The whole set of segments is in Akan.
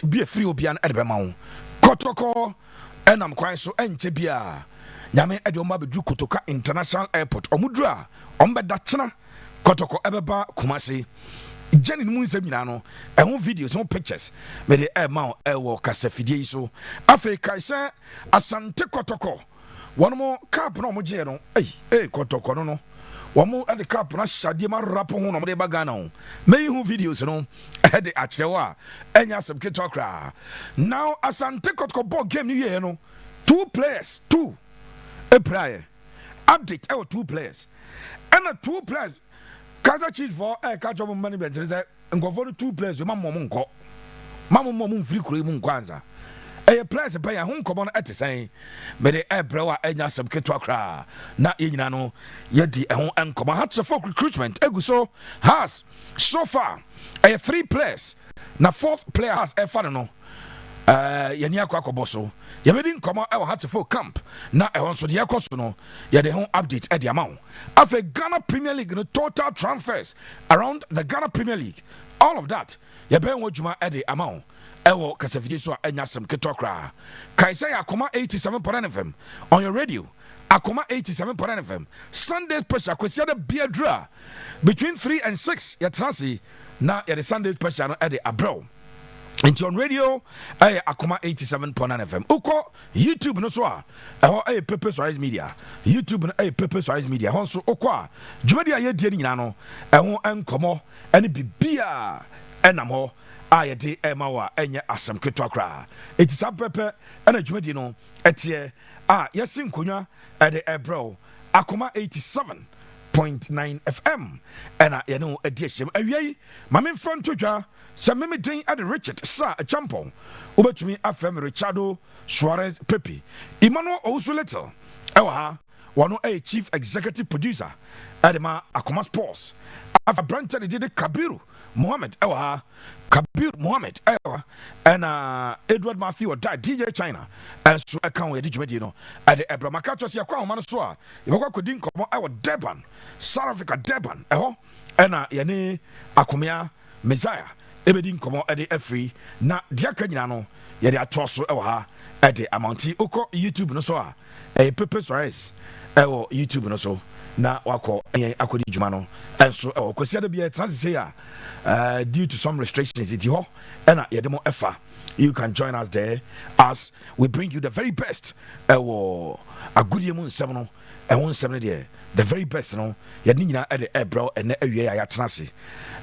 be a free obian at the Bemau. Kotoko, and I'm quite so enchebia. Yame Edioma Bedu Kotoka International Airport, Omudra, Omba Dachana, Kotoko Ebeba, Kumasi. Jenny Moon Seminano, and one videos, no pictures, but the air mount air walk as a fidieso. Afe Kaisa, Asante Kotoko. One more cap no mojero, Kotoko no. One more at the cap, Shadima Rapon on the Bagano. May who videos no, had the Achewa, and Yasam Kitokra. Now Asante Kotoko ball game new year no. 2 players, 2 a player. Update our 2 players. And a 2 players. Kaza cheat for a catch of money benches and go for the 2 players. Mamma Monko. Mamma Mom free cream Kwanza. A place by a home common at the same. May the air brower and Yasam Kitokra. Not Inano, yet the home and common hats of folk recruitment. Eguso has so far a 3 players. Now 4th player has a father. Yania Kwakoboso. Yabedin come out our hearts for camp. Now I want to the Akosono. Ya the home update at the amount. After Ghana Premier League, the total transfers around the Ghana Premier League. All of that. Yaben Wojuma at the amount. Ewo Kasafidiso and Yasam Kitokra. Kaisai Akoma 87 FM on your radio. Akoma 87 FM. Sunday special Kwesiada beer draw between 3 and 6. Yatrasi. Now ya the Sunday special at the Abro. And on radio, Akoma 87.9 FM. Uko YouTube no so a Purpose Rise Media. YouTube no Purpose Rise Media. Honso okwa. Jumedia ye die nyina no. Ehon enkomo ene bibia enamo ayede emawa enye asam ketwakra. Eti sampepe ena jumedi no etie yesin konwa ede ebro Akoma 87.9 FM. Ena ye no edieshem awiei mame fan todwa. Samemi Ding at the Richard Sa a champon. Over to me, FM Richardo Suarez Pepe. Emmanuel also little. Ewa, one a chief executive producer. Adema Akoma Sports. After Branch did Kabiru Mohammed. Ewa, Kabir Mohammed. Ewa, and Edward Matthew died DJ China. And so I can't wait to Medino. At the Ebra Makatos Yakwa Manasua. You could think of our Deban, South Africa Deban. Eho, and Yane Akumia Messiah. Ebedin komo ede afri na dia kanyina no ye de atoso ewa ha ede amounti uko YouTube no so a Purpose Rise ewo YouTube no so na wako akodi djuma no enso ewo kwesi ade bia transit ya due to some restrictions it ho na ye de mo efa. You can join us there as we bring you the very best ewo agudi mu nsem no ehun nsem no there the very best no ye ni nyina ede ebro ene awie ya transit.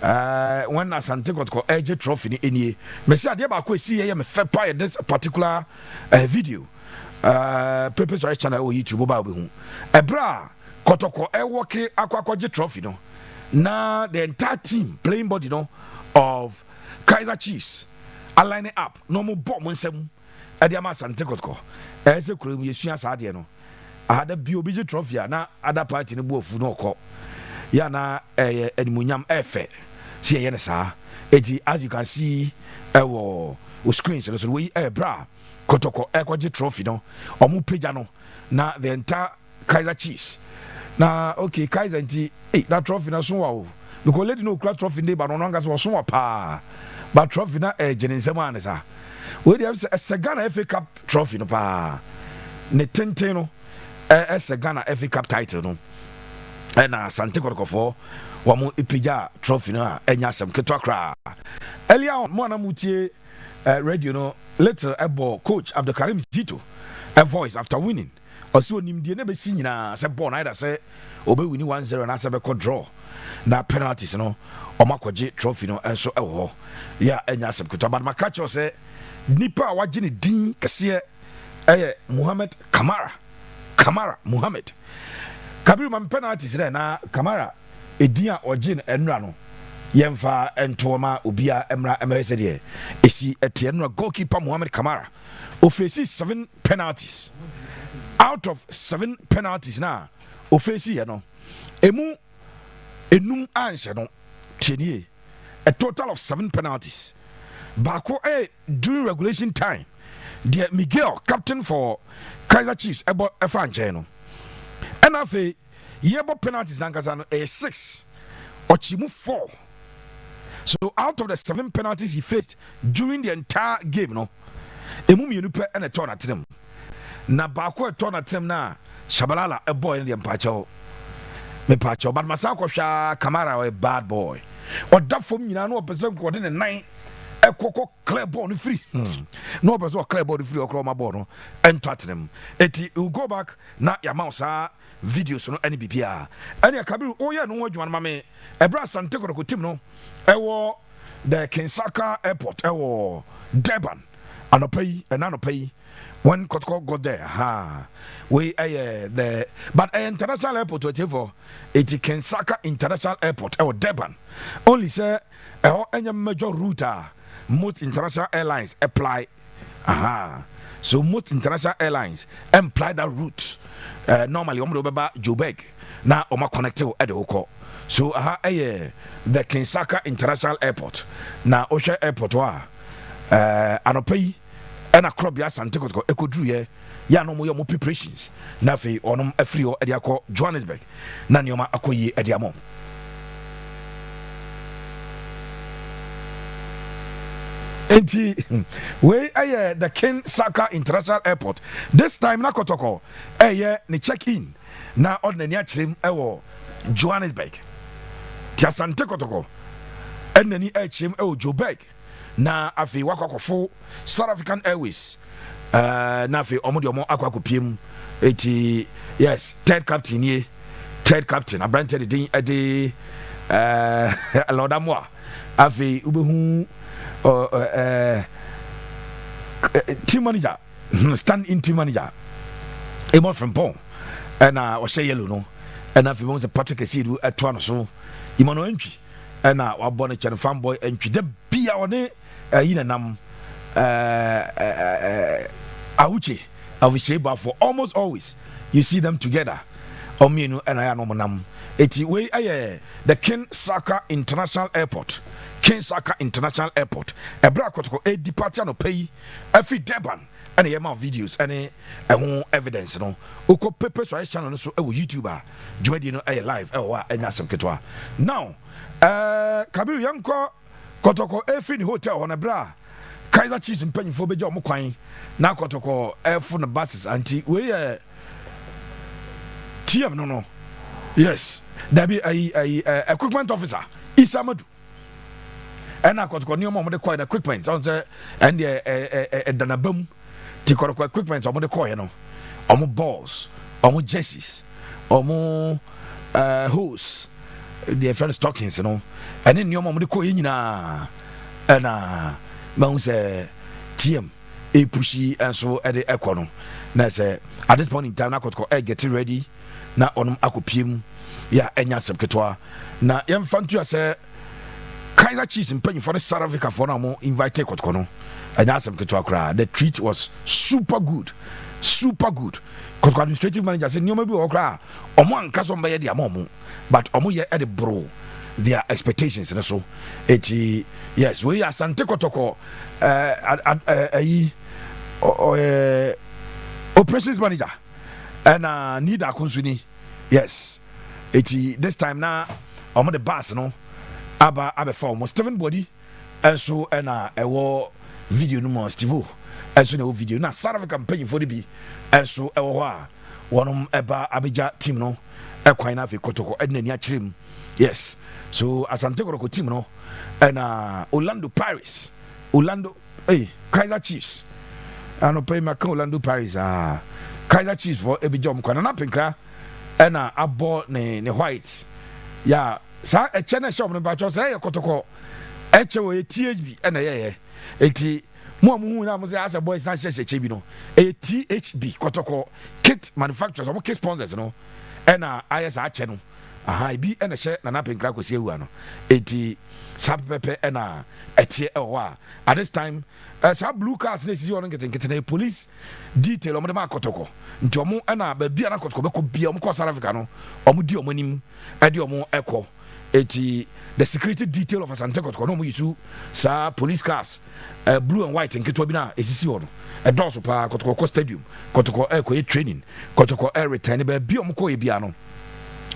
When Asante Kotoko AJ trophy in me say ade ba ko esi ye me fe pa this particular video Purpose Right channel or YouTube ba be hu ebra Kotoko work akwakoje trophy no na the entire team playing body no of Kaizer Chiefs align up no mo bomb nsem ade ama Asante Kotoko ese kuro mu yesua sa ade no ada bi obi je trophy na ada party ne bo ofu no ko ya na animunyam efe see yen sa eti as you can see ewo screens so we bra Kotoko ekwaje trophy no omu page no na the entire Kaizer Chiefs na okay Kaizer nti that trophy na so wa because lady no class trophy dey ba no nga so wa pa but trophy na jenisem anesa we dey say Ghana FA Cup trophy no pa ne tenten no Ghana FA Cup title no and Asante Kotoko for wamu ipija trophy no enya sam ketwakra earlier on mo na mutie radio no later ebo coach Abdulkarim Zito a voice after winning also nimdie ne be si nyina se ball na ida se obe wini 1-0 na se be ko draw na penalties no omakwaje trophy no enso ewo ya enya sam ketwa but makacho se nipa waje ne din kese Muhammad Kamara Muhammad Kabiru man penalties there na Kamara edia ogin enra no yemfa entoma obia emra emese de esi etienra goalkeeper Muhammad Kamara ofesi 7 penalties out of 7 penalties na ofesi ye no emu enum anshe no tienie a total of 7 penalties bako during regulation time the Miguel captain for Kaizer Chiefs ebo efa nche no and afi yebo penalties na nkasa no 6 ochimu 4 So out of the 7 penalties he faced during the entire game, no, emu mienu pe ene turn atrem. Na baako e turn atrem na Shabalala a boy in the mpacho. Me pacho, but Masako Sha Kamara a bad boy. Or that for me, I know a person got in a 9. A coco clear ball free. No person clear ball free or chroma bono and Tottenham. Eti you go back na ya mouse videos no any BPR. Any a cabinet, oh yeah, no one mammy. A brass and take a team no. Ewo the Kinsaka airport, ewo Durban, and a pay, and an pay. When Kotoko got there, we the but international airport whatever it Kinsaka International Airport or Durban. Only say any major route most international airlines apply. So most international airlines apply that route. Normally remember Joburg now connected at the Oko. So the Kinsaka International Airport now Osha Airport anopay and a crop ya Asante Kotoko ekodru ye ya no mo preparations na fe onom afri o ade akọ Johannesburg na neoma akoyi ade amom. Enti we the Kinsaka International Airport this time na Kotoko ne check in na ordinary atrem ewo Johannesburg ti Asante Kotoko enani atrem ewo Joburg na afi wakwakofo South African Airways na afi omo akwakopiem eti yes third captain abrante de din ade Lordamwa afi ubehu team manager stand in team manager Emo from Pong and was say yellow no and afi mo se Patrick Esidu atoa no so imono entry and wa born a fanboy entry de bia one nam Auchi of Sheba for almost always you see them together Ominu and I am nam eti we the Kinsaka International Airport a Kotoko a departure no pay every Durban and a amount of videos and a evidence no uko paper so channel so YouTuber Jwedi no live and some ketwa now Kabiru Yanko Kotoko every hotel on a bra Kaiser Chiefs in penny for bejo mo kwan na Kotoko airful na buses anti we TM no yes there be a equipment officer Isamadu and na Kotoko ni mo de call the equipment on the and the danabam ti Kotoko equipment o mo de call you know omo balls omo jerseys omo hose the friend stockings you know and then mo de call nyina and man say TM a pushy and so at the econo na say at this point in time na Kotoko getting ready na onum akopiem ya enya sebketwa na yemfantu say Kaiser Chiefs in penny for the South Africa for now invited Kotoko no enya sebketwa kra the treat was super good Kotoko administrative manager say nyoma bi okra omo anka so mbaye dia momo but omo ye at the bro their expectations and so yes we Asante Kotoko operations manager and need a consuni yes this time now I'm the boss no aba form Steven body and so and a war video no more Steve and so no video now South African paying for the be and so one eba abija team no e kwan na fe Kotoko and nani achrim yes so Asante Kotoko team no and Orlando Kaiser Chiefs and pay my Orlando Paris Kaiser Chiefs for ebijom kwana na penkra and abo ne white ya sa a channel shop no ba cho say Kotoko eche we THB and eti mo na mo say as a boys na share bi no THB Kotoko kit manufacturers or kit sponsors no and IS ache no bi and share na penkra ko se wu ano eti sap pepe and eche at this time some blue cars na sisi on getting police detail omo de ma Kotoko nti omo na ba bia na Kotoko be ko bia omo ko South Africa no omo di omo nim e di omo ekọ eti the security detail of Asante Kotoko no mo yisu sa police cars blue and white nketwa bi na esisi on e doso pa Kotoko stadium Kotoko ko training Kotoko return ba bia omo ko e bia no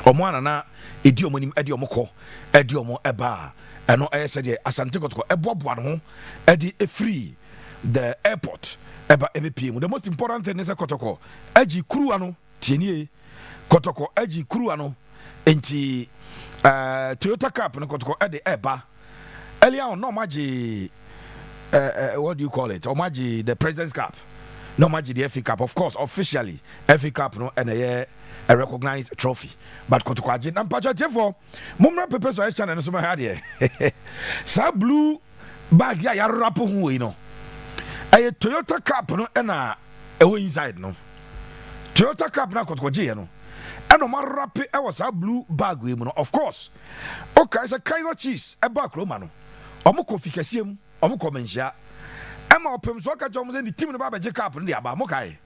omo anana edi omo nim edi omo ko edi omo eba eno ese de Asante Kotoko eboboa no ho edi free the airport eba ebepiem. The most important thing is Kotoko agi kruwa no tienie Kotoko agi kruwa no enti Toyota Cup no Kotoko ede eba earlier on no maji what do you call it omaji the President's Cup no maji the FA Cup, of course officially FA Cup no and a recognized trophy, but Kotoko agi na mpacha tefo mumra pepe so channel no so ma ha de sa blue bag ya rap hu we no a Toyota Cup no na ewo inside no Toyota Cup na Kotoko je no eno ma rap e was a blue bag we mu no, of course okay say Kaiser Chiefs e ba kroma no omo kofi kasiem omo komenhia ema opem so ka chom say the team no ba beje cup no dia ba mo kai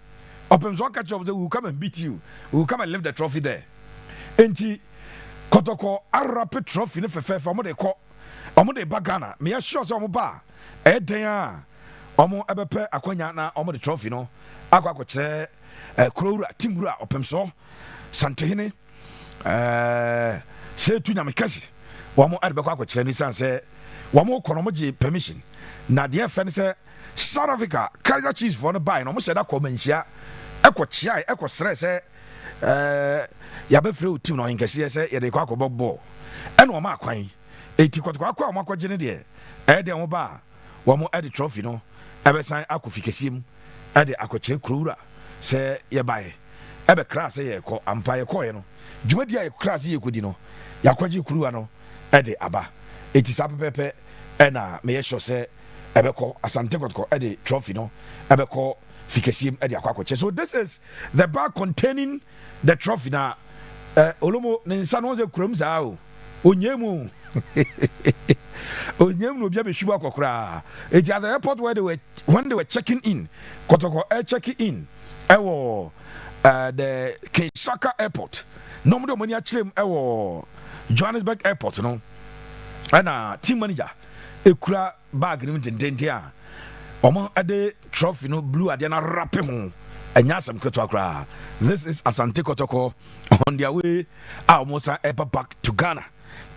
opem so ka chom say we will come and beat you, we will come and leave the trophy there. Enti Kotoko arap trophy no fefe omo de ko omo de bagana me sure say omo ba e den a omo ebepe akwanya na omo de trophy no akwa kire kurowura timura opem so santehene se tu nyamekasi omo adebekwa akwa ni sanse wamo konomoji permission na de fen se South Africa Kaiser Chiefs for no buy no mo sheda komanhia ekochia ekosre se ya be free team no hinkese se ye de kwa akobobbo ena o ma akwan eti Kotoko akwa o makwaje ne de de mo ba wamo ede trophy no ebesan akofikesim ede akochire kurura se ye bae ebe kra se ye ko ampa ye ko ye no dwumadi ye kra se ye kodi no yakwaje kuruwa no ede aba eti sa pepepe ena me sure say ebeko Asante Kotoko ede trophy no ebeko fikesiem ede akwakoche. So this is the bag containing the trophy na olomo ne nsa no ze kurom za o onyemu onyemu no bia be hwiba akokora eti at the airport where when they were checking in Kotoko checking in ewo the Kotoka airport no mo de money achrem ewo Johannesburg airport no ana team manager ekura bag nim dendende a omo ade trophy no blue ade na wrap ho anya sam keto akra. This is Asante Kotoko on their way almost ever back to Ghana.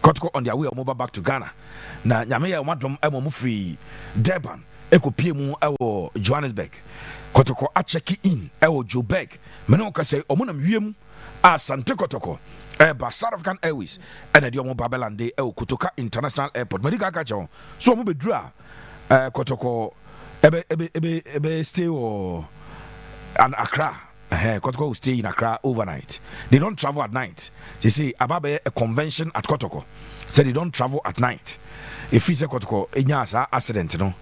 Kotoko on their way almost back to Ghana na nyame ya wadom emo free Durban ekopie mu ewo Johannesburg. Kotoko a check in ewo Joburg me no ka say omo nam wiem Asante Kotoko South African Airways and the Omo Babelande Kotoka International Airport. Medical catcher. So Omo Bedra Kotoko ebe stay or an Accra. Kotoko will stay in Accra overnight. They don't travel at night. They say Ababe a convention at Kotoko. Say they don't travel at night. If he say Kotoko inyasa accident no.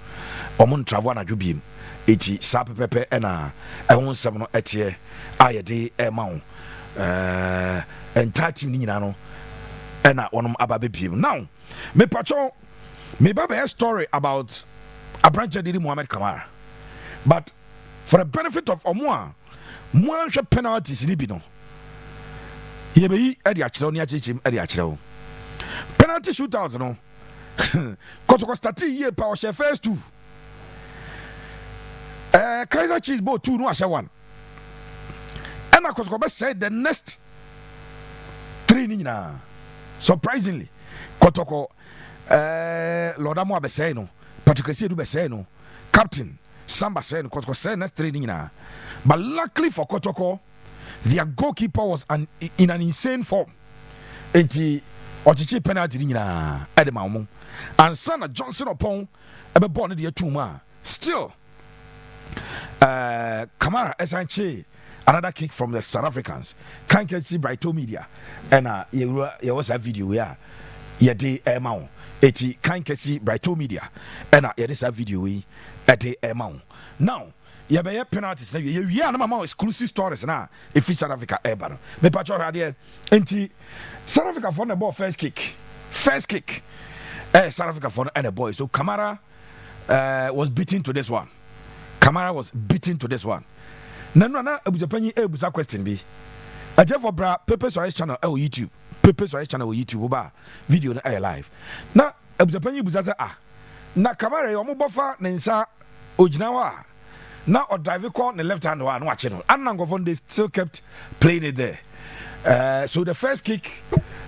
Omo travel na jubim. Eti sa pepe na won sem no etie ayede e ma entire team ni nyina no ena wonom ababe biem. Now me pacho me baba story about Abranja Didi Mohamed Kamara, but for the benefit of omo mo hwe penalties ni bi no ye be yi e de akere ni achechim e de akere penalty shootout no Kotoko start ye pa o she first two Kaiser Chiefs ball 2 no asha 1 and Kotoko be said the next 3 ni nyina surprisingly Kotoko Lordamo be say no Patrick Edu be say no captain Samba say no Kotoko say next 3 ni nyina, but luckily for Kotoko their goalkeeper was in an insane form enti ochichi penalty ni nyina e de mawo and Sana Johnson upon ebe ball no de atuma still Kamara Asante another kick from the South Africans. Can't get see Brighton media and there was a video where ye de emao eti can't get see Brighton media and there is a video we a de emao. Now ye be penalties na ye na mama exclusive stories na if South Africa eba me patcho hade enti South Africa for the ball first kick South Africa for the boy. So Kamara was beaten to this one. Kamara was beaten to this one. Nana Abujapanyi Ebuza question be. I just for bra Pepe Soares channel YouTube. Pepe Soares channel YouTube ba video na live. Na Abujapanyi Ebuza na Kamara yo mo bofa ne nsa ogina wa. Na o drive call ne left hand wa no ache no. Anangofon they still kept playing it there. So the first kick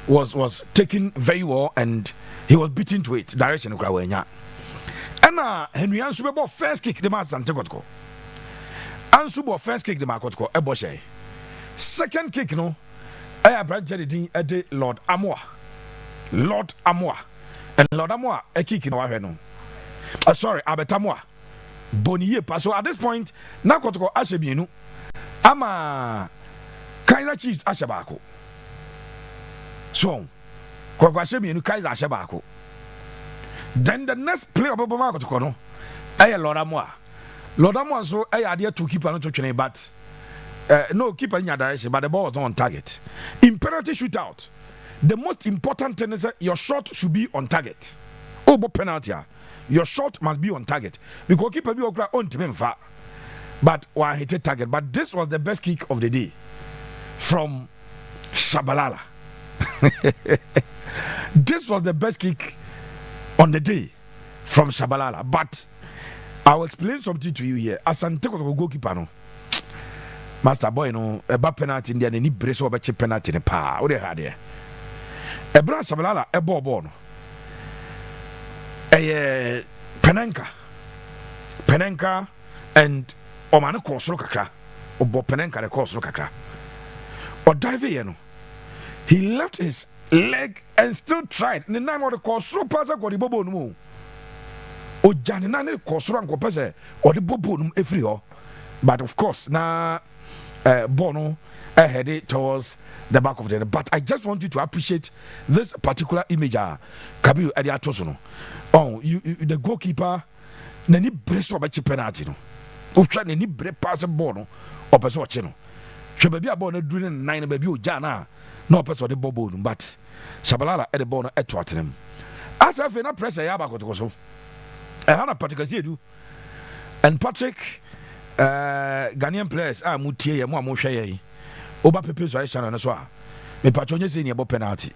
was taken very well, and he was beaten to it. Direction Krawenya. And Henry Ansu first kick the Asante Kotoko. Ansu first kick the Kotoko Eboshe. Second kick no. I branch the Lord Amoa. Lord Amoa. And Lord Amoa a kick in our no. Sorry, Abetamoa. Boniye pass. So at this point, now Kotoko Ashebienu. Ama Kaiser Chiefs Ashabako. So Kotoko Ashebienu Kaiser Ashabako. Then the next play of Obama Kotoko no. Aye Lord Amoa. Lord Amoa so aye idea to keep an to but no keeper in your direction, but the ball was not on target. In penalty shootout, the most important thing is that your shot should be on target. Oh, but penalty, your shot must be on target because keeper be on team far, but one hit target. But this was the best kick of the day from Shabalala. This was the best kick on the day from Shabalala. But I will explain something to you here. Asante Kotoko goalkeeper no. Master boy no eba penalty ndi ani brace oba che penalty ne pa wo de ha de ebra Shabalala ebo ball no penenka and omane kosoro kakra obo penenka de kosoro kakra o dive ye no he left his leg and still tried ne nan wo de kosoro pass ko de bobo no mu o jane nan ne kosoro anko pese o de bobo no efri ho but of course na Bono headed towards the back of the net. But I just want you to appreciate this particular image. Kabiru Adiatosono. Oh, you the goalkeeper. Nani brace or bachi penalty no. Who tried any break pass a Bono or person chino. She be a Bono doing 9 baby Jana. No person the bobo, but Shabalala at the Bono at Tottenham. As I've been a pressure Yabako to go so. I had a particular do. And Patrick. Ghanaian players mutie ye mo amohwe ye oba pepe so aisha na so a me patronye say near penalty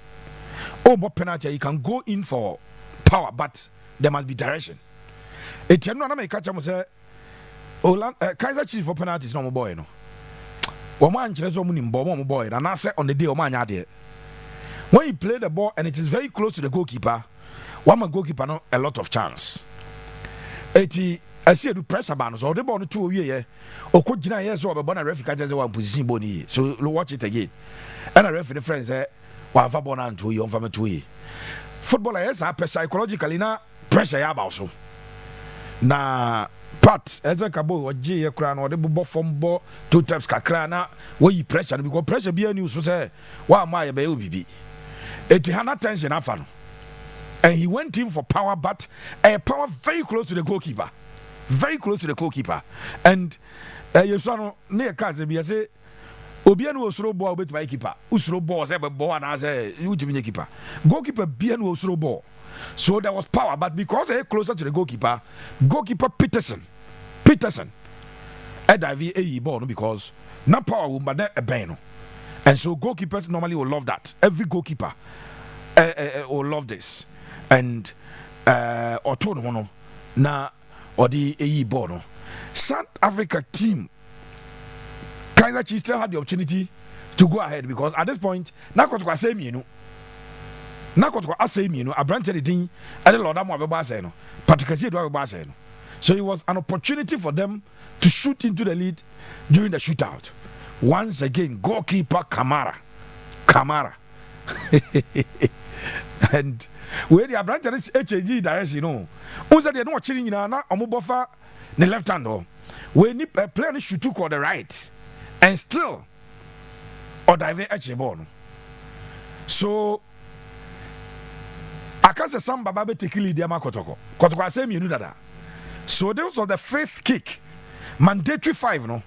penalty you can go in for power but there must be direction etiano na me catch am say Kaiser Chiefs for penalties no mo boy no wo man kire so mo nim mo boy na say on the day o man anya de when you play the ball and it is very close to the goalkeeper one man goalkeeper no a lot of chance I see the pressure ban so the ball to ye o ko gina ye so be na referee ka just one position boni so watch it again and a referee friends say one fa ball na to ye on fa me to ye footballer yes psychologically na pressure ya ba so na part as a kabo o je ye kra na o de bo from ball two times kakra na we yi pressure because pressure be any so say wa ma ye be obibi eti hana tension afa no and he went in for power but a power very close to the goalkeeper. Very close to the goalkeeper, and you saw near Kazi. I say, Obian was throw ball with my keeper. Who throw balls ever ball and I say, you keeper. Goalkeeper Bien was throw ball. So there was power, but because they closer to the goalkeeper Peterson, a ball because not power, but a bano. And so goalkeepers normally will love that. Every goalkeeper will love this. And or told one now. Or the ball. South Africa team, Kaiser Chiefs still had the opportunity to go ahead because at this point, Kotoko Asemi, a branch of the team, and the Lord Amwabaseno, particularly Baseno. So it was an opportunity for them to shoot into the lead during the shootout. Once again, goalkeeper Kamara. And where the branch of this HAG direction, who said they're not chilling in an Omobofa, the left hand, when you play on the shootout on the right, and still, or dive Echebon. So, I can't say some Bababe Tekili Diama Kotoko. Kotoko, I say, you know that. So, this was the fifth kick, mandatory 5, no?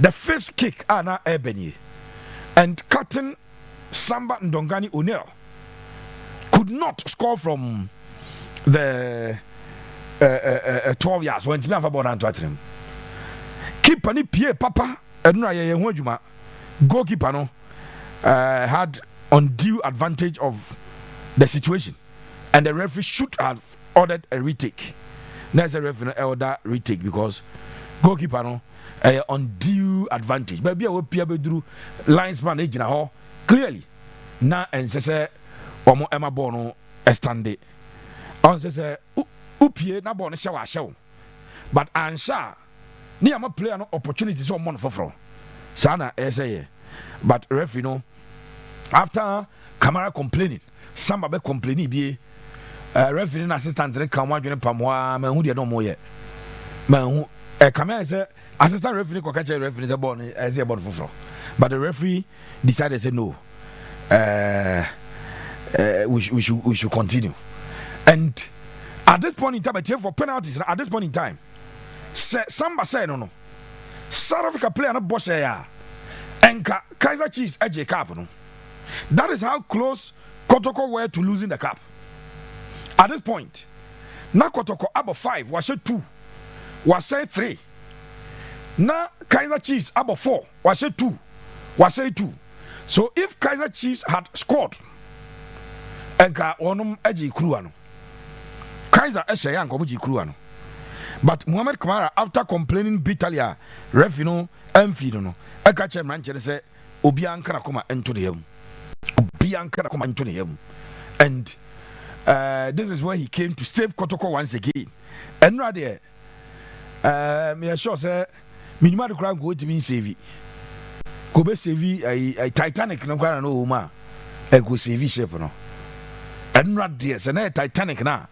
The fifth kick, Anna Ebony, and Captain Samba Ndongani O'Neill could not score from the 12 yards when Timmy Fabon and Tottenham. Keeper ni Pierre Papa and goalkeeper no had undue advantage of the situation, and the referee should have ordered a retake. Next, the referee ordered retake because goalkeeper no undue advantage but bia we pia beduru linesman ejina ho clearly na ensese omo ema ball no estande on say upie na ball no hye wa hye but ansha ni ama player no opportunity so omo no foforo sana say but referee no after Kamara complaining some be complaining bi referee and assistant re kan wadwene pamwa ma hu de no mo ye ma hu Kamara say assistant referee ko catch referee say ball as a ball foforo but the referee decided to say no we should continue and at this point in time for penalties at this point in time samba say no South Africa player no boss ya enka Kaiser Chiefs AJ Cup no that is how close Kotoko were to losing the cup at this point na Kotoko about 5 was 2 was 3 na Kaiser Chiefs about 4 was 2 was 2 so if Kaiser Chiefs had scored enka onum AJ Kruwa no Kaiser eshe ya nkomo jikruwa no but Mohamed Kamara after complaining bitterly referee no amfi no eka che mranche say obi ankara koma into the yam obi ankara koma into the yam and this is where he came to save Kotoko once again and no there me sure say minima de kra go to mean save go be save a Titanic no kwara no ma e go save ship no and no there say na Titanic na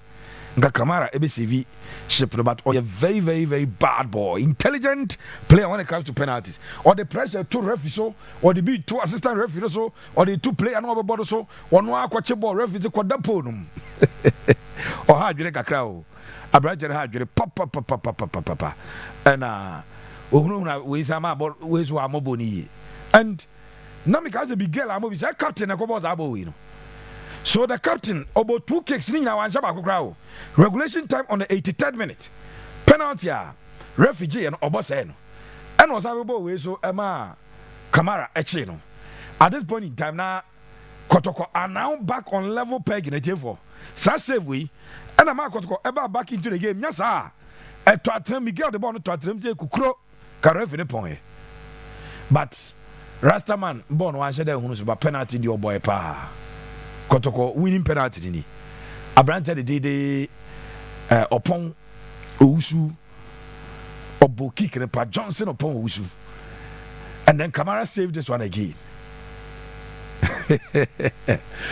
Nga Kamara EBCV ship but or a very very very bad boy intelligent player when it comes to penalties or the pressure to referee so or the be two assistant referee so or the two player no ball so or no akwache ball referee ko dapo num or ha dwere kakra o abraje ha dwere papa and ohunu na we sama ball we so amoboni and na me ka say big girl amobi say captain e ko boss abo we no. So the captain about 2 kicks ni na wanshaba kokra regulation time on the 83rd minute penalty refugee and obose no and was able we so ema Kamara eche no at this point in time na Kotoko are now back on level peg in the J4 sa save we and ama Kotoko eba back into the game nyasa to atrem Miguel the ball to atrem je kukro ka referee pon but Rastaman ball no wanshade hunu so ba penalty the boy pa Kotoko winning penalty ni abrante de upon Owusu obo kick pa Johnson upon Owusu and then Kamara saved this one again.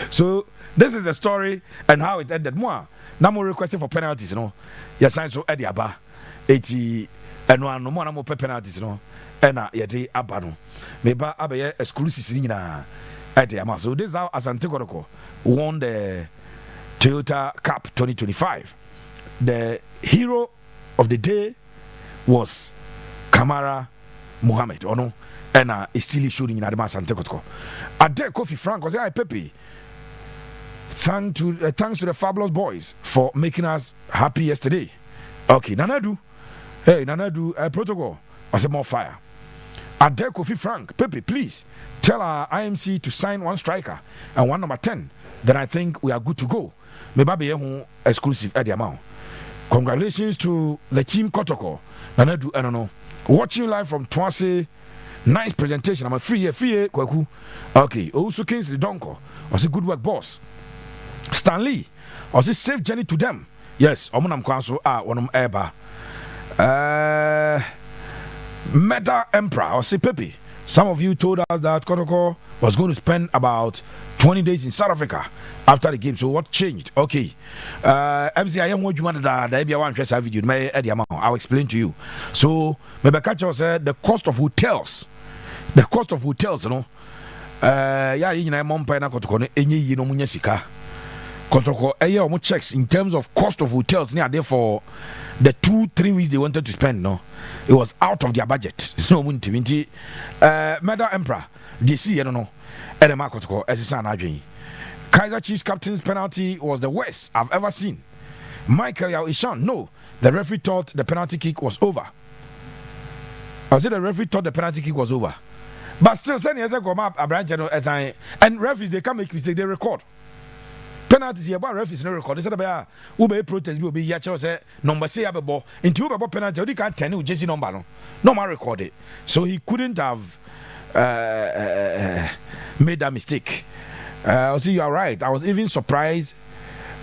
So this is the story and how it ended. More now more requesting for penalties, you know. Yes, I so Eddie Aba 80 and one no more no penalties, you know. And yet abano meba abaye exclusive ni na Eddie Ama. So this is how Asante Kotoko won the Toyota Cup 2025. The hero of the day was Kamara Mohammed. Oh no, and it's still shooting in Adama Asante Kotoko. Ade Kofi Frank was say, Pepe. Thanks to the fabulous boys for making us happy yesterday. Okay, Nanadu. Hey, Nanadu, protocol. I said more fire. Ade Kofi Frank, Pepe, please tell our IMC to sign one striker and one number 10. Then I think we are good to go. Maybe exclusive at the amount. Congratulations to the team Kotoko. Nanadu, I don't know. Watching live from Twase. Nice presentation. I'm a free Kwaku. Okay. Also Kingsley Donko. I say good work, boss. Stanley. I say safe journey to them. Yes. Omunam Kwanso. Wanum Eba. Meta Emperor. I say Pepe. Some of you told us that Kotoko was going to spend about 20 days in South Africa after the game. So what changed? Okay. MC, I am what you wanted that video. I'll explain to you. So maybe Kacho said the cost of hotels. The cost of hotels, you know. Yeah, you know, Kotoko, you know, Munyasika. Kotoko, checks in terms of cost of hotels near there for the 2-3 weeks they wanted to spend. No, it was out of their budget. So, Meda Emperor, DC, I don't know. Edema Kotoko, Esisan Adjei. Kaiser Chiefs captain's penalty was the worst I've ever seen. Michael Yao Ishan, no, the referee thought the penalty kick was over. I said the referee thought the penalty kick was over. But still, send as I go up a branch and referees they can make mistake, they record. penalties here about referees no record say be who be protest be ya che say number say abebo into who be penalty odi can 10 jersey number no man record it, so he couldn't have made that mistake. I see you are right. I was even surprised.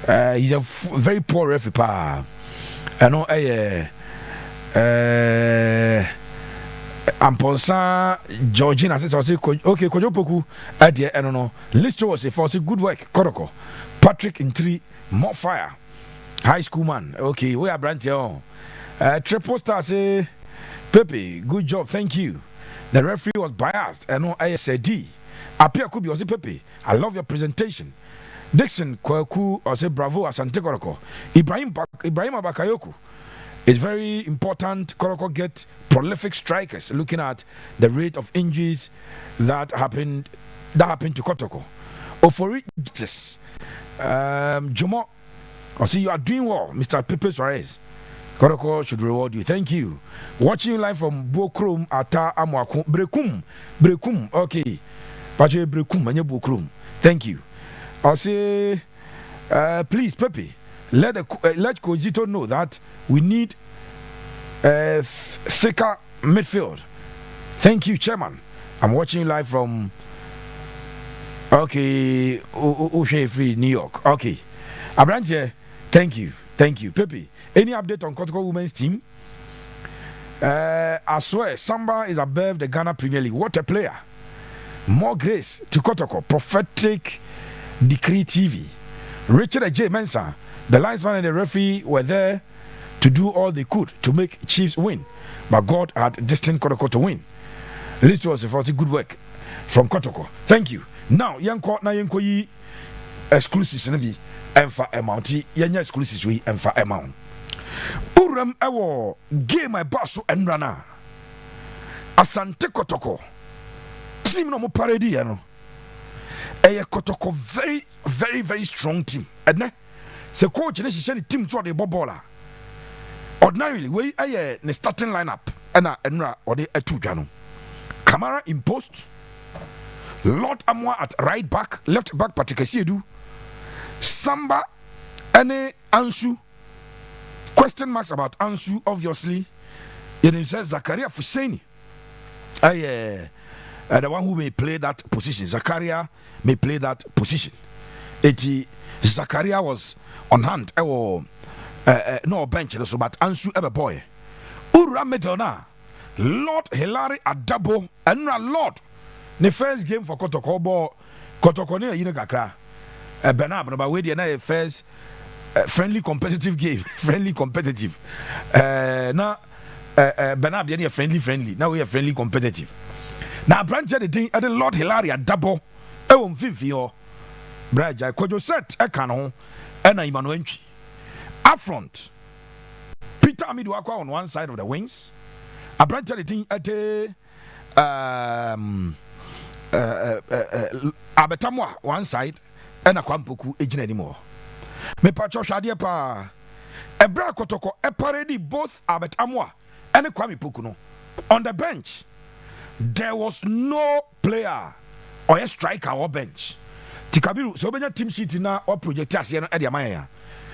He's a very poor referee pa. I know Amponsa Georgina says okay Kojopoku idea I don't know. Listo was a force good work. Kotoko Patrick in 3 more fire. High school man. Okay, we are brand here. Triple star say Pepe, good job, thank you. The referee was biased. I know ISAD. Appear could be also Pepe. I love your presentation. Dixon Kwaku or say bravo Asante Kotoko. Ibrahim Abakayoku. It's very important Kotoko get prolific strikers looking at the rate of injuries that happened to Kotoko. Ofori Jomo. I see you are doing well, Mr. Pepe Suarez. Kotoko should reward you. Thank you. Watching you live from Bokrum Ata Amwakum Brekum. Okay. Pache Brekum Manye Bokrum. Thank you. I'll say please Pepe, let Kojito know that we need thicker midfield. Thank you, Chairman. I'm watching you live from Free New York. Okay. Abrante, thank you, Pepe. Any update on Kotoko women's team? I swear, Samba is above the Ghana Premier League. What a player! More grace to Kotoko. Prophetic Decree TV. Richard J. Mensah, the linesman and the referee were there to do all they could to make Chiefs win, but God had destined Kotoko to win. This was a good work from Kotoko. Thank you. Now, Yanko na Yanko yi exclusives nabi emfa amounti yanya exclusives we emfa amount. Uram ewo game baso enrana. Asante Kotoko. Team no mo paredi ya no. Eye Kotoko very very very strong team. Edne se coach ne hihye ne team to the bobola. Ordinarily we eye ne starting lineup na enra ode atu dwa no. Kamara in post. Lord Amwa at right back, left back Patrick Siedu. Samba and Ansu. Question marks about Ansu, obviously. It says Zakaria Fuseni. The one who may play that position. Zakaria may play that position. Zakaria was on hand. No bench, so but Ansu ever boy. Ura Medona. Lord Hilary Adabo. And Lord. The first game for Kotoko ne yine kakra. Benab no ba we dey na first friendly competitive game, friendly competitive. Benab dey friendly. Now we are friendly competitive. Now branch the thing the Lord Hilaria double. E wo mfimfi ho. Braja Kojo set e kan ho e na Emmanuel Ntwi. Up front. Peter Amidu Akwa on one side of the wings. A branch the thing Abetamwa one side and a Kwampuku ejina anymore. Me pacho shade pa Ebra Kotoko parody both Abetamwa and Kwame Pukuno on the bench. There was no player or a striker or bench. Tikabiru so benya team sheet na or project asiano e dia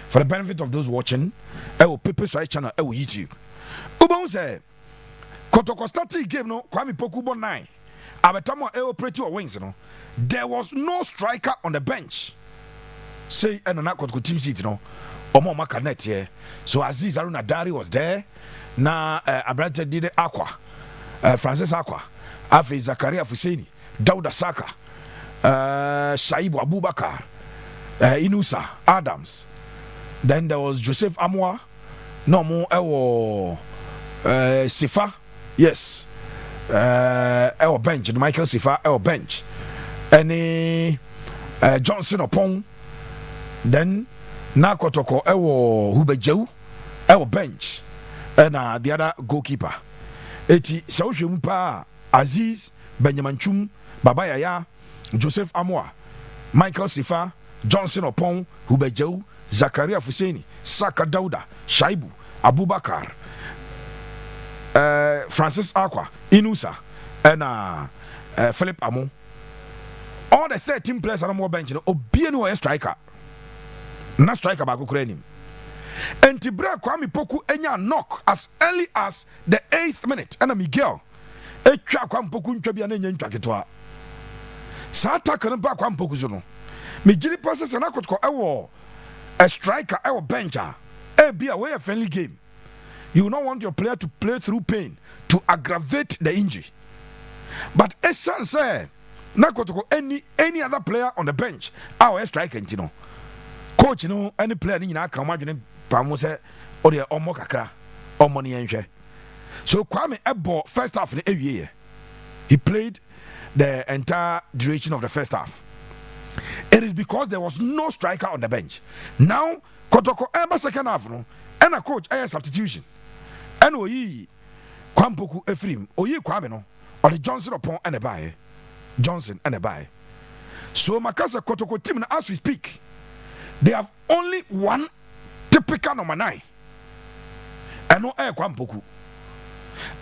for the benefit of those watching. I will Pepe Swai channel I will YouTube. Ubon say Kotoko started game no Kwame Puku 9. Abetamwa operate your wings, you know. There was no striker on the bench. Say, and not got team sheet, you know. Omo Makanet here. So Aziz Aruna Dari was there. Na Abrante did Aqua. Francis Aqua. Afi Zakaria Fuseni. Dauda Saka. Shaibu Abubakar. Inusa Adams. Then there was Joseph Amwa. No more Sifa. Yes. Our bench, Michael Sifa, our bench. Any Johnson upon then Nakotoko, our Hubeju, our bench, and the other goalkeeper. Eti Saushumpa, Aziz, Benjamin Chum, Babayaya, Joseph Amwa, Michael Sifa, Johnson upon Hubeju, Zakaria Fuseni, Saka Dauda, Shaibu, Abubakar. Francis Aqua, Inusa, and Philip Amo. All the 13 players on the bench, Obieno a striker. na striker baako kura nim enti bra Kwame Poku enya knock as early as the 8th minute and Miguel etwa Kwame Poku ntwa bia na nya ntwa ketwa sa attack no ba Kwame Poku so no me giri passes na Kotoko ewo a striker ewo bench be a friendly game. You don't want your player to play through pain to aggravate the injury. But Esan say, Nakotoko any other player on the bench, our striker, you know, coach, you know, any player in our imagine Pamose or the Omokakra or money and so Kwame Ebo first half in every year. He played the entire duration of the first half. It is because there was no striker on the bench. Now Kotoko Emba second half no, and a coach a substitution. And Oyi Kwame Poku Efrim, Oyi Kwame no, or the Johnson upon and a buy. Johnson and a buy. So Makasa Kotoko team as we speak, they have only one typical number 9. And no air Kwame Poku.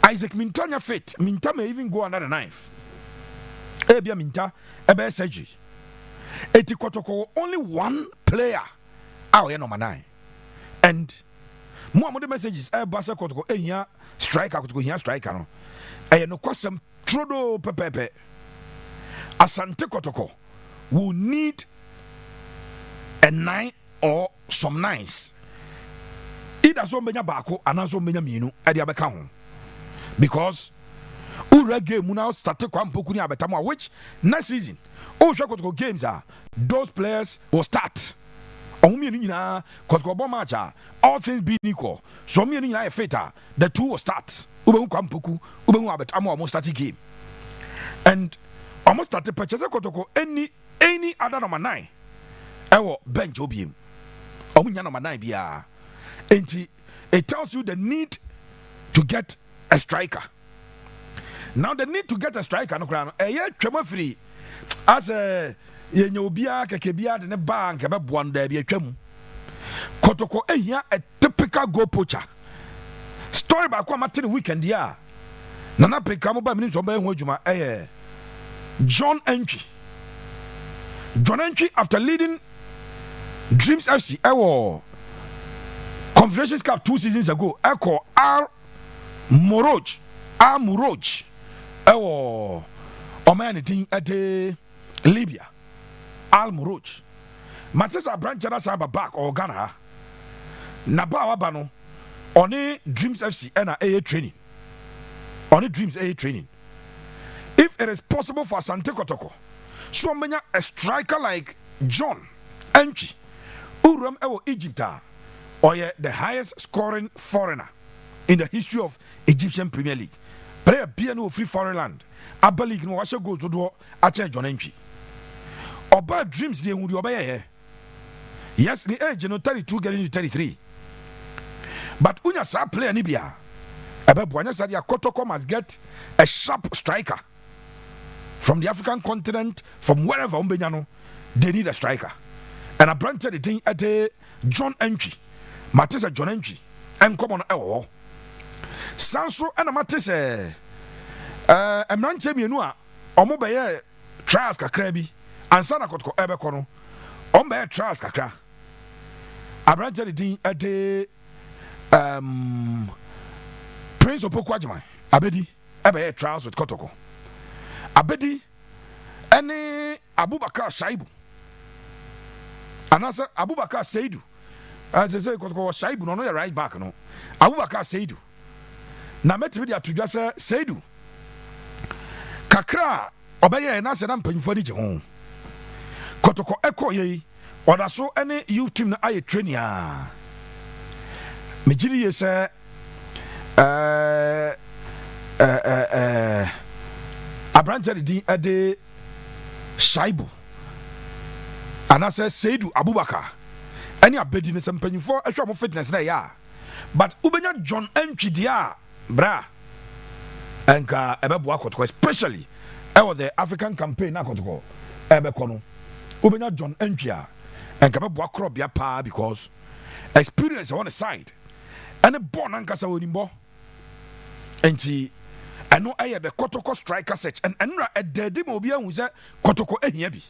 Isaac Mintanya fit. Minta may even go another 9th. Ebia Minta, Ebe Seji. Eti Kotoko only one player. Our number 9. And more messages Basa Kotoko here striker Kotoko here striker no. No kwasem trodo pepepe. Asante Kotoko will need a 9 or some 9s. Either so menya bako and so menya mienu e dia beka ho. Because ura game now started Kwame Poku ni abetamo which next season Kotoko games are those players will start. All things being equal, so me and I feta the two will start. Kwame Poku, almost started game, and almost started purchase Kotoko any other number 9. Bench obiem. Number 9 bia. It tells you the need to get a striker. Now the need to get a striker no crown. Tremor free as a Yenobia Kakebia de bank about one day be a chum. Kotoko a typical goal poacher. Story about Martin weekend, yeah. Nana Pekamo by minutes of Benjuma, John Entry. John Entry, after leading Dreams FC, Confederations Cup 2 seasons ago, Echo Al Moroj, Oman at Libya. Al Muruj. Manchester branch Saba back or Ghana. Nabawa Bano. Only Dreams FC and AA training. Only Dreams AA training. If it is possible for Asante Kotoko, so many a striker like John Enchi, Uram Ewo Egypt, or the highest scoring foreigner in the history of Egyptian Premier League. Player BNO free foreign land. Abba League no washa goes to do Ache John Enchi. Oba Dreams they would obey. Yes, the age no 32 getting to 33. But unya sa player Nibia. Buanya Sadia Kotoko must get a sharp striker from the African continent, from wherever Umbenyano, they need a striker. And I branched the thing at a John Entry. Matisa John Entry. And come on, Sanso and a Matisse. A man tell me no, Omobaye trials Kakrabi. And Sana Kotoko Ebekono, Ombe Charles Kakra. I branched the thing at the Prince of Pokwajima, Abedi, Ebe trials with Kotoko. Abedi, any Abubakar Shaibu. And answer Abubakar Seidu. As I say, Kotoko Shaibu, no, no, right back, no. Abubakar Seidu. Na met media to just Seidu. Kakra, Obeye, and answer them paying for the home. Kotoko Eko ye, or that's so any youth team na aye training. Mijiri ye say, a branch of the Ade Shaibu. And I say, Seidu Abubakar. Any abedin is some penny for a shop of fitness there, ya. But Ubenya John Entry, dia, bra. And Ebebwa, especially over the African campaign, Nakotoko, Ebekono. Ubenya John Entry, and Kababwa crop ya pa because experience on the side. And a born Ankasa Winimbo. And she, I know I had the Kotoko striker set, and a dead Mobia was a Kotoko Enyabi.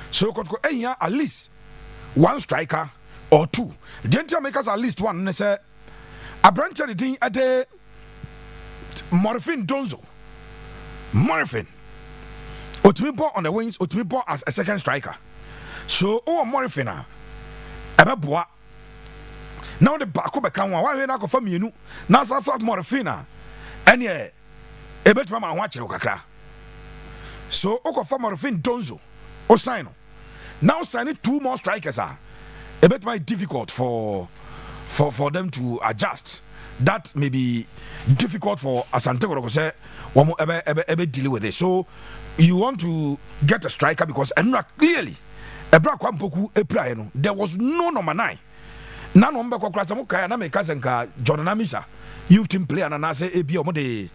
So Kotoko Enya at least one striker or two. The entire makers at least one. And say, a branch of the thing at the Morphine Donzo. Morphine. Otimibo on the wings, Otimibo as a second striker. So, Morphine. Eba now the back of the camera, why not go for me? Now, so far, Morphine. And yeah, a better man watching Okakra. So, Oko for Morphine Donzo. O sign. Now, signing 2 more strikers are a bit more difficult for them to adjust. That may be difficult for Asante to say, one more ever deal with it. So, you want to get a striker because clearly, there was no number 9. None of them Jordan Amisa, youth team player, and I say, Ebio,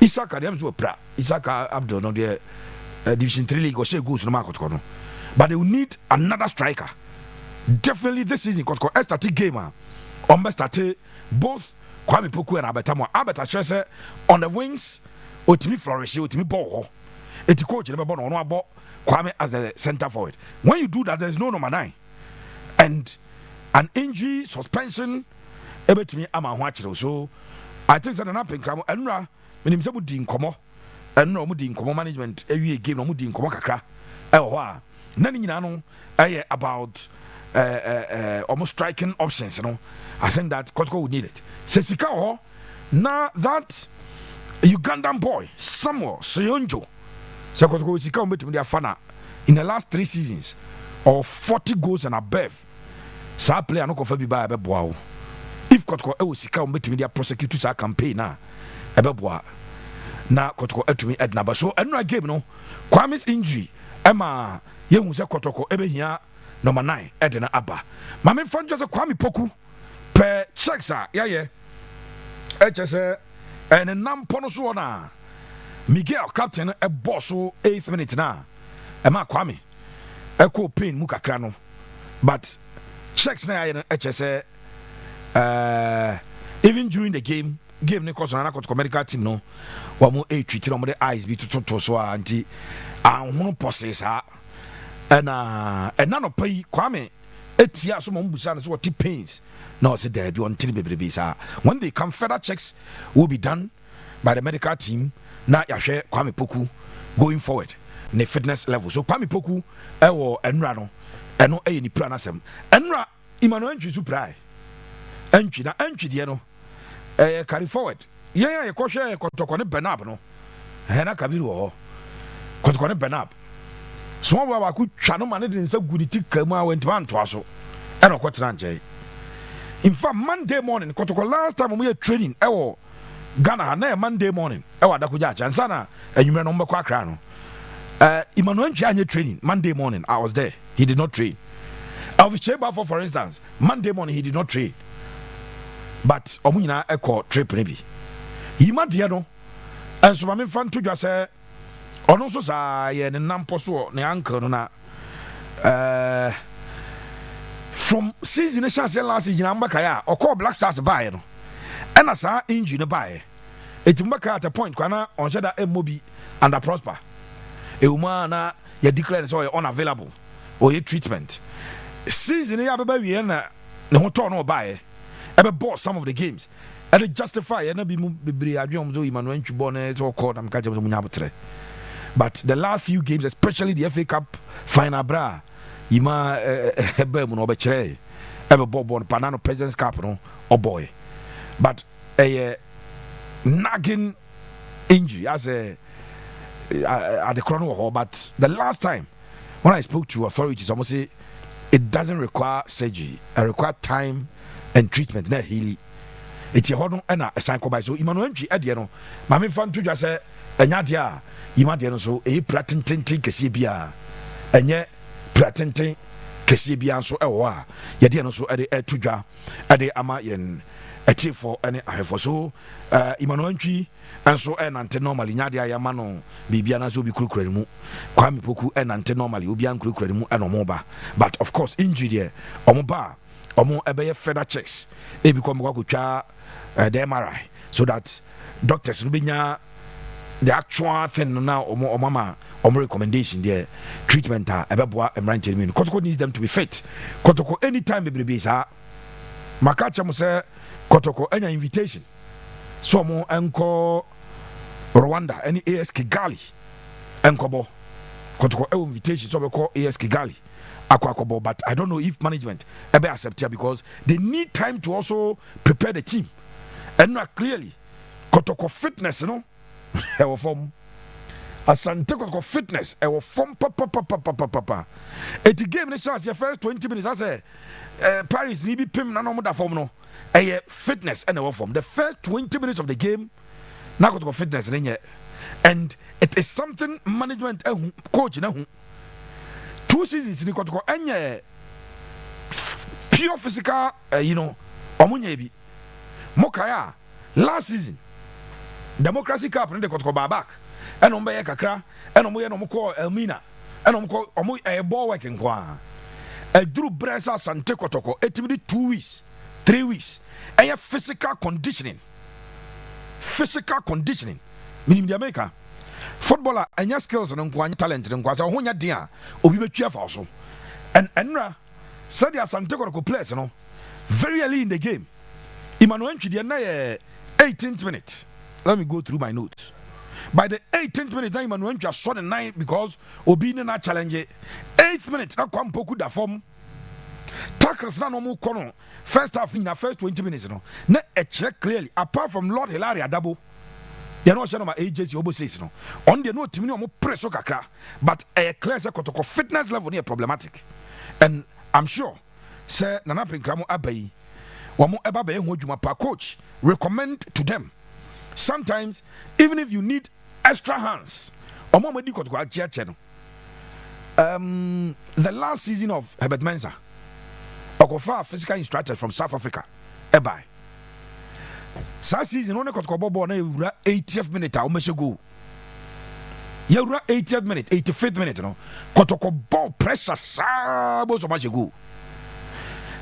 Isaka, them to a pra, Isaka Abdul, no, the Division 3 League or say goes to the market corner. But they will need another striker. Definitely this season, because Estate gamer, State, both Kwame Poku and Abetamo. Abeta on the wings, Otimi flourish, Otimi ball. Eti coach never born on about Kwame as the center forward. When you do that, there's no number 9. And an injury, suspension, everything I'm watching. So I think that an up in Kramo, Enra, when him said Din Komo, and no Mudin Komo management, every game, no Mudin Komo Kakra. Nani nano about almost striking options, you know. I think that Kotoko would need it. Sesika now that Ugandan boy Samuel Seyonjo, so Kotoko is come with their fana in the last 3 seasons of 40 goals and above. Sa player no confirm by Ebeboa. If Kotoko e was come with their prosecutors our campaign na Ebeboa. Na Kotoko to me Edna, but so another game no Kwame's injury. Emma, you say Kotoko, ebe here number 9, Edna Abba. Mammy found just a Kwame Poku per checks, yeah. HS and a nam ponosona. Miguel captain a boss 8th minute now. Emma Kwame, Echo Pain Mukakrano. But checks now in HS even during the game Nicholas and Kotoko medical team no. One more 8 treated on the eyes be to so anti. And possess her and none of pay Kwame. It's ya some busan what he pains. No, said there be on babies. When they come, further checks will be done by the medical team. Now, ya share Kwame Poku going forward in the fitness level. So, Kwame Poku, Enra no, and no any planasem. Enra, Emmanuel Suprai. Entry, na entry, no, carry forward. Yeah, you question Kotoko Benab, no, Hena Kabiru. Kotoko Benab. So I could channel manage in so good it went man to us. And of course, in fact, Monday morning, Kotoko last time we were training, Ghana, na Monday morning, Dakuja, and Sana, and you remember Quacrano. Emmanuel Chanya training, Monday morning, I was there. He did not train. Elvis Cheba, for instance, Monday morning, he did not train. But Omuna Echo trip maybe. He might know. And so I'm fun to just say, ono so sa ye ne namposo ne anchor na from season chance last season ambaka ya okọ Black Stars buy no and as injury no buy etimaka at a point kwana on shada mobi under prosper euma na ya declare so unavailable or your treatment season ya baba wie na ne ho to no buy ebe boss some of the games and it justify na bi mu bebre adwom zo Emmanuel Ntwibo na so called am ka je so munya botre. But the last few games, especially the FA Cup final, bra, Ima Hebem no Bechere, ever Bob Panano President's Cup, no, oh boy. But a nagging injury as a at the chrono hall. But the last time when I spoke to authorities, almost say it doesn't require surgery, it requires time and treatment. Na healing. It's a hodon and a sign by so Emmanuel Ediano. Mammy Fan to just say, and yadia. Imadiano so pretending Casibia and yet pretending Casibian so Yadiano so at the air tuja at the Amayan a chief for any I have so Imanoentry and so and ante normally Nadia Yamano Bibiana so be cremu Kwame Poku and ante normally Ubian cremu and Omoba. But of course, injury there Omoba Omo Ebeye further checks they become Wakucha the MRI so that doctors Rubinya the actual thing now or mama or recommendation there treatment about emergency mean Kotoko needs them to be fit. Kotoko anytime baby sa makacha mo say Kotoko any invitation so mo enko Rwanda any AS Kigali enkobo Kotoko invitation so we call AS Kigali akwakobo, but I don't know if management ever accept it because they need time to also prepare the team and not clearly Kotoko fitness ɛwɔ form Asante Kotoko fitness ɛwɔ form papa eti game ne chance your first 20 minutes I say Paris ni bi pim na no mo da form no ɛyɛ fitness and ɛwɔ form the first 20 minutes of the game na Kotoko fitness ne nyɛ and it is something management coach na hu 2 seasons ni Kotoko ɛnyɛ pure physical ɔmo bi mokaya last season Democracy Cup and the Kotoko back and on by kakra and on no call Elmina and on a ball working kwa a drew Bressa Asante Kotoko 2 weeks 3 weeks and your physical conditioning meaning the America footballer and your skills and on talent and kwasa honya dia obi betua for so and enra said the Asante Kotoko players very early in the game Emmanuel Chidi na 18th minute. Let me go through my notes. By the 18th minute, now Emmanuel just saw the 9 because Obi na challenge. 8th minute, now come poku da form. Tackles na no more corner. First half in the first 20 minutes, na a check clearly. Apart from Lord Hilaria Dabo, they are not sure my agency Obo says On the note, no more press kakra, but a clear Kotoko fitness level near problematic. And I'm sure, Sir Nana Pinkramo Abbey, Wamo Ebabe Wojuma coach recommend to them. Sometimes, even if you need extra hands, the last season of Herbert Mensah, Okofa physical instructor from South Africa, Ebai. That season, only Kotokobo na 80th minute, I almost go. You 80th minute, 85th minute, Kotokobo pressure, sabo so much go.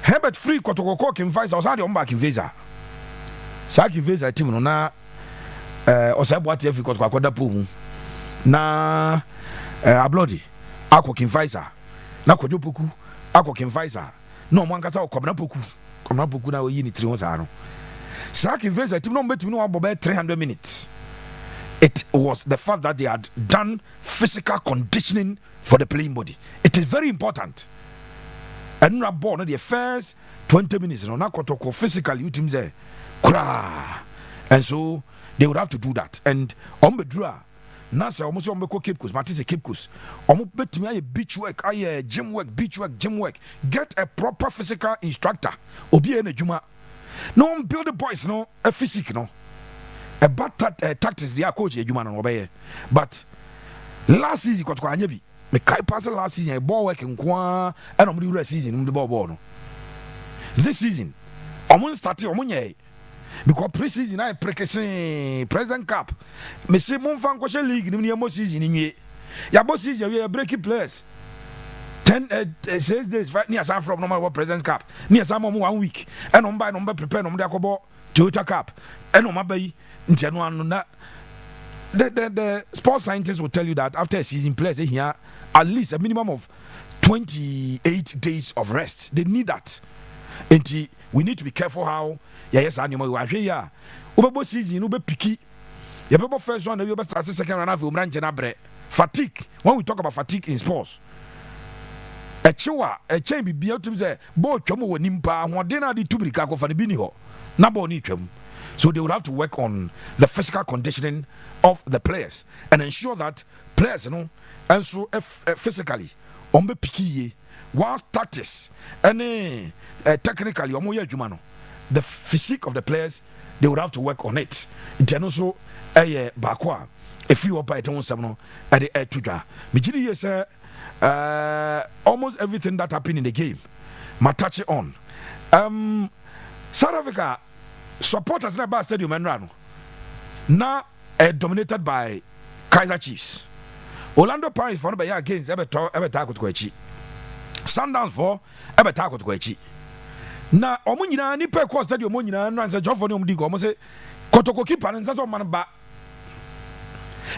Herbert free Kotoko can fight. I was on back in Visa. Saki Visa team na. Osebo ati efi Kotoko akoda pomu na ablodi akọ Kimfaisa na kojopoku akọ Kimfaisa no mo ankasa okobna poku na oyi ni 3 hoza no Saki Kimfaisa team no betimi no abobe 300 minutes. It was the fact that they had done physical conditioning for the playing body. It is very important. And na ball no the first 20 minutes no na Kotoko physically you team say kra and so they would have to do that. And Ombedra, Nasa almost Ombeko Cape Coast, Matisse Cape Coast, Ombetimi beach work, gym work. Get a proper physical instructor. Obi ene juma. No one build the boys, no, a physique, no. A bad tactics, they are coach, a juma, no, obey. But last season, Kotoko Anyebi, me kai pass last season, a ball working, and Omri season, the ball. This season, Omun started Omunye. Because pre-season I prekese President Cup. Me say mon fan kwashe league ni mo season ni. Ya bo season we breaking players. 6 days fight near San from normal President Cup. Near some 1 week. And on by number prepare no dey akobo Toyota Cup. And on mabai ntenu anu na the sports scientists will tell you that after a season players here at least a minimum of 28 days of rest. They need that. And we need to be careful how yes animal we are here. Ubebo season ube piki. Your people first one you start second round of umran fatigue. When we talk about fatigue in sports, a chain be built to say bo chomo wo nimpa ho de na di tubirika ko fa ne bi ni ho na bo ni twam. So they would have to work on the physical conditioning of the players and ensure that players and so physically on be piki while tactics and technically the physique of the players they would have to work on it. And also bakwa if you operate on some at the air to yes almost everything that happened in the game ma touch it on South Africa supporters na ba stadium enrano na dominated by Kaizer Chiefs. Orlando Pirates for no be against ebeto Kotoko echi. Sundowns for ebeto Kotoko echi. Na omo nyina ni pe ko stadium mo nyina no anse jofo ni omo di go omo se Kotoko keeper nsa so man ba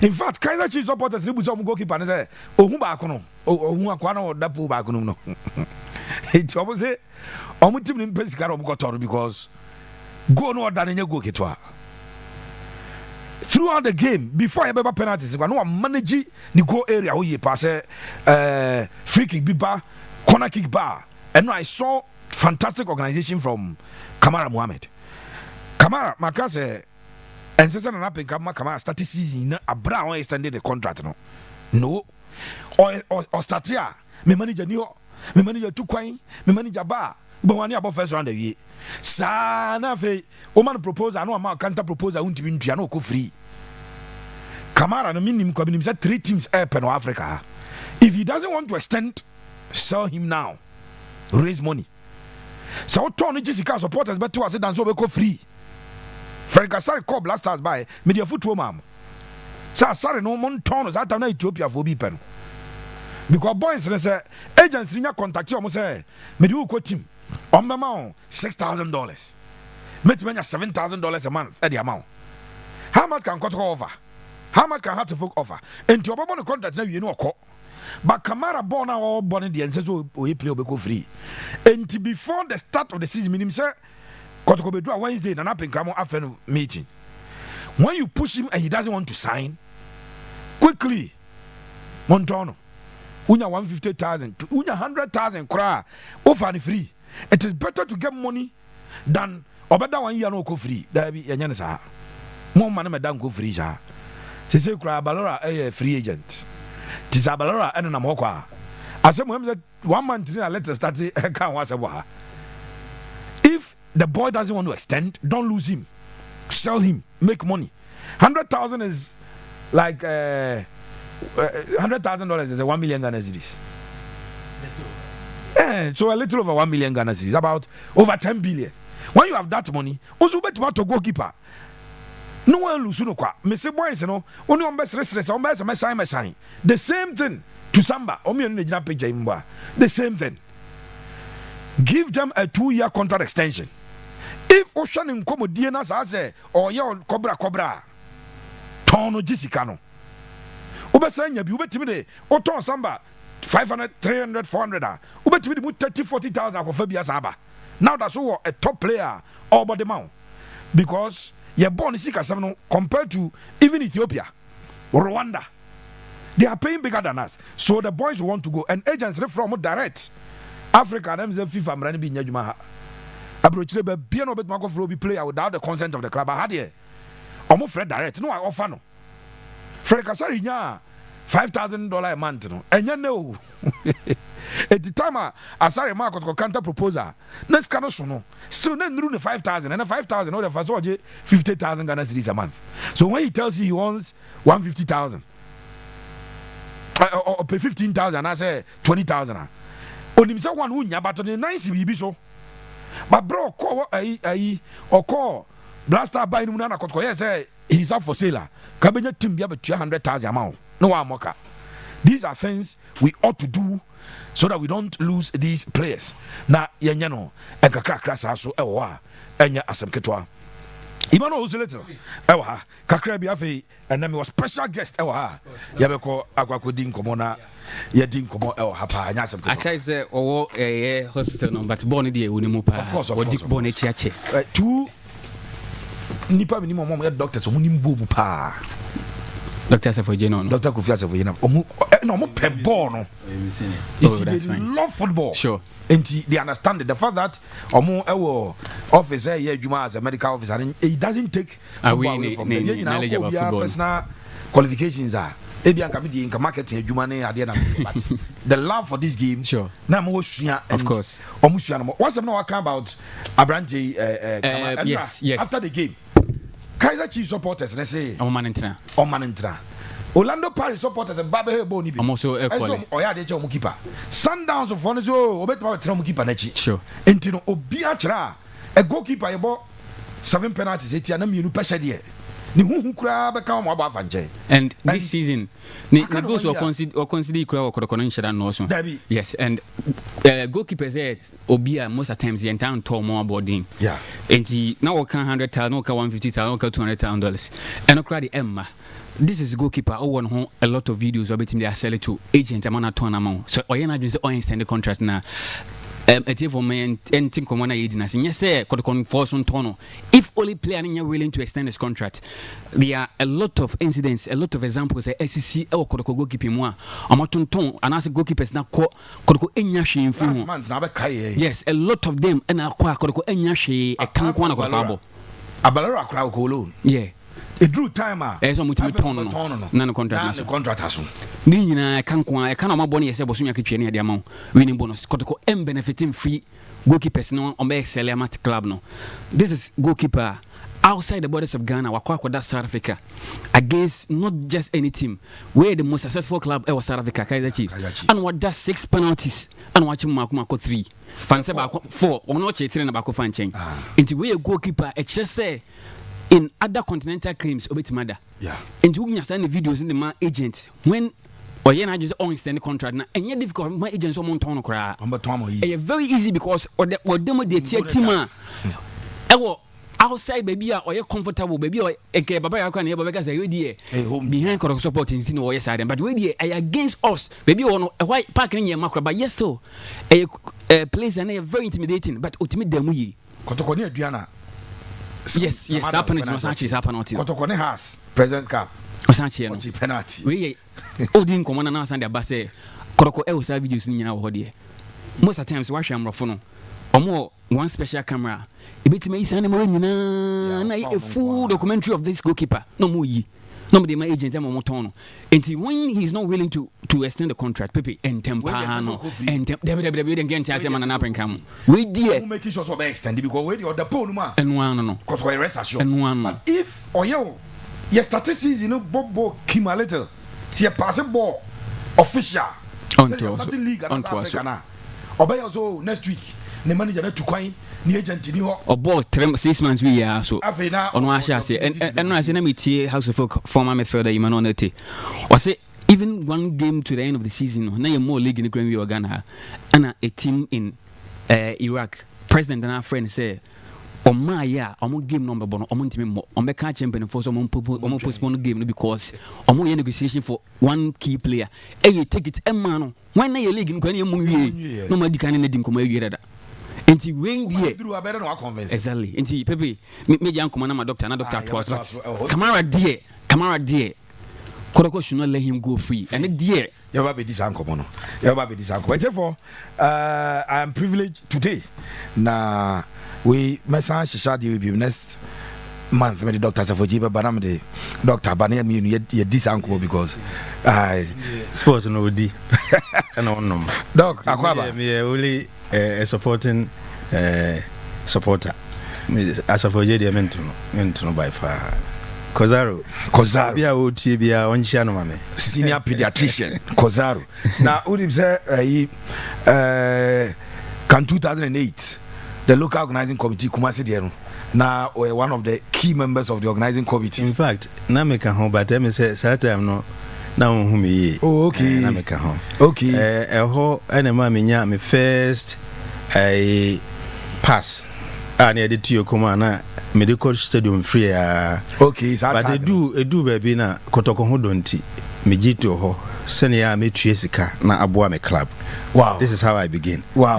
In fact, Kaiser Chiefs supporters ni buso goalkeeper ne say ohun ba kono ohun akwa na odapo ba kono no. It almost say omu team ni pesi kara omu kotor because goal no order nye goal ketwa. Throughout the game, before every penalties, no one manage the goal area who you pass free kick bar, corner kick bar. And I saw fantastic organization from Kamara Mohammed. Kamara, Makase, and Sessan and Appin Kamara started season a brown extended the contract. No, or start here. Me manager New York, me manager Tukwai, me manager Bar, but one year about first round of the year. Sana fe Oman propose I know a counter propose I won't be no go free. Kamara no minimum coming said 3 teams up in Africa. If he doesn't want to extend, sell him now. Raise money. So Tony Jessica supporters but to us than so we go free. Frank Asari call blasters by media football mam. So sorry no mon tonos at an Ethiopia for be pen. Because boys say agents in your contact you say me do quote him. On my amount $6,000. Met me $7,000 a month at the amount. How much can Kotoko offer? How much can Hartford offer? And to above the contract now you know call. But Kamara born now all born in the ancestors we play go free. And before the start of the season, minimum say Kotoko be do Wednesday and up in Kramo afternoon meeting. When you push him and he doesn't want to sign, quickly Montono. Unya 150,000 to unya 100,000 kra offer free. It is better to get money than obeda 1 year no go free. That be yanya sa. More money madam go free sa. Say kra Balora a free agent. Tis Balora and na mokwa. Asem we say 1 month na let us start can once a. If the boy doesn't want to extend, don't lose him. Sell him, make money. 100,000 is like $100,000 is a 1 million Ghana cedis. So a little over 1 million Ghana cedis, about over 10 billion. When you have that money, also bet to goalkeeper. No one lose no kwa. Me say boys no, only on best stress, on best sign. The same thing to Samba. The same thing. Give them a 2-year contract extension. If Ocean in Comodianas as or your Cobra Tono Jessica no. Ubesanya bi ubetimi oton Samba 500 300 400 ubetimi de 30 40,000 for Fabia Saba. Now that's all a top player all but the mount because you're born in Sika compared to even Ethiopia, Rwanda. They are paying bigger than us. So the boys want to go and agents from direct Africa them say FIFA mrani bi nyadwuma ha. Abrochire be bia no betuma go for be player without the consent of the club. I had here. Omo Fred direct. No I offer no. Fred Kasari nya $5,000 a month no. Enya no. At the time Asari market ko counter proposal. Next cano so no. Still na nru 5,000 and 5,000 no the first 50,000 Ghana cedis a month. So when he tells you he wants 150,000 or pay 15,000 I say 20,000. Onim say one unya but the nice bibi so. But bro call or call blaster buy no na Kotoko yes say he's up for sale. Kabenya team be about 200,000 amount. No one moka. These are things we ought to do so that we don't lose these players. Na yenya no enkakra krasa so ewa enya asem ketwa. Imano Uzileto ewa ha kakra bi afi and then was special guest ewa ha yabeko akwakodi nkomo na yedi nkomo ewa ha pa anya asem ketwa. Asai say owo hospital no but born dey unimu pa. Of course born echiache. Two nipa minimum mom doctors omu nimbo pa. Dr. Sefojeno. Dr. Kofi Sefojeno. No, mo pe ball no. They love football. Sure. And they understand it. The fact that omo officer here Juma as a medical officer and he doesn't take football away from them. Knowledge about football. Personal qualifications are. Ebi anka me in marketing Juma ne ade na but the love for this game. Sure. Na mo sua. Of course. Omo sua no. What's no talking about Abrante yes. After the game. Kaiser Chiefs supporters they say Omanentra. Orlando Paris supporters and Babe Boni. I'm also equally. Oh yeah, they tell keeper. Sundowns of Fonezo, Obetma tell keeper nechi. Sure. Intino Obiachra, a goalkeeper about 7 penalties, 80 and you pressure there. And this season, the goals were considered Kotoko. Yes, and goalkeepers said Obia most of the times the entire tour more boarding. Yeah, and he now can 100,000, no $150,000, no $200,000, and no credit Emma. this is goalkeeper. I want a lot of videos about him. They are selling to agents. I'm on a tournament. So I am just extend the contract now. For me and think on yes, sir, force on tono. If only player are willing to extend his contract, there are a lot of incidents, a lot of examples. SEC or Kotoko goalkeeping moi. I'm not ton and as a goalkeepers now Kotoko enyashi in yes, a lot of them and I Kotoko enyashi a can't one of a balera crowd alone. Yeah. It drew time. There's a mutual none contract. Nina can't my bonnie as a bosunya kitchen near the amount winning bonus. Kotoko and benefiting free goalkeepers no on Excel club no. This is goalkeeper outside the borders of Ghana, Wakwako South Africa, against not just any team. We're the most successful club ever South Africa, Kaiser Chiefs. And what does 6 penalties and watching Marco 3. Fancy 4 or not 3 and Bako Fanching. Into where a goalkeeper, it just say in other continental claims obet mother. Yeah. And you send the videos in the man agent when or yeah, I just on extend contract now and yet difficult my agents on Montono cry. Very easy because or demo de team outside baby or you're comfortable baby or a baba can hear because I behind Kotoko supporting sin or yes side but we against us baby on a white park in your macro but yes still a place and a very intimidating but ultimate demo Kotoko near Diana. Yes, happening to Asante is happening. Kotoko has President's Cup. Asante penalty. We Odin command now Sunday Basse Kotoko Elsa videos in our hodie. Most of the times watch am rofono. Or more one special camera. A bit may send a full documentary of this goalkeeper. No more ye. Nobody my agent am Motono. Until when he's not willing to extend the contract, Pepe and Tempano and WWE again tell him an up and come. We dear making sure of extend because we the Ponuma and one no. Because rest assured. And one. But if or you your statistics, Bobo Kim a little. See a passing ball official. On to us. League and Africa now. Obey also next week. The manager to coin the agent in New or ball 6 months we are so on one shall say and I say let me tell House of Folk former midfielder Imanonete or say even one game to the end of the season now you're more league in the Grand Ghana and a team in Iraq president and our friend say on my game number bono on the catch champion for some postpone game because on negotiation for one key player and you take it man when you league in Grand nobody can anything come here Inti wing die. Exactly. Inti Pepe me jam come na doctor na doctor to Camara die. Kotoko should not let him go free. And die. You ba be this anko no. You ba be this anko. Therefore, I am privileged today. Na we message shadi will be next month me the doctor say for jiba banam the doctor bana me you this anko because sports no di. No. Doc akwaba me only a supporting supporter. As of Ojedia mental by far. Kozaro. Bia Otibia on Shanomame. Senior pediatrician. Kozaro. Now, Udib say, can 2008, the local organizing committee, Kumasi now one of the key members of the organizing committee. In fact, Nameka home, but let me say, Saturday, no. Now, whom ye? Oh, okay. Nameka home. Okay. A whole animal, me first. I pass. I needed to your medical stadium free. Okay, but I do baby na Kotoko Hodonti. Mijito ho. Senia me Triesica na Abuame club. Wow. This is how I begin. Wow.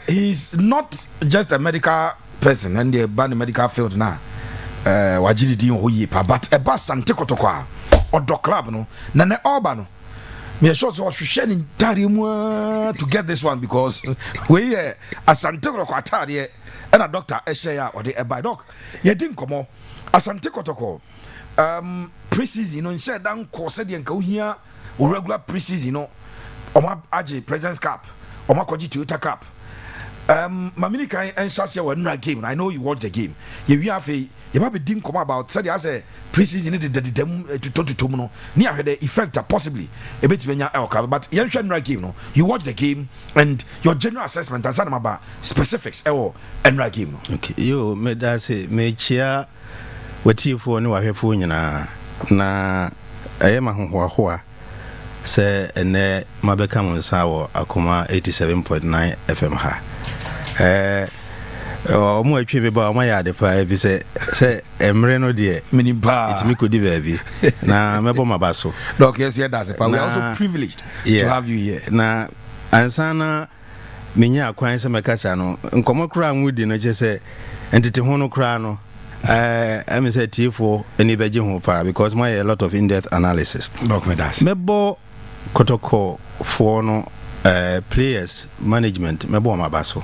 He's not just a medical person and the band medical field now. Wajidi di ho but a Asante Kotoko or do club no. Nane Oba me sure so sharing to get this one because we Asante Kotoko atade and a doctor share or the by doc ye didn't come Asante Kotoko preseason in share down course the nka here regular preseason oma age President's Cup oma koji Toyota Cup mamini kan enshase wa game I know you watch the game we have a you be dim come about said as a preseason to no near the effect possibly a bit but you game no you watch the game and your general assessment as about specifics and game no okay you made that say me chia what you for no ahwefo nyina na ayema hohoa say ene mabeka monsa wo akoma 87.9 FM ha omo atwe be ba omo ya de pa bi say emre no de mini bar it me could be na mebo mabaso doc yes here that's it but we are also privileged to have you here na ansana menya akwan se mekasa no nkomo kra nwudi no che se entete ho no kra no I'm say tifo any beje ho pa because my a lot of in-depth analysis doc me das mebo Kotoko for no players management mebo mabaso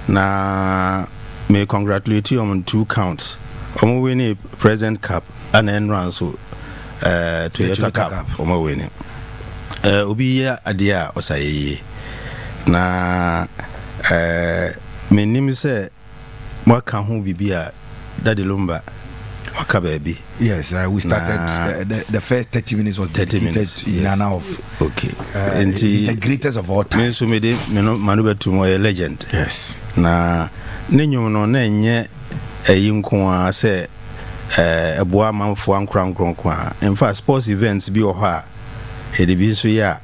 na me congratulate you on 2 counts omo winning President Cup and then run so Toyota Cup omo winning obi ya adia osaye na me nim se mo ka ho bibia Daddy Lumba waka baby. Yes, we started the first 30 minutes was 30 minutes in an hour. Okay. And he's the greatest of all time. So me no manuba to my legend. Yes. Na nenyo no na enye yinko a se eboa manfo ankran a. In fact, sports events bi o ha e de bi so ya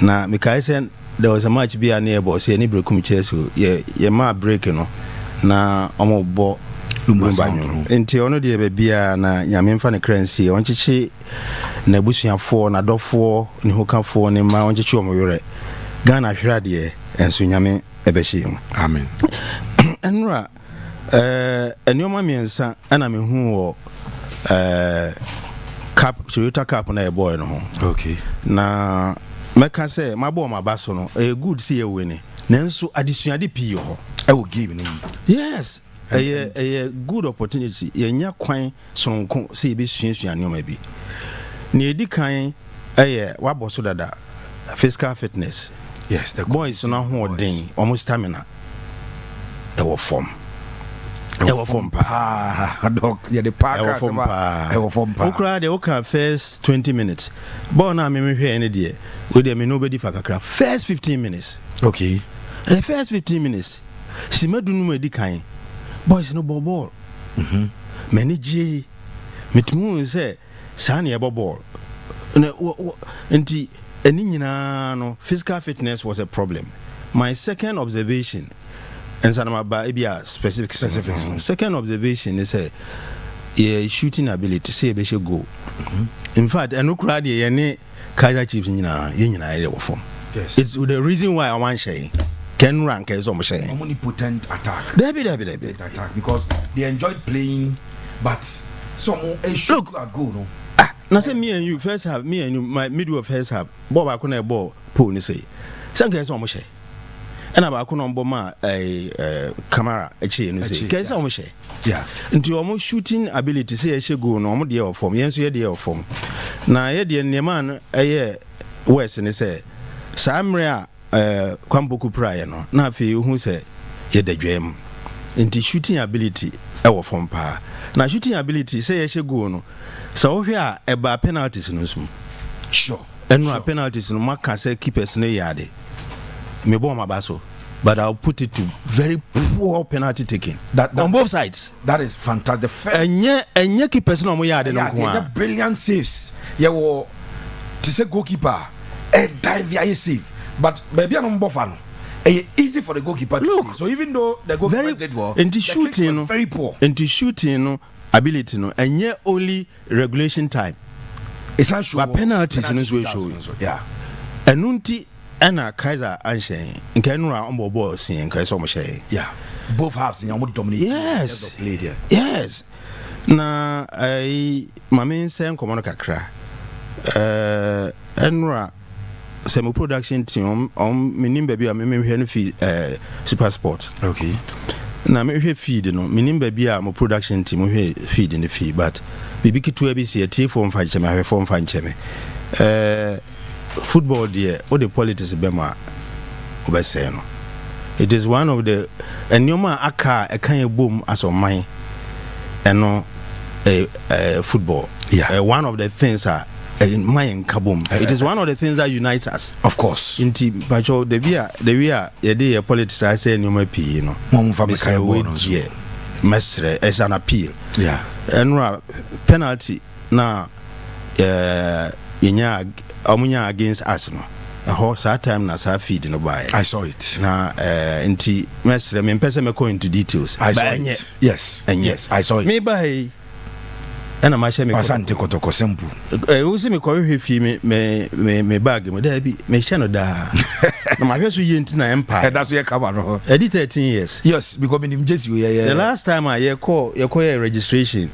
na me kai say there was a match bi na ebo say ni brekum chesu ye ma break no na omobo lumbanyo enti ono de be bia na nyame mfa ne currency oncheche na busuafo na dofo ne hokafo ne ma oncheche omoyore Ghana hwrade enso nyame ebehye mu amen enra enioma miensa ana me hu wo cap shootout cap na e boy no ho okay na meka say mabo mabaso no good see e wini nanso adesuade pii ho I will give him yes a good opportunity yenya kwan sonko say be suasuane o ma bi na edi kan waboso dada physical fitness yes the boys no hoden almost stamina e wo form pa doc yeah the park e wo form pa okra de oka first 20 minutes ball na me hwe ene de we de me no be di fakakra first 15 minutes okay the first 15 minutes simedunu mu edi kan boys no ball manage metmu say san ye ball na enti eni nyina no physical fitness was a problem. My second observation and sanama ba specific second observation is shooting ability say be she go in fact eno kra de ye ne Kaizer Chiefs nyina ye wo form. Yes, it's the reason why I want say can rank as almost omnipotent attack. Debbie attack because they enjoyed playing, but some shoot a goal. No, now say me and you first have me and you my middle of first have ball back on a ball pull ni say. Sanke so almost and about no bomb camera a chain say. Can so almost yeah. Into almost shooting ability say she go no more dear form. Yes, you dear form. Now ye dear man west and say Samria kwamboku prayer no na afi hu se ye dadwam enti shooting ability e wo form pa na shooting ability say ye shego no so wo hwe a e ba penalties no sum sure enu penalties no maka say keepers no yade me bo ma baso but I'll put it to very poor penalty taking that on both sides. That is fantastic. The first enye keepers no mo yade no ko brilliant saves ye wo to say goalkeeper e dive ya save. But baby, I'm buffalo. Easy for the goalkeeper to see. So even though the goalkeeper did well, into shooting very poor. Into shooting ability no, and yet only regulation time. It's not sure. But penalties in this way show. Yeah. And nunti ana Kaizer anshe. Nkenura ombo ball seeing Kaizer omshe. Yeah. Both halves in almost dominate. Yes. Played here. Yes. Na mame nsem komono kakra. Enra some production team menim baby a me hwe no super sport okay na me hwe feed no menim baby a mo production team hwe feed in the feed but bibi kitu abi se tie form fa ncheme hwe form fa ncheme football there all the politics be ma obese no it is one of the enyoma aka ekan ebom asoman eno football yeah one of the things are in my kabum. It is one of the things that unites us. Of course. Inti bacho the via ye politics I say no more p no. Mesre as an appeal. Yeah. And penalty na yenya amunya against us no. a horse that time na sa feed no buy. I saw it. Na nti mesre me pese me go into details. I saw it. Yes. Yes, I saw it. Me buy and ma share me Asante Kotoko simple. We see me ko hwe fi me bag mo da bi me share no da. Na ma hwe so ye nti na empire. That's where come on. Edit 13 years. Yes, because me nim Jesse yeah. The last time I call registration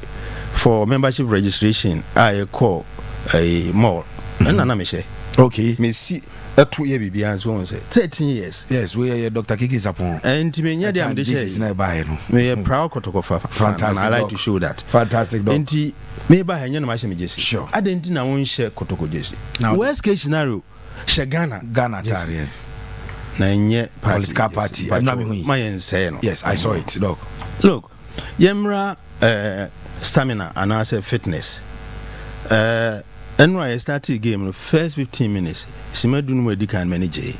for membership registration, I call a mall. And na me share. Okay. Me see a 2 year bibi an so say 13 years. Yes, we are Dr. Kiki Sapon. And me nya dem de share. Me proud Kotoko fantastic. And I like to show that. Fantastic dog. And me ba hanya na ma share me Jesse. Sure. Adenti na won share Kotoko Jesse. Now, worst case scenario, share Ghana tare. Na nye political party. I'm not me. My say no. Yes, I saw it, dog. Look, yemra stamina and I say fitness. And when I started game the first 15 minutes, Simadu no di kan manage.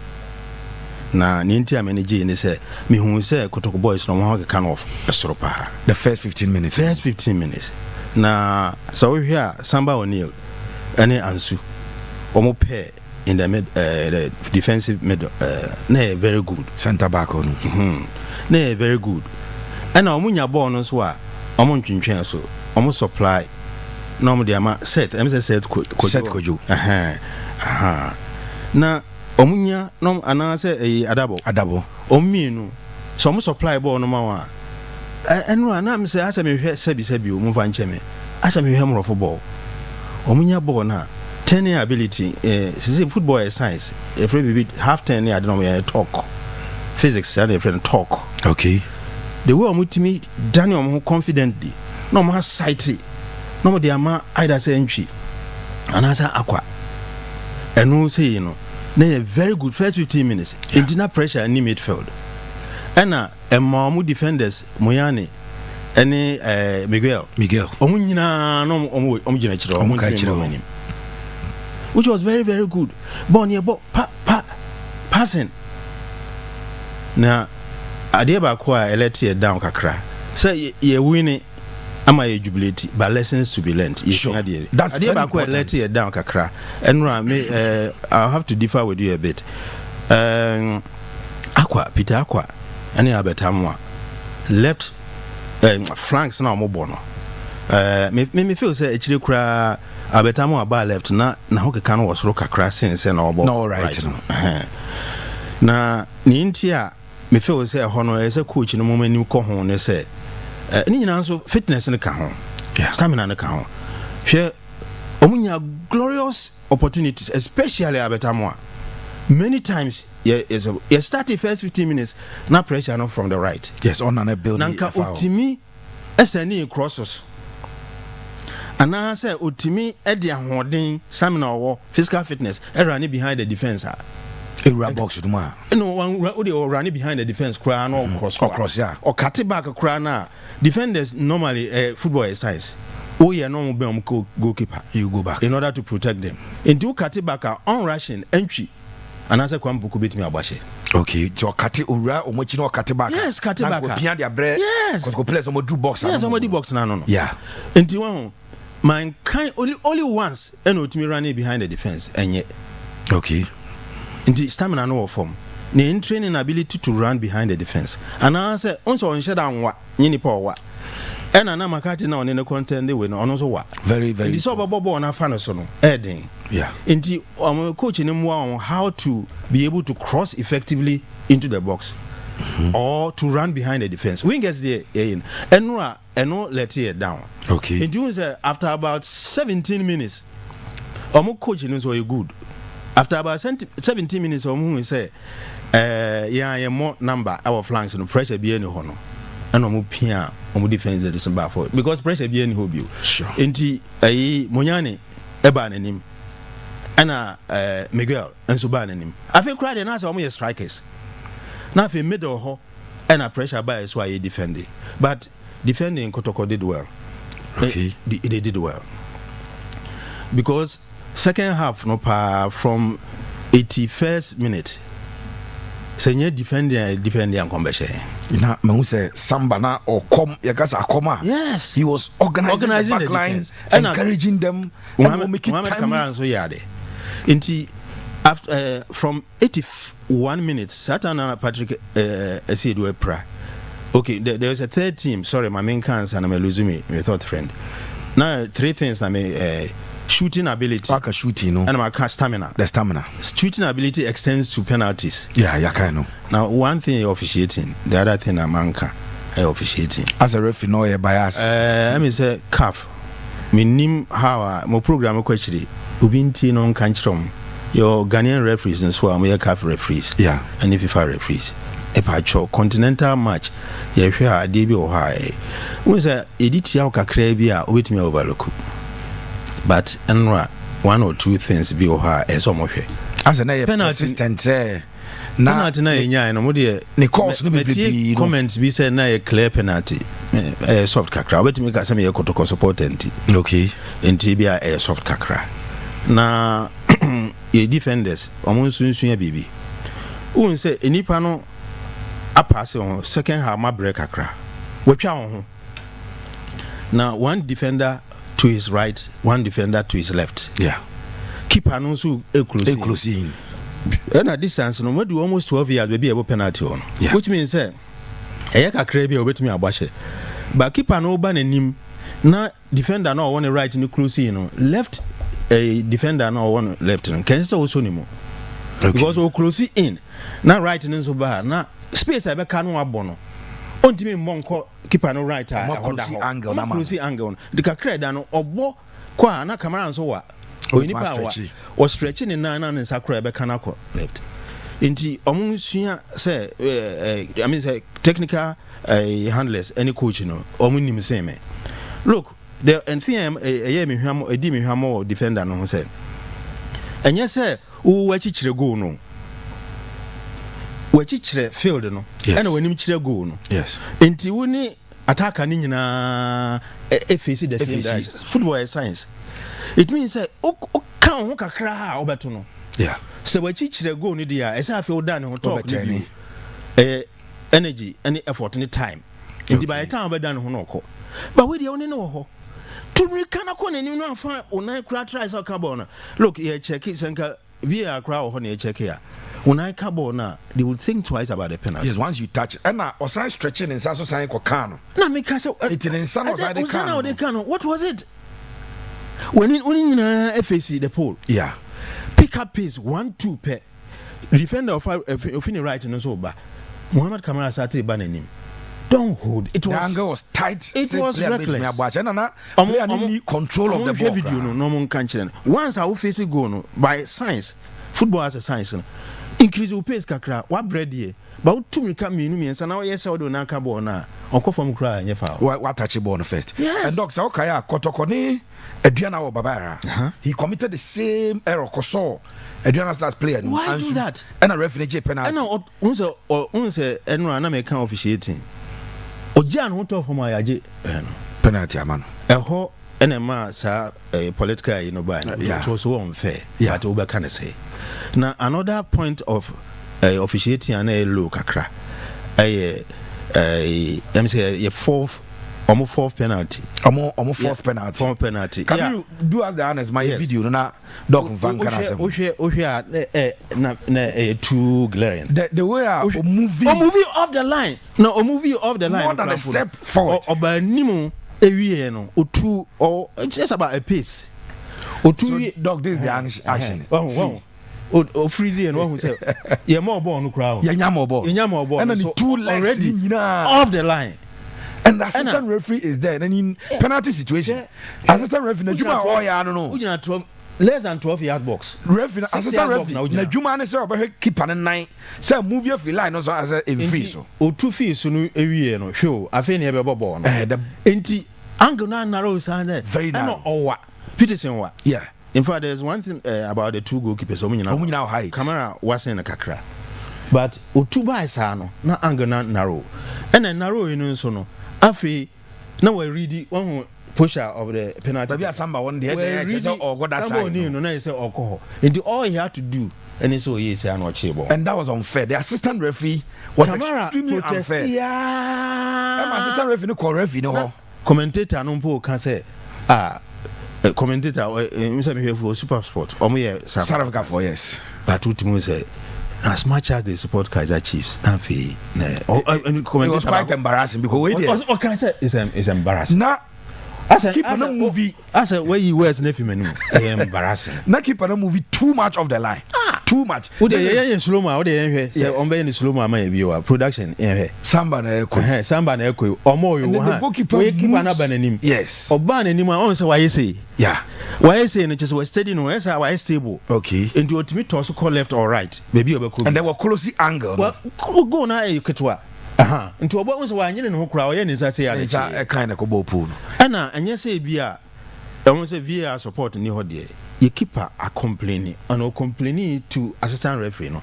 Na ninti a manage ni say me hu say Kotoko boys no one can off esropa. The first 15 minutes. First 15 minutes. Na so we hear Samba O'Neil any Ansu. Omo pair in the mid the defensive middle na very good center back on. Na very good. And omo nya ball no so a omo ntwentwen so omo supply no mo dia ma set set kojo na omunya no ana say adabo ommienu so omo supply ball no ma wa enu ana me say asa me hwe sebi o mo fa ncheme asa me hwe mrofo ball omunya ball na turning ability see football is science if we half 10 I don't know talk physics and friend talk. Okay, the way omutimi Daniel confidently no mo sight no de ama either say entry and answer aqua and no say you know na very good first 15 minutes internal pressure in midfield and mamu defenders Moyane any Miguel omu nyina no omu gina chiro omu chiro which was very very good but near passing na ade ba ko a elete down kakra say ye winning ama ye jubilate but lessons to be learned. Sure. That's very important. Let it down kakra. And I'll have to differ with you a bit. Peter Aqua any abetamwa left flanks na mo bono. Me feel say actually kra abetamwa ba left na hoke kan was ro kakra since na obo. No right. Na ni ntia me feel say hono e say coach no mo mani ko ho ne say ni nyina so fitness ne ka ho stamina ne ka ho hwe omunya glorious opportunities especially abetamwa many times you start the first 15 minutes na pressure no from the right yes on an building nanka otimi esani crosses ana say otimi e de ahoden stamina owo physical fitness e run behind the defense area box to ma no one run behind the defense cry no cross yeah or cut back cry na defenders normally football exercise yeah no be goalkeeper you go back in order to protect them into cut back on rushing entry and answer kwam buku betimi abashe okay so cut ura omochi no cut back yes cut back pia dia bre yes go players omo do box yes omo do box na no yeah into one my kind only once and otimi running behind the defense enye okay into stamina no form ne training ability to run behind the defense and I say once on shut down what nyini pa wa and na makati na on ne contend we no ono so wa very very this obobo na fa no so no heading yeah into coach ne mo on how to be able to cross effectively into the box or to run behind the defense wingers there and no let it down okay and you say after about 17 minutes coach ne so good. After about 17 minutes, we say, yeah, more number our flanks and pressure be any honor. And we pia on defense the December for because pressure be any hobby. Sure. Inti Monyane Ebanim and Miguel and Subanim. I feel cried and asked almost strikers. Now if middle ho and a pressure by is why he defending. But defending Kotoko did well. Okay. They did well. Because second half no pa from 81st minute senye defending and conversion na me say Samba na or come yakasa akoma yes he was organizing the back line encouraging them and making time Cameron so yade inti after from 81 minutes Satana Patrick Esidwe pra. Okay, there's a third team. Sorry, my main cancer and I'm losing me third friend. Now 3 things I mean shooting ability. Like a shooting, no. And my stamina. The stamina. Shooting ability extends to penalties. Yeah, kind of. Now one thing officiating, the other thing I'm officiating. As a referee, no bias. I mean say calf. Me nim how my program question. Ubinti non kanchrom. Your Ghanaian referees and so I'm calf referees. Yeah. And if FIFA referees. A patch continental match. Yeah, sure, DB or high. We say edit ya kakrebia wait me overlook. But enra 1 or 2 things be or high as almost. As an persistent Not na nya no mo de ne course no be comments be say na a clear penalty. Soft kakra. Wait me ka say me Kotoko support enti. Okay. Enti bia a soft kakra. Na ye defenders omo sunsun ya bibi. Won say enipa no a pass on second half my break akra. Wetwa on. Now one defender to his right, one defender to his left. Yeah. Keeper no so close in. And at distance no we do almost 12 years we be able penalty on. Yeah. Which means say e kakra bi obetumi abahye. But keeper no ba nanim na defender no one right no close in no left a defender no one left no can still also nimo. Okay. Because o close in na right no so ba na space I be ka no abono ontimi monko keeper no right angle na close angle the kakra da no obo kwa na camera so wa onipa wa o stretching na nsakra be ka na ko left nti omun sua say I mean say technical handlers any coach no omun nim say me look the thing me hwam edi me hwam defender no say enye say wo wachichire goal no wachichire field no and wanim chire goal no yes enti woni attacker ni nyina face the same that football is science it means say o kan ho kakra ha obeto no yeah se wachichire goal ni dia esa afi oda ne ho talk ni energy any effort any time enti by the time obedan ho no ko but we dia woni no ho tumri kana ko ne ni no afa onai kra try so carbon no look here check it senka via crowd ho ne check here onai carbon na they would think twice about the penalty. Yes, once you touch and na osan stretching in so sign ko can na me ka say it in san osan de can what was it when in FAC the pole yeah pick up pace 1-2 per defender of right no so ba Muhammad Kamara Asante ba nanim don't hold it was the angle was tight it was reckless and control of the ball video no mon kan kire once I will face go no by science football as a science no increase your pace kakra what bread here but to me come minu miensa na yes say do na ka ball na onko from cry nya fa what touch ball no first yes. And docs okay Kotoko ni aduana wo babara he committed the same error koso aduana stars player why do that and a referee penalty and unse enra na me kan officiating ojan ho to from ayaje penalty amano eho enema sa political you know by it was so unfair but we can say now another point of officiating and a low kakra let me say a fourth penalty almost fourth penalty fourth penalty can you do us the honors my video na doc van kana say na too glaring the way a movie off the line no a movie off the line more than a step forward obanimu ewie no otu or it's just about a pace otu so doc this is the action o freeze and one who say ye more ball no crowd ye nya more ball and then the two legs already off the line and the assistant referee is there and in penalty situation assistant referee na juma oh ya no ujina 12 less than 12 yard box referee assistant referee na juma ne say oba keeper ne nine say move your free line no so as a free so o two feet so no ewie no hwe afi na e be ball no enti angle na narrow side there very narrow and owa Peterson wa yeah. In fact, there's one thing about the two goalkeepers. Omunyina height. Camera wasn't a kakra, but Otuba is no na angle na narrow, and then narrow in so no. Afi now we read one pusher of the penalty. Maybe Asamba one day just or go that side. No, na say alcohol. And all he had to do, and so he say unwatchable. And that was unfair. The assistant referee was camera extremely unfair. Yeah. Assistant referee no call referee no. Commentator no po can say commentator Mr. Michael for Super Sport. South Africa for yes. but what you say, as much as they support Kaiser Chiefs, it was quite embarrassing because what can I say? It's embarrassing. Now, keep on a movie. I said, where you wear nephew menu, embarrassing. Now keep on a movie too much of the line. Too much. Would they slow mo? Would they say on be in slow mo? My viewer production. Samba na eko. Or more you want. We keep an abandoning. Yes. Or ban anyone on say why you say. Yeah. Why you say? And just was steady. No, yes, why stable. Okay. Into ultimate to also call left or right. Maybe and they were closely angled. Well, go now. You ketwa. Into a bones why you know crowd. And is I say it's a kind of kobo pool. And you say bia. I want to say VR support in your day. You keep a complaining and complaining to assistant referee, no?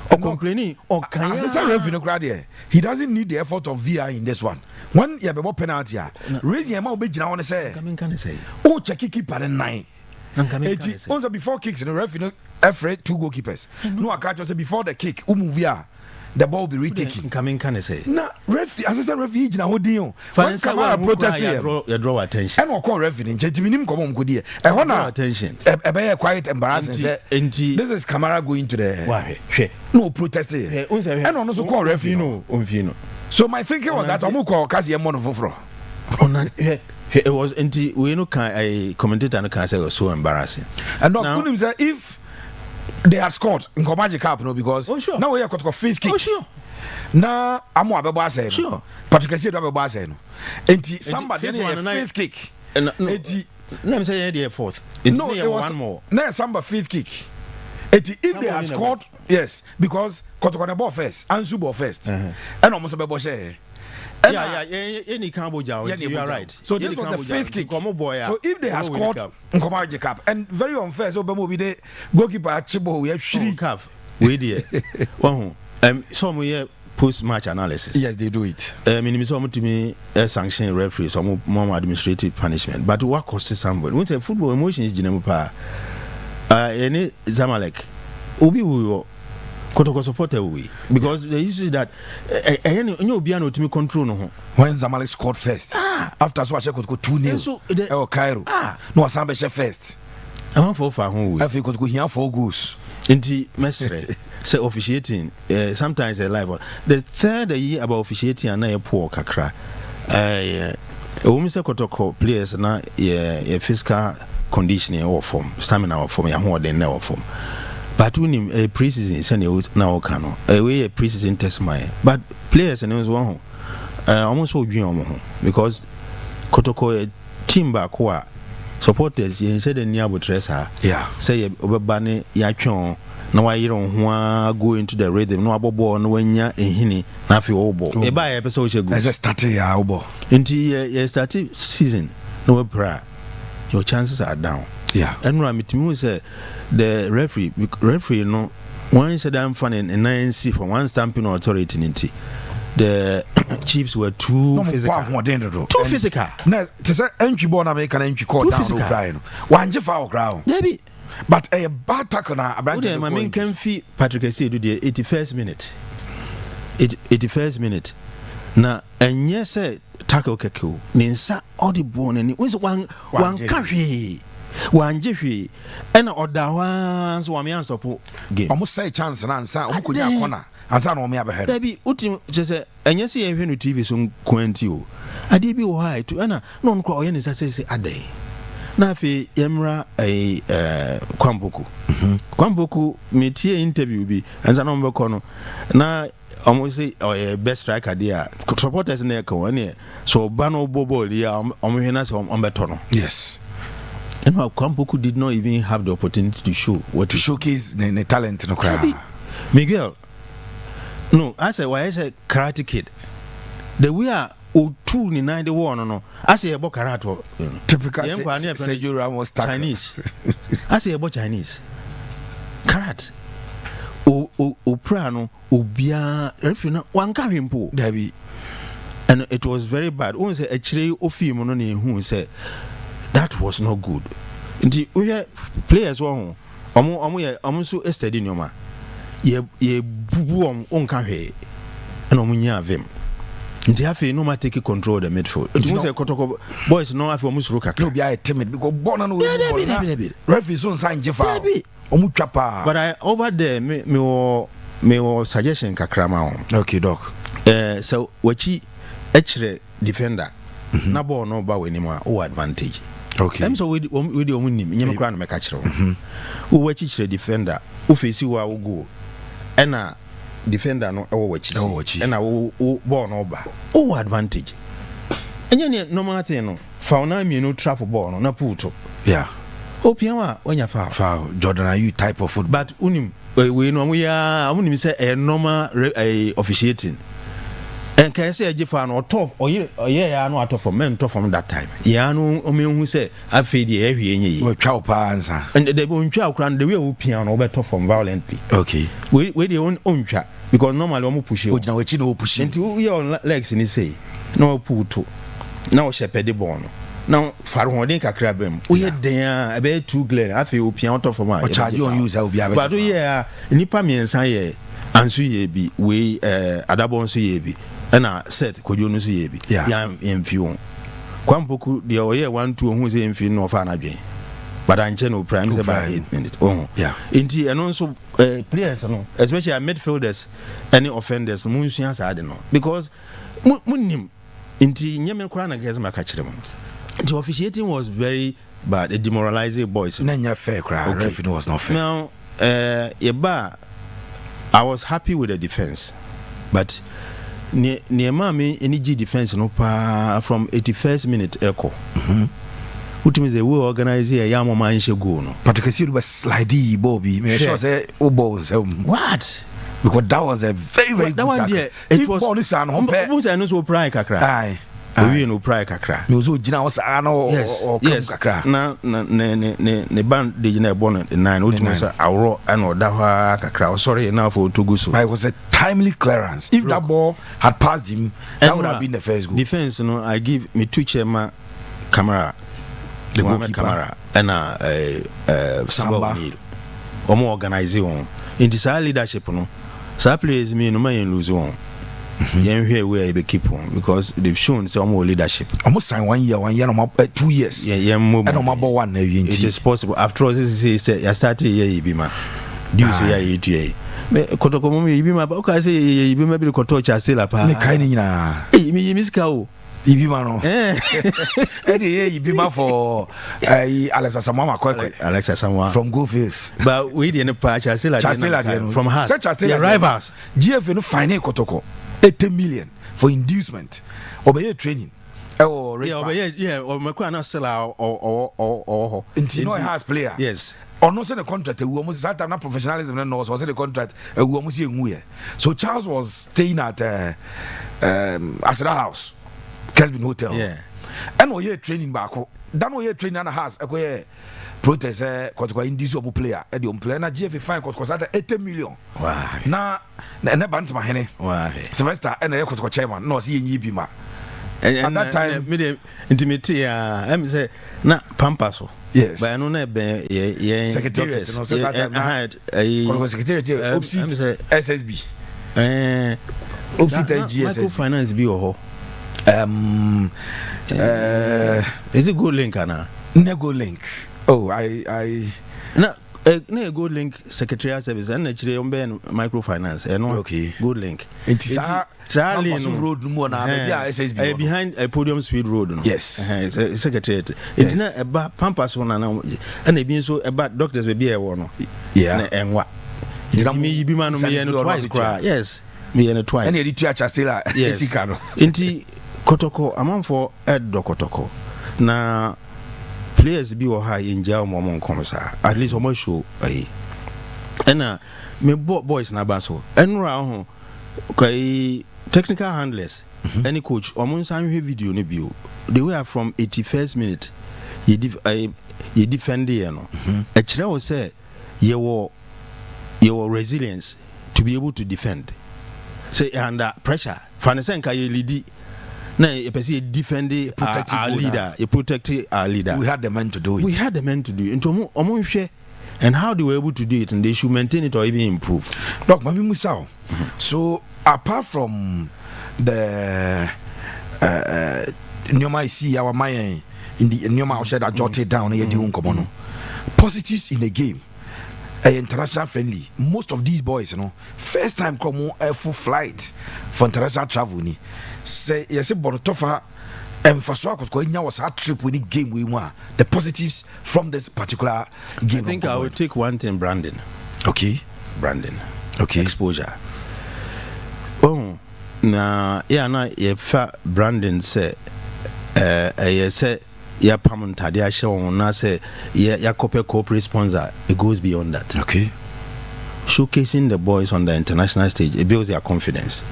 Or complaining or can assistant referee no crowd here. He doesn't need the effort of VR in this one. One you have a penalty. Raise your mouth, I want to say. Oh, check keeper and 9. Also before kicks, the referee no afraid 2 goalkeepers. No, I can't say before the kick. VR. The ball will be retaken. Coming, can I say? Now, assistant referee, now what do you? Camara protesting, you draw attention. And we'll call referee. Gentlemen, come on, good year. I want attention. A very quiet, embarrassing. This is Camara going to the no protesting. And also call referee. No, so my thinking was that I'm going to call Cassie Monofofro. It was until we know a commentator and can say it was so embarrassing. And now, if they had scored in Magic Cup, no, because now we have got 5th kick. Oh, sure. Now I'm a baby. Sure. Patrick said, "I'm a baby." And somebody had 5th kick. No, I'm saying they 4th. No, it was one more. Now somebody 5th kick. If they had scored, yes, because Kotoka ball first, Ansu ball first, and almost a baby. Yeah, any Cambo Jow, you are right. So this was the 5th kick. So if they had scored in Magic Cup, and very unfair, so Bemo be the goalkeeper at Chibo, we have 3 calf. We did. Some we post-match analysis. Yes, they do it. Minimum to me sanction referees, some more administrative punishment. But what costs somebody? When say football emotion is Jinemupa, any Zamalek, Ubi will. Kotoko supporter we because they used that you be able to control no when Zamalek scored first after so I check Kotoko 2-0 or Cairo no Asante first I want for home we I think Kotoko here 4 goals inti mesre say officiating sometimes a live the third year about officiating and na poor kakra we say Kotoko players na physical conditioning or form stamina or form ya ho den na or form. But when a pre-season send you now cano away a pre-season test my but players and was one almost so because Kotoko a team back who supporters you said in near Tressa say Obabane Yachon no I don't go into the rhythm no abo no when ya in hini na fi obo e ba episode go as a starting ya obo into your starting season no pra your chances are down. Yeah, and Ramitimi say the referee no one said I'm funny and 9C for one stamping authority ninety. The Chiefs were too physical. Too physical. No, to say entry born American entry court down no crying. One foul ground. Maybe. But a bad tackle now. My main can fee Patrick said to the 81st minute. 81st minute. Now and yes tackle keku. Ninsa all the bone and it was one carry. One Jeffrey and order one so I'm stop game. Almost say chance and answer corner. And son of me ever heard. Baby, ultimate just and yes, I have TV soon quaint you. I did be why to Anna non call any say a day. Nafi Emra a Kwamboku. Kwamboku metia interview be and Zanon Bocono. Now almost say our best striker there. Supporters in there one so Bano Bobo, on Betono. Yes. And how Kwamboku did not even have the opportunity to show what to showcase the talent in the crowd. Miguel. No, I say why I say Karate Kid. The we are 2 in 91 no. I say about karate. Typical Sergio Ramos Chinese. I say about Chinese. Karate. O prano obia refuna one carry po. Debbie. And it was very bad. Only say actually ofim no ne who say that was not good. Indeed, we have players one. Omo so steady nyoma. Ye bubu on carry and omunya vim. Nti afi no ma take control the midfield. Nti mo say Kotoko boys no afi omu suru kakra. No be timid because born no referee so sign jefa. Omu twapa. But over there me suggestion kakra ma on. Okay, doc. So wachi echre defender na ball no ba we ni mo o advantage. Okay. Em so we the omu nim nyem kra no meka kire wo wachi chre defender wo face wa wo go ena defender no ewo wachi ena wo ball no ba o advantage enye ne normal thing no fauna mienu trap ball no na puto yeah opiawa onya foul Jordan, are you type of football? but unim we no we are unim say a normal officiating and can say ajifa no top oye ya no atop from men top from that time ya no omenhu say afi de ehwe enyi we twa pa ansa and they won twa kran the way we piano we top from violently okay we dey on twa because normally we push you ojina we chi no push into your legs ni say no puto now shepherd ball no now faru hodin kakra bem we den a be too glare afi o piano top from o charge on use will be able but yeah nipa miensan ye ansu ye bi we adabon so ye bi na set kojo no so ye bi ya emfion kwampoku de oye 1-2 hu se emfi no fa na dwen but anche no prime say by 8 minutes yeah inti eno so players no especially midfielders any offenders mun suan sa de no because munnim inti nyame kura na gese maka kire mo the officiating was very bad, a demoralizing boys. Nanya fair cry, referee was not fair. Now I was happy with the defense, but near mommy any defense no pa from 81st minute echo. Which means they will organize a yamo man should go no. But because you were slidey Bobby, me sure say balls. What? Because that was a very that one there. It was bonus and home. I know so pride kakra. Aye. We no pride kakra. Me so jina was ano or kakra. Na ne band de jina born 9 which means awro and oda ha kakra. Sorry now for to go so. It was a timely clearance. If that ball had passed him, that would have been the first goal. Defense, I give me two chairman camera. The Mohamed Camara and Samba O'Neil. Omo organization. In this leadership, no. So players me no man lose one. Yen here where they keep on because they've shown some more leadership. Almost sign 1 year, no 2 years. Yeah, more. And no more 1 year. It is possible. After all, this say you started here, Ibima. Do you say you me Kotoko mo Ibima? Okay, say Ibima be Kotoka still apa. Me kaini na. Me miska o. Ibima no. Eddie Ibima for Alexa Samama Kwekwe. Alexa Samama from Goldfields. But we didn't patch Chastela from her. Chastela rivals. GF no fine Kotoko 80 million for inducement. Obey training. Or my crown seller or no has player. Yes. Or no send a contract who almost that time not professionalism and was the contract who almost here. So Charles was staying at Asada House. Kesbin Hotel. Yeah. And we here training back. Then we here training and has a protest Kotoko inducible player. And the player na GF fine Kotoko at 80 million. Wow. Na bant my henny. Wow. Semester and a Kotoko chairman. No see ye bima. And that time intimate I'm say na Pampaso. Yes. But I know that secretariat I had a secretariat SSB. Microfinance be or is it good link Anna? Nego link. Oh, I no good link secretariat service and actually on microfinance and okay good link. It is road more now SSB behind a podium speed road no? Yes secretariat it's not about Pampas one and it being so about doctors be a one yeah and what me be man me and twice cry yes me and twice and the teacher still yes inti Kotoko among for Ed Kotoko na players be or high in jail momon commissar at least almost show and me boys na baso and round okay technical handlers any coach almost some video ni bio they were from 81st minute you defend you know a chira will say your resilience to be able to defend say under pressure fanasenka ye lead na you defend our leader, you protect our leader. We had the men to do it. Into omo and how they were able to do it, and they should maintain it or even improve. Doc, Mami Musao. So apart from the Nyoma I see our mind in the Nyoma I said I jotted down here doing come positives in the game. International friendly. Most of these boys, first time come on full flight for international travel. Say yes, Bonotofa and Faswak was a trip winning game we won. The positives from this particular game. I think I will take one thing, Brandon. Okay. Brandon. Okay. Exposure. Oh, na Brandon say, say. Ya pamuntade ahye won na say ya corporate sponsor, it goes beyond that. Okay. Showcasing the boys on the international stage, it builds their confidence.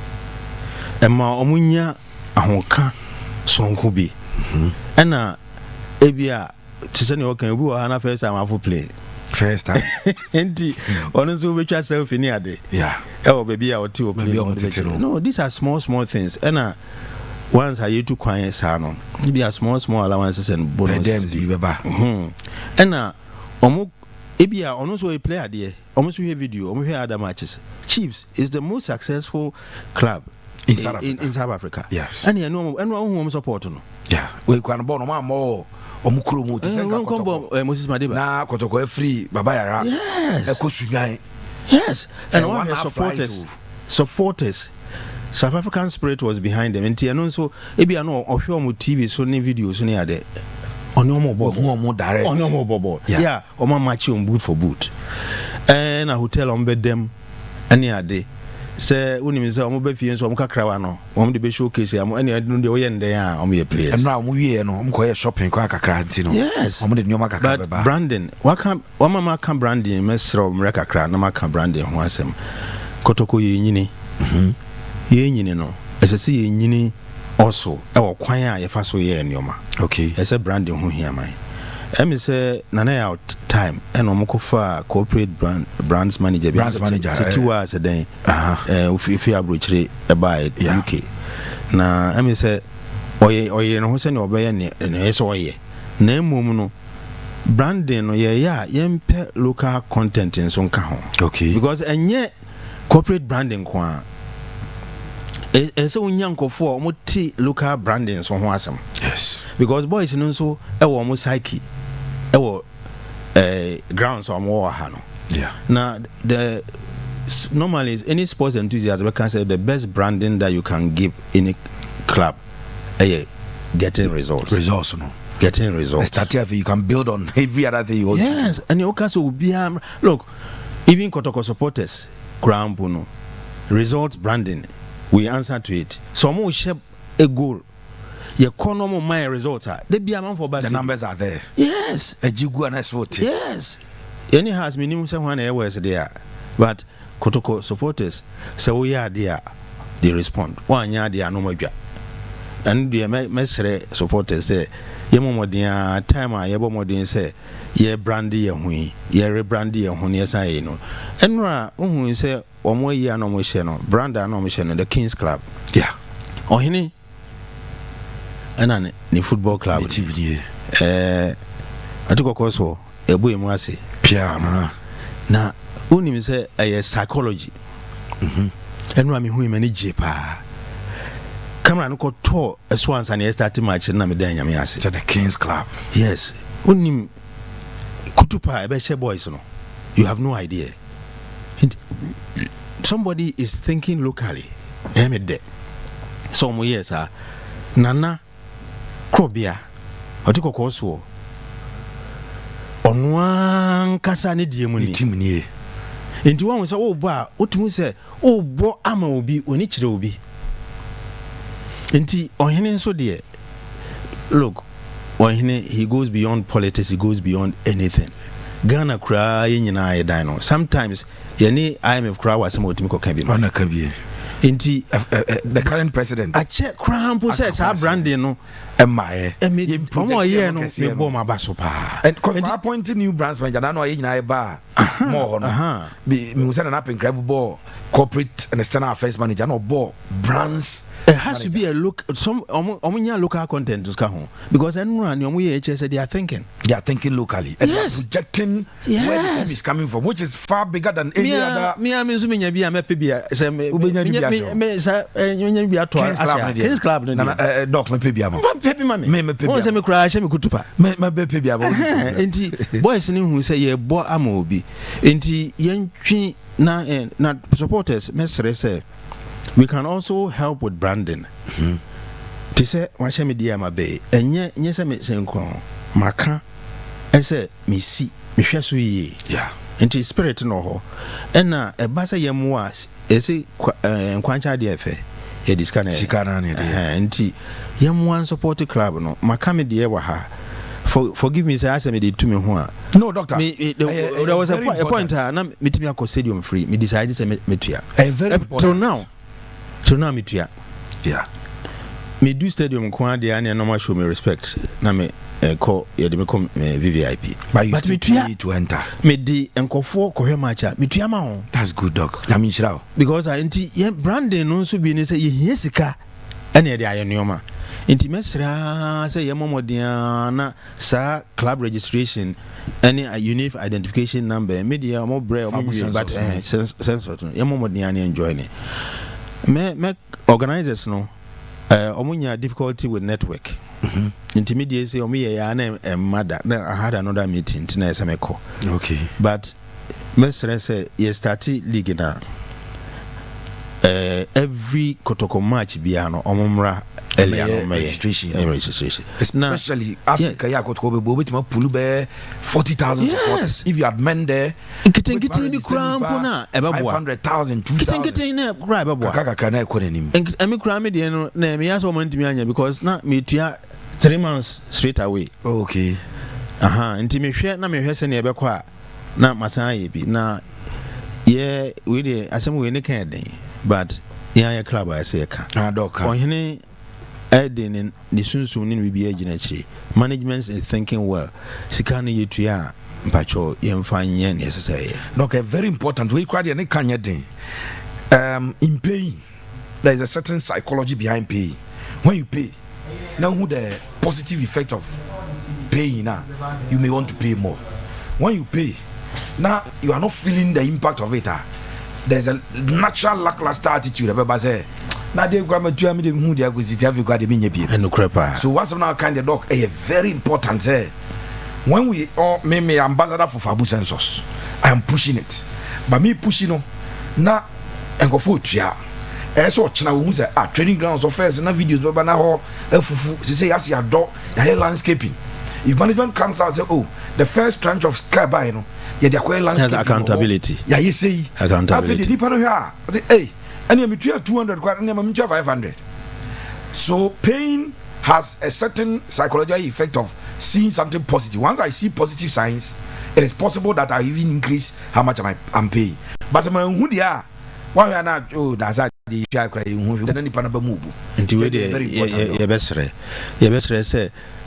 Emma omunya ahonka sonko bi. Ena ebia tise ne okan obi wa na first time afu play. First time. Enti ono so betwa self ni ade. Yeah. E o baby a oti o play. No, these are small things. Ena once I used to quiet sano, be a small allowances and bonuses. And omo ebia also a player there. Almost we have video, we hear other matches. Chiefs is the most successful club in South Africa. In South Africa. Yes. And you know, and who support no. Yeah. We can born more. Omukuru to say Moses Madiba. Na Kotoko free Baba Yara. Yes. Yes. And one of supporters. South African spirit was behind them, and also ebi ano ohwe TV so ne videos so ne ade ono mo direct ono mo bobo yeah o ma match on boot for boot and a hotel on bed them any ade say unim say o mo be fie so o mo kakra wa no o mo de be showcase am any ade no de o ye ndem a o mo ye players and now mo wie no o mo ko shopping ko kakra anti no yes o mo de nyoma kakra be ba Brandon wa mama kan Brandon mesro mre kakra na maka Brandon ho asem Kotoko ye nyini ye nyini no esese ye nyini also e wo kwan a ye fa so ye enioma okay ese Brandon ho hia man emi say nana out time e no mokofa corporate brands manager bi tiwa se den ofi abrochire e by UK na emi say oye no ho se ne obeye ne ese oye na emom no Brandon no ye mpe local content in so nka ho okay because enye corporate branding kwa so nyankofo omuti local branding so ho asem yes because boys no so e wo mo psyche e wo grounds o mo ha no yeah now the normally any sports enthusiast we can say the best branding that you can give in a club getting results no getting results start you can build on every other thing you want yes and you can so be look even Kotoko supporters ground no results branding we answer to it. So more shape a goal. Your economy my results are they be amount for the numbers are there. Yes. A jigu and SOT. Yes. Any has minimum someone was there. But Kotoko supporters so we are there. They respond. One year they are no more. And the mesre supporters say Yemo dia time a yebo modin say ye brandy ye hui ye rebrandy ye hu ne say no. Enra hu say omo yi no mo hye no brand no mo hye no the Kings Club yeah ohini ana ni football club TV atukoko so ebu emu ase pia na unim say psychology enra me hu imani jepa camera no ko to eswan san start match na me dan nyame ase the Kings Club yes unim kutupa ebe she boys no you have no idea. Somebody is thinking locally. Some years Nana Krobia Otikoko so onwan kasa ne die mu ni team ni enti won say ba otumu say bo ama obi oni kire obi enti ohene nso de look ohene he goes beyond politics, he goes beyond anything. Ghana kra nyina ye dan no sometimes yani IMF kra was some otimi koka bi na ka bi enti the current president a check kra ampo says our branding no Emma, promo here no me bomb abasopa. And because I appointing new brands manager, I know I buy more. Me was an up incredible corporate and external affairs manager, no ball brands. It has to be a look. Some local content is come because anyone they are thinking. They are thinking locally and yes. They are projecting where the team is coming from, which is far bigger than any other. Me, I mean, so many be a mepibia. Kings Club, dog, my baby, me crash, me kutupa. My baby, Inti boys who say ye bo amobi. Inti yen na supporters. Mesre say. We can also help with branding. To say, "Why shall me dear my bay?" And yes, I may say, "Maka," I say, "Me see, me shall see." Yeah. Into spirit no ho. And a basa yamuas, is it quancha defe? It is can anti yamuan support club no. Makame dear waha. Forgive me, say I me did to me one. No, doctor. There was a point. I'm meeting me stadium free. Me decided to meet you. So now me tia. Yeah. Me do stadium kwa de ane normal show me respect. Na me call ye de me come VVIP. But me tia to enter. Me di enkofo ko hwe match me tia ma ho. That's good, doc. Na me nshira. Because I enti ye branding no so bi ni say ye hie sika ane ye de aye nneoma. Enti mesra say ye momodia na sa club registration any a unique identification number media mo bre mo but sense ye momodia na enjoy ni. Me organizers no omunya difficulty with network. Intermediate say omuye ya na mother na I had another meeting tina esemeko. Okay. But mesre say ye start league na every Kotoko match bia no omumra registration. Especially Africa ya Kotoko be bit ma pulu be 40,000 supporters. If you had men there, kitting the crown pona 500,000 2,000. Kitting na cry babo. Kaka na ko nim. Emi cry me de no na me yaso man timi anya because na me tua 3 months straight away. Okay. Nti me hwe na me hwe se na ebe kwa na masan ye bi na ye we de asem we ne kan den but ya club I say ka. Doka. Ohene Eden the sunsun ni bibi agina chi management is thinking well sika na yetua mpacho yemfa nye ne seseye. Okay, very important we kwade ne kanya den. In paying there is a certain psychology behind paying. When you pay, now who the positive effect of paying now, you may want to pay more. When you pay, now you are not feeling the impact of it. There's a natural lackluster attitude. Everybody say, now they go to me who they are going to have you got the mini people. So what's now kind of dog? A very important say when we all me ambassador for Fabu Census, I am pushing it. But me pushing no now and go for tia. So China who say training grounds of first na videos but now fufu say as your door your landscaping. If management comes out and say, oh, the first tranche of sky by no, yeah, they acquire landscaping. Accountability. Yeah, you say accountability. The deeper here, hey, and you between 200, and you 500. So pain has a certain psychological effect of seeing something positive. Once I see positive signs, it is possible that I even increase how much I'm paying. But who they are, why we are not? Oh, that's the nti we de ye besre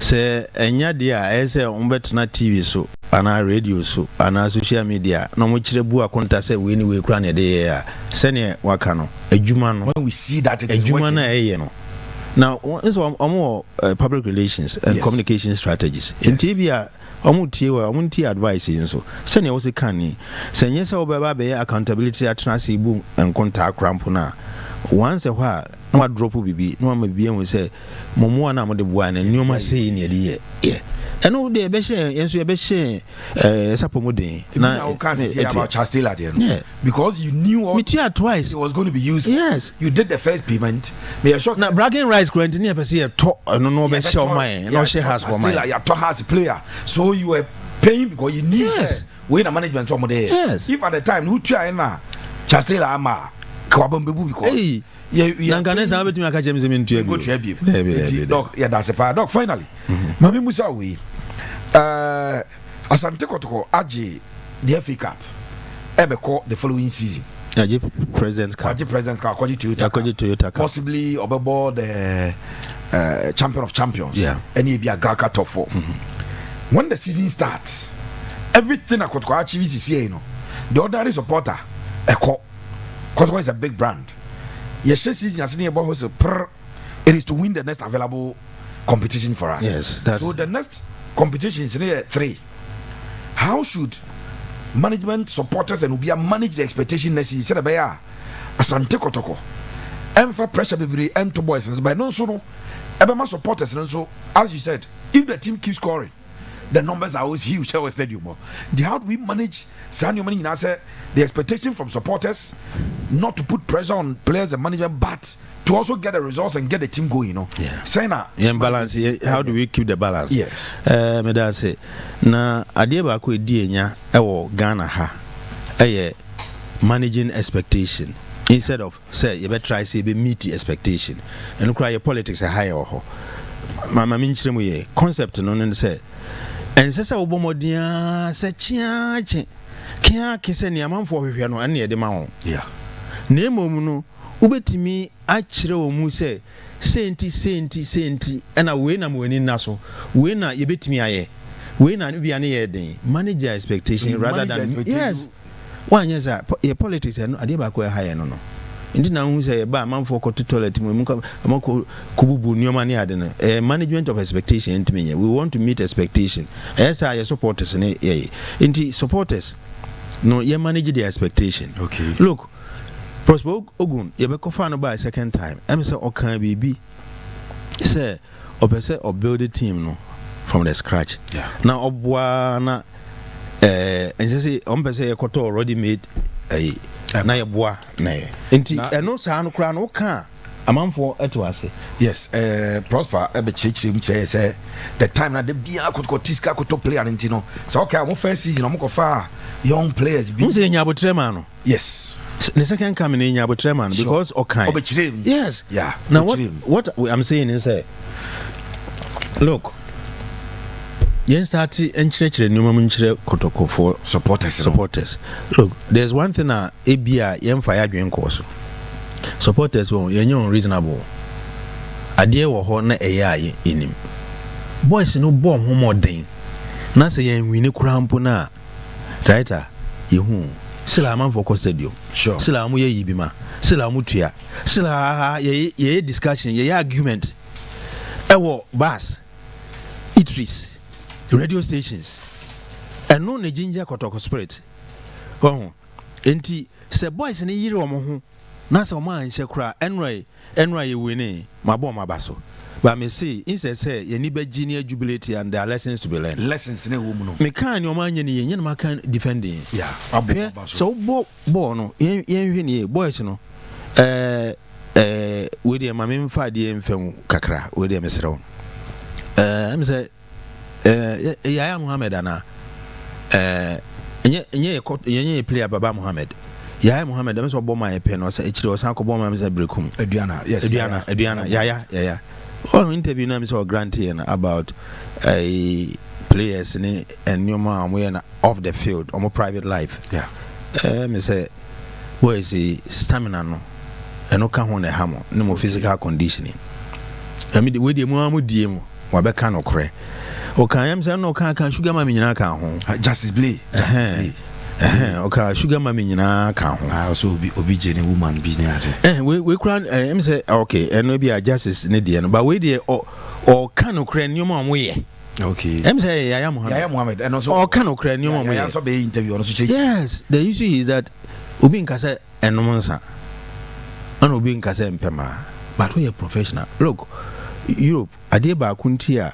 say enya dia say umbetna TV so ana radio so ana social media no mo kire bu akonta say we ni we kura na de ya se ne waka no adwuma no when we see that it is adwuma na eye no now so public relations and communication strategies nti bia omuntie advice so se ne wo se kan ni se nye se obeba be accountability atnase bu enkonta krampo na once a while no drop bibi no ma bibi en say momo na mo de bua na nyoma sei ne de ye eno de be share enso be share sapomodin na you can't say about Chastela there because you knew all twice it was going to be used. Yes, you did the first payment me sure na bragging rights grant ni be say no be share mine no share has for mine you talk as a player so you were paying because you knew we the management some there. Yes, if at the time who try na Chastela ama kwabambebu because Nanganesa betimi aka James Mintu go to abi dog yeah that's a part dog finally mami musa we Asante Kotoko age the FA Cup ebeko the following season aje President's Cup Toyota Cup possibly obebo the champion of champions. Yeah. And he be a Gaka top 4. When the season starts, everything that Kotoko achieves is here, the ordinary supporter, Kotoko is a big brand. Yes, season as it is to win the next available competition for us. Yes. So the next competition is 3. How should management, supporters, and Ubia manage the expectation next season? Asante Kotoko. For pressure be and to boys, but no so Ebema supporters and so as you said, if the team keeps scoring, the numbers are always huge at our stadium. How do we manage the expectation from supporters not to put pressure on players and management, but to also get the results and get the team going, Yeah, balance. How do we keep the balance? Yes. Me da say na ade ba ko edi enya e Ghana ha. Managing expectation instead of say you better try say be meet the expectation. And cry your politics are higher ho. Mama minchire mu ye concept no no say and say obomodia say chiache kia kese ne amanfo hwehwe no ane ye de ma ho. Yeah. Na emom no ubetimi akire omu say senti ena we na mwani naso we na yebetimi aye we na bia ne ye den manage your expectation rather than yes one yes your politics no ade ba ko higher no ndi na hu say ba manfo ko to toilet mu amako kububu nyoma ne ade no management of expectation ntimi we want to meet expectation yes our supporters ne ndi supporters no you manage the expectation. Okay, look Prosper Ogun yebeko fa no by second time em say okan bibi say opese or build a team no from the scratch. Yeah. Now obwa na and say ompese ekoto already made na yeboa na enti eno sa no kra no ka amanfo eto ase. Yes, Prosper ebe chichim che say the time na de bia Kotoko tiska Kotoko player enti no so okay mo first season mo ko fa young players bi. Mo say nya abotrema no. Yes. The second coming in Yabutreman because okay. Yes. Yeah. Now what I'm saying is look. Yen start enchire nyoma munchire Kotoko for supporters. Look, there's one thing ebia yen fire adwen course. Supporters won yen unreasonable. Ade wo ho na eya inim. Boys no bomb ho modern. Na say yen wini kurampo na right yehu sila amanfo ko stadium. Sure. Sila amu ye yibima. Sila amu tuya. Sila ye discussion, ye argument. Ewo bus, eateries, radio stations. And no ne ginger Kotoko spirit. Oh, enti se boys ne yiri omo ho. Na se omo anhye kra enra ye wini mabo mabaso. But me see, instead say ye ni be junior jubilate and there are lessons to be learned. Lessons in a woman. Me can your man ye yen ma kan defending. Yeah. So bo no yen hwe boys no we dey mamem fa dey mfam kakra we dey mesrew. Em say Yaya Muhammad ana nye player Baba Muhammad. Yaya Muhammad em so bo my pen no say echire o san ko bo ma me say brekum. Aduana. Yes. Aduana. Yaya. Oh, interview na me so grantee about players and nyoma amwe off the field on private life. Yeah. Me say boy is stamina no eno ka ho na ha mo no physical conditioning. I mean we dey mu amudie mu wa be ka no kre. O kan yam say no kan sugar ma me nyina ka ho. Justice Blay. Okay, sugar mama nyina ka ho. Also obi jene woman bi ne ade. We kran em say okay, and we be a justice ne de no, but we dey or kan okra nyoma mo ye. Okay. Em say Yaya Muhammad. And also or kan okra nyoma mo ye. Yeah, so be interview on so. Yes, the issue is that obi nkasa enomonsa. An obi nkasa empema. But we are professional. Look, Europe ade ba kuntia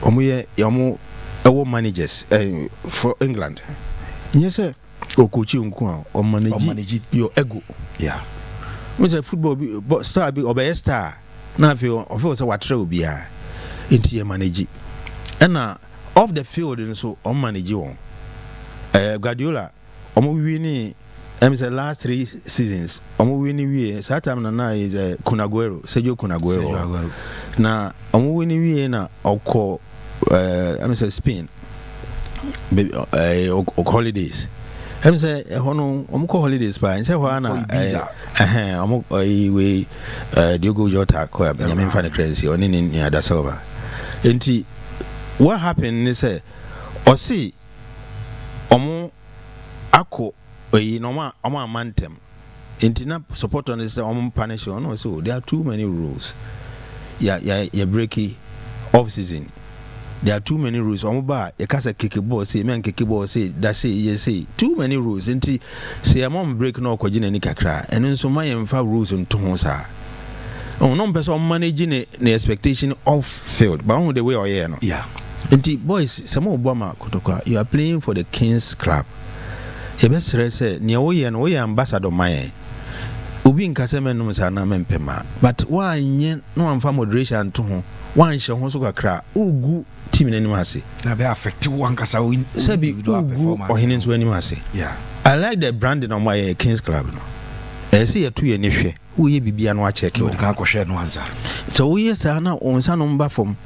omo ye yomo ewo managers for England. Yes, sir. Okochi nko o manage your ego. Yeah. We say football star be obey star. Na feel of course what try obi a into manage. And off the field and so on manage on. Guardiola omo win say last 3 seasons. Omo win we that time na is Sergio Kunaguero. Na omo win we na okọ say Spain. Holidays I'm say hono call holidays pa say ho na we Diogo Jota ko Benjamin fan crazy oni ni adasoba enti what happened is say o see omo ako no ma amantem enti na support on say omo punish on so there are too many rules ya breaky off season. There are too many rules. Omoba, you can't say kick ball, say man kick ball, say that say yes say too many rules. Enti say a mom break no ko jine ni kakra. And so my emfa rules on to sa. Oh no person managing the expectation off field. But on the way or yeah no. Yeah. Enti boys, some Obama Kotoka, you are playing for the Kings Club. You best say near we and we ambassador my. Ubi nkaseme no sa na mempema. But why no amfa moderation to ho. One show ho so kakra ugu team in animasi. Na be affect one kasa win. Sabi ugu or hinin so animasi. Yeah. I like the branding on my Kings Club no. See a 2 year nihwe. Wo ye bibia no a check. You can go share no answer. So we yes na onsa no mba form.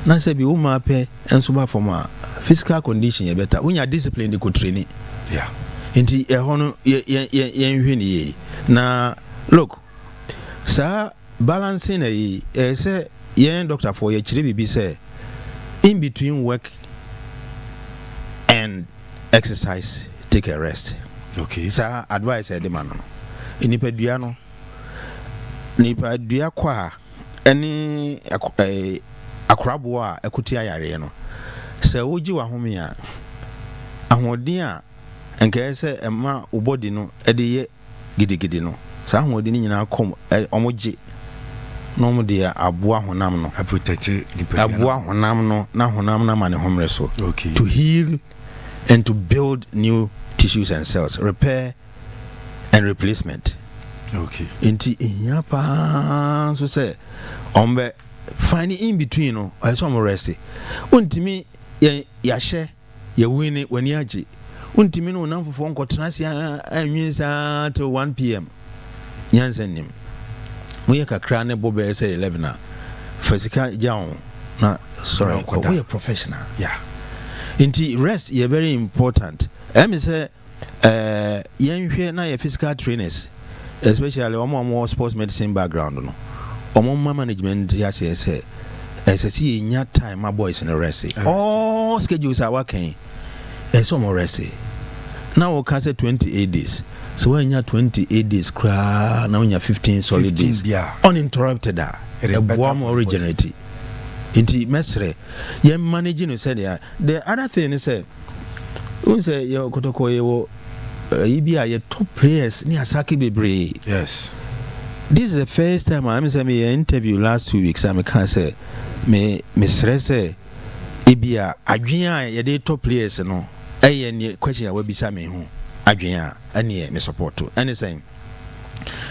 Na sabi wo ma pe enso ba form a physical condition ye better. When you discipline the could training. Yeah. Inti e hono ye nhwe ni ye. Na look. Sa balancing e say yeah, doctor for your chiri say in between work and exercise take a rest. Okay. Sir, advice the man. Nipadua kwa any akrabo a ekuti ayare no. Sir woji wa home a ahoden a enka say ema ubodi no e de ye gidigidi no. Sa ahoden nyina kom omoje no dia aboa honam no protect aboa honam no na honam na mane homre so okay to heal and to build new tissues and cells, repair and replacement. Okay. Inti inyapa so say ombe find in between no I so rest untimi ya she ya win when yaji untimi no namfofo nkotena sia anwinsa till 1 p.m. nyansenim we kakra ne bobe say 11 a physical jawn na sorry we are professional. Yeah. Inti rest is very important. I say yenhwe na your physical trainers, especially omo sports medicine background no. Omo management ya say see nya time my boys in the rest. All schedules are working. Some rest. Now we can say 28 days. So when you 28 days cry, now you 15 solid days. Yeah. Uninterrupted that. A warm originality. Inti mesre ye managing you said yeah. The other thing is who say yo Kotoko yo ibia ye top players ni Asaki bebre. Yes. This is the first time I say me interview last 2 weeks I can say me stress ibia adwen ye de top players no eye ni question we bisa me ho adwen ane me support to anything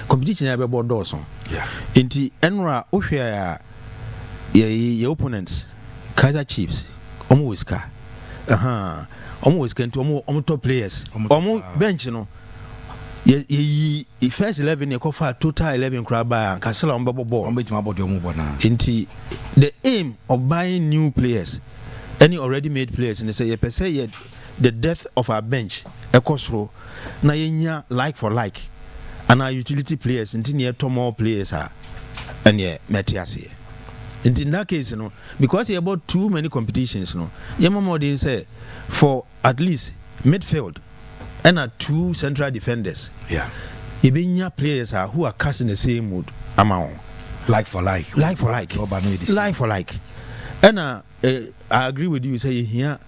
competition ya be board doors. Yeah. Inti enra ohwe ya your opponents Kaiser Chiefs almost car almost can to almost top players almost bench no ye first 11 ye call for total 11 crab by Castle on ball into the aim of buying new players any already made players and they say ye per se the depth of our bench ekosro na yenya like for like and our utility players into near to more players are and ye metiasi. In that case, you know, because you about too many competitions, you know, Yamamodi say for at least midfield and 2 central defenders. Yeah. Ibinya players are who are casting the same mood amount. Like for like. Like for like. Like for like. And I agree with you, say here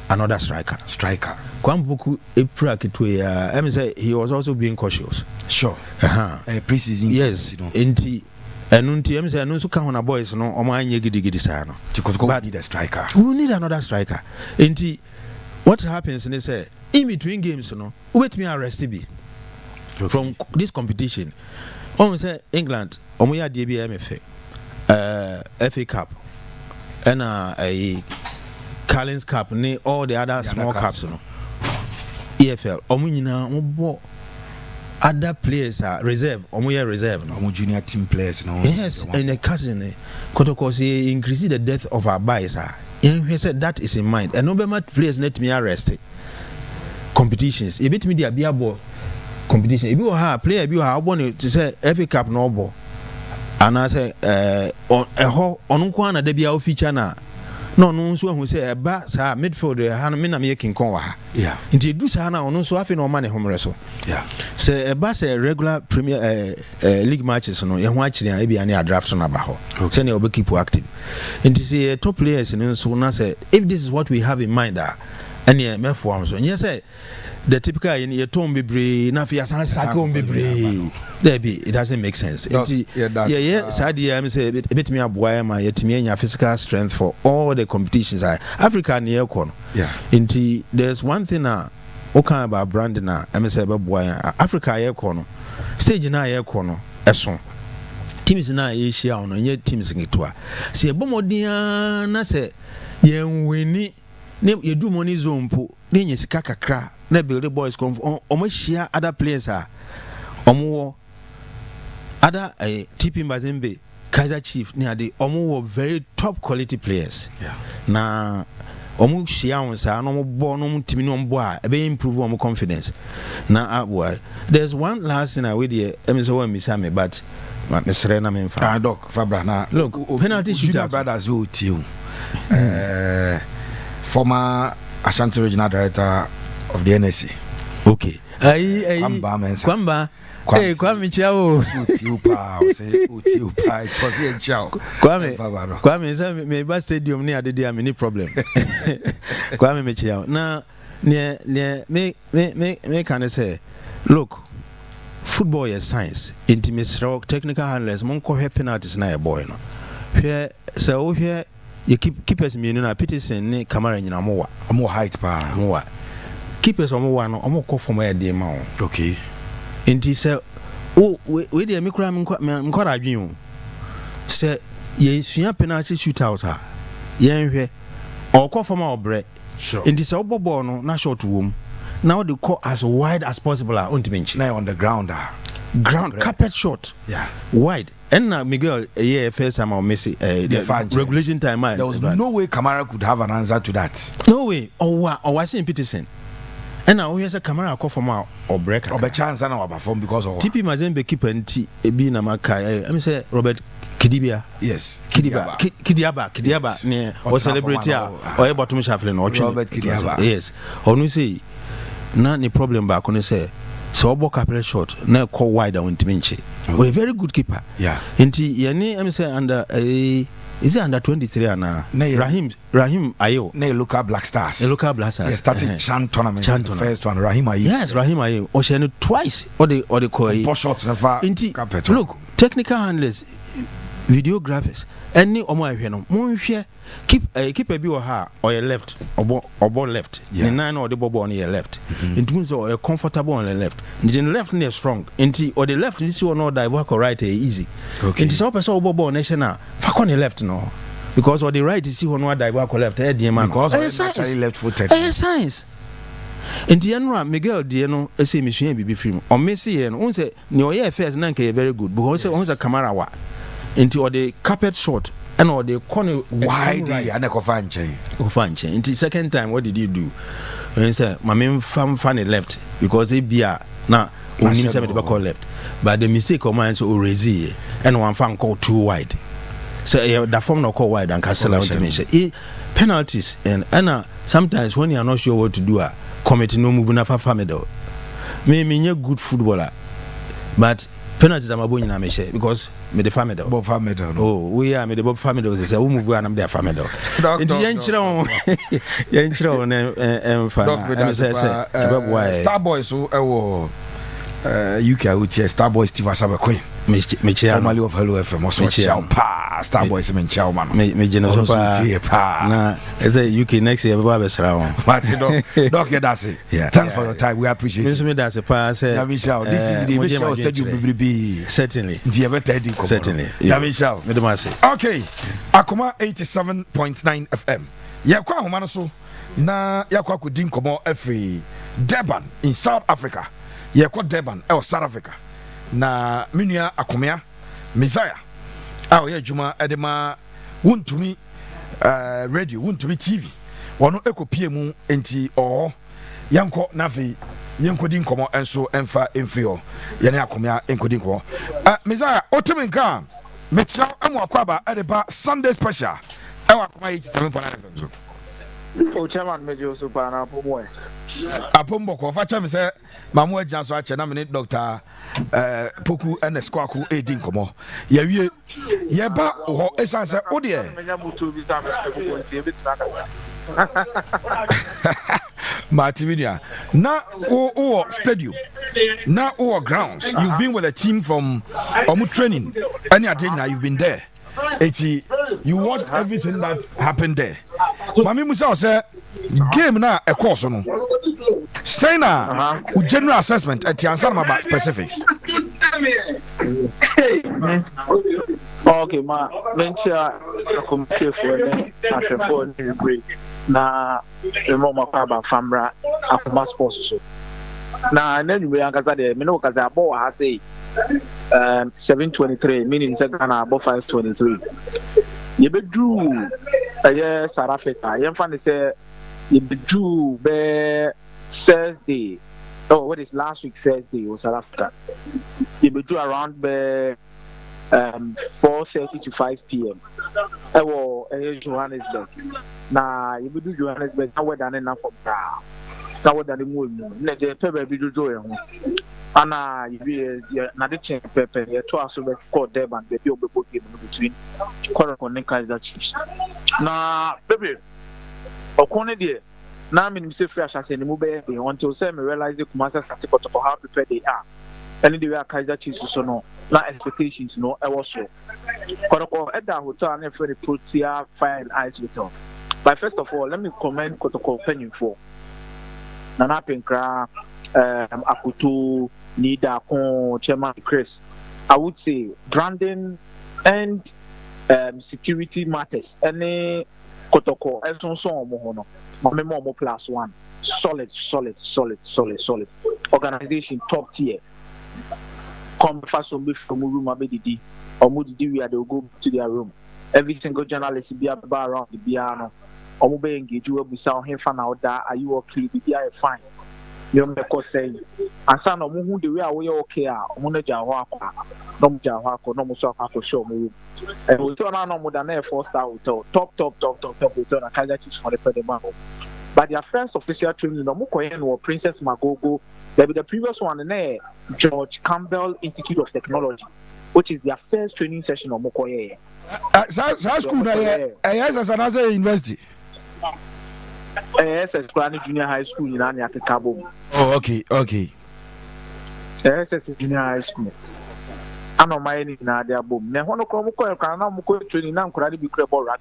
another striker. Kwambuku Eprakitwe, I say he was also being cautious. Sure. Pre-season. Yes. Inti. And until say no so can on boys no omo anye gidigidi sa no but need a striker. We need another striker. Enti what happens is say in between games no wait me arrest be from this competition. Say England omo ya de bi MFA FA Cup and a Carlins Cup ni all the other small cups no EFL omo nyina obo other players are reserve reserve no junior team players no. Yes, and the cousin Kotoko say increase the depth of our buys and he said that is in mind and no players need to be arrested competitions e bit me dia bia ball competition e bi ha player bi ha obo ne to say FA Cup no obo ana say ho onu kwa na da bia o feature na no nso ahu say eba sa midfield ha no me na me king kon wa ha nti edu sa na onu nso afi na o ma ne homre so say eba say regular premier league matches no ye ho akire an e bia ne draft na ba ho say ne obe keep active nti say top players nso na say if this is what we have in mind and ye me for am so yes say the typical in tom bebre na fi asan sako bebre there be it doesn't make sense sadly I say bit me aboa ma yetimi anya physical strength for all the competitions Africa near corner inti there's one thing okay about branding na I say boa Africa air corner stage na air corner eso teams na Asia on nye teams ngitwa se bomodin na se yen weni ne yedu money zone po ne nyesika kakra na build boys come omo share other players omo other TP Mazembe Kaizer Chief ne ade omo very top quality players na omo share on sa no bo no timi no mbo a be improve omo confidence na boy there's one last thing I with the emso wa misa me but Mr. na me fa doc Fabra na look penalty shootout brothers who tiu former Asante regional director of the NSC. Okay. Kwamba. Hey, Kwame Chao. Kwame say me ba stadium ni ade dia me problem. Kwame Chao. Na me can say look, football is science. Intimacy, technical handlers, mon ko penalties na e boy no. Hwe so hwe you keepers me na Peterson ni Kamara nyina mo height pa mo keepers omo no omo ko from where dey ma okay enti say we dey me kura mkora adwen o say ye sua penalty shootout yen hwe o ko from obre sure enti say obobo no na short wom now they call as wide as possible on the bench now on the ground carpet shot wide and Miguel first time I miss regulation time there was no way Kamara could have an answer to that no way or was in Peterson and now here's a Kamara call from or break or chance and our perform because of TP Mazembe keeper and be na Makai I say Robert Kidibia yes Kidiaba near or celebrity or bottom shuffling or Robert Kidiaba yes or no say not any problem back on say so obo capture shot na call wide on Timinchi. We very good keeper. Yeah. Inti yani I'm say under is it under 23 and Rahim Ayo. Ne local Black Stars. The local Black Stars. He started Chan tournament. The first one Rahim Ayo. Yes, Rahim Ayo. O shenu twice or the call. Poor shots never. Inti look, technical handlers, videographers, any omo ahwe no. Mo hwe keep a bi o ha or your left or left the nine or the bobo on your left it means or you're comfortable on the left the left near strong into or the left this one or die work or right easy into so person bobo national fuck on the left no because or the right is see one or die work or left the man because actually left footed science into Yanra Miguel Dieno say mission bibi film or Messi and on say no yeah first nanke very good because on say Kamara wa into or the carpet shot and or the corner wide and a cofanche. Into second time, what did you do? When say my main fan left because they be now only seven the call left, but the mistake of mine so razy and one fan called too wide. So the form no call wide and castle out to me. Penalties and sometimes when you are not sure what to do, commit no move na family. Me good footballer, but penalties am abon na me share because me the family Bob family oh we are me the Bob family say we move am their family nti yen chiro na em say Star Boys so UK which Star Boys Steve Asabekwe me family of Hello FM also chow pa Star Boys me chow man me jeno so pa na say UK next year we be sra won but doc that's it thanks for your time we appreciate it me that's pa say Michelle this is the Michelle stadium be certainly the better certainly Michelle me do say okay Akoma 87.9 FM ya kwa homa so na ya kwa kodi nkomo afri Durban in South Africa ya kwa Durban South Africa na minua akomea Messiah ye juma edema wuntumi radio wuntumi TV wono ekopie mu enti Yanko Nafi, Yankudin Como, and so Enfa Infio, Yanakomia, Enkudinko. Messiah, Otominka, Mitchell, and Wakwaba at about Sunday special. I want 7.9. Oh, Chairman, Major Supana, Pomoy. Apombo, Facha, Mr. Mamma Janso, Chanamini, Doctor Puku, and the Squaku, 18 Como. Yeba, or Essence, Odia. Martivinia. Now, stadium. Now, grounds. You've been with a team from Omu training. Any Adena, you've been there. You watched everything that happened there. Mami Musa said, game now a course on. Say now, with general assessment at Tiansan about specifics. Okay, ma venture computer for them after 4 break. Na remember about Fambra Akuma Sports. Na anyway, Ankasa, Mino Kazabo has say 723, meaning second about 523. You be drew South Africa. You find say you be drew be Thursday. Oh, what is last week Thursday or South Africa? You be drew around be 4:30 to 5 p.m. Johannesburg. Now you be do Johannesburg. Now we're done enough for now. Now we're done the movement. Now the paper be do joy. Ana you be na the change paper. You to also be score there and be able to game between Kotoka and Kaizer Chiefs. Now baby, okone there. Now me say fresh as any move until say me realize the Kumasi Asante Kotoko how prepared they are. And the way Kaizer Chiefs so no expectations no I was so Kotoko at that hotel and for the Protea Fire and Ice Hotel. But first of all, let me commend Kotoko penny for Nana Pinkra Akutu Nida Kon Chairman Chris. I would say branding and security matters. Any Kotoko Elton Song Mohono Memo +1 solid organization top tier. Come fast on from room abedidi or mudidi where they will go to their room. Every single journalist be around the piano. Or mobile engage you will sound him fan out that are you okay? Be fine. You make us say and son of who the way away okay Munaja Waka, no Jawako, no Musaka show me. And we turn on more than a 4-star hotel, top hotel and Kaizer Chiefs for the Pedemano. But their first official training, no Mukoyen or Princess Magogo. There be the previous one in there, George Campbell Institute of Technology, which is their first training session on Mokoye. School, yes, as another university. Yes, as Junior High School in Anya Cabo. Oh, okay. Yes, as Junior High School. I know my name now, they are boom. Now, one of Moko training now could be credible rat.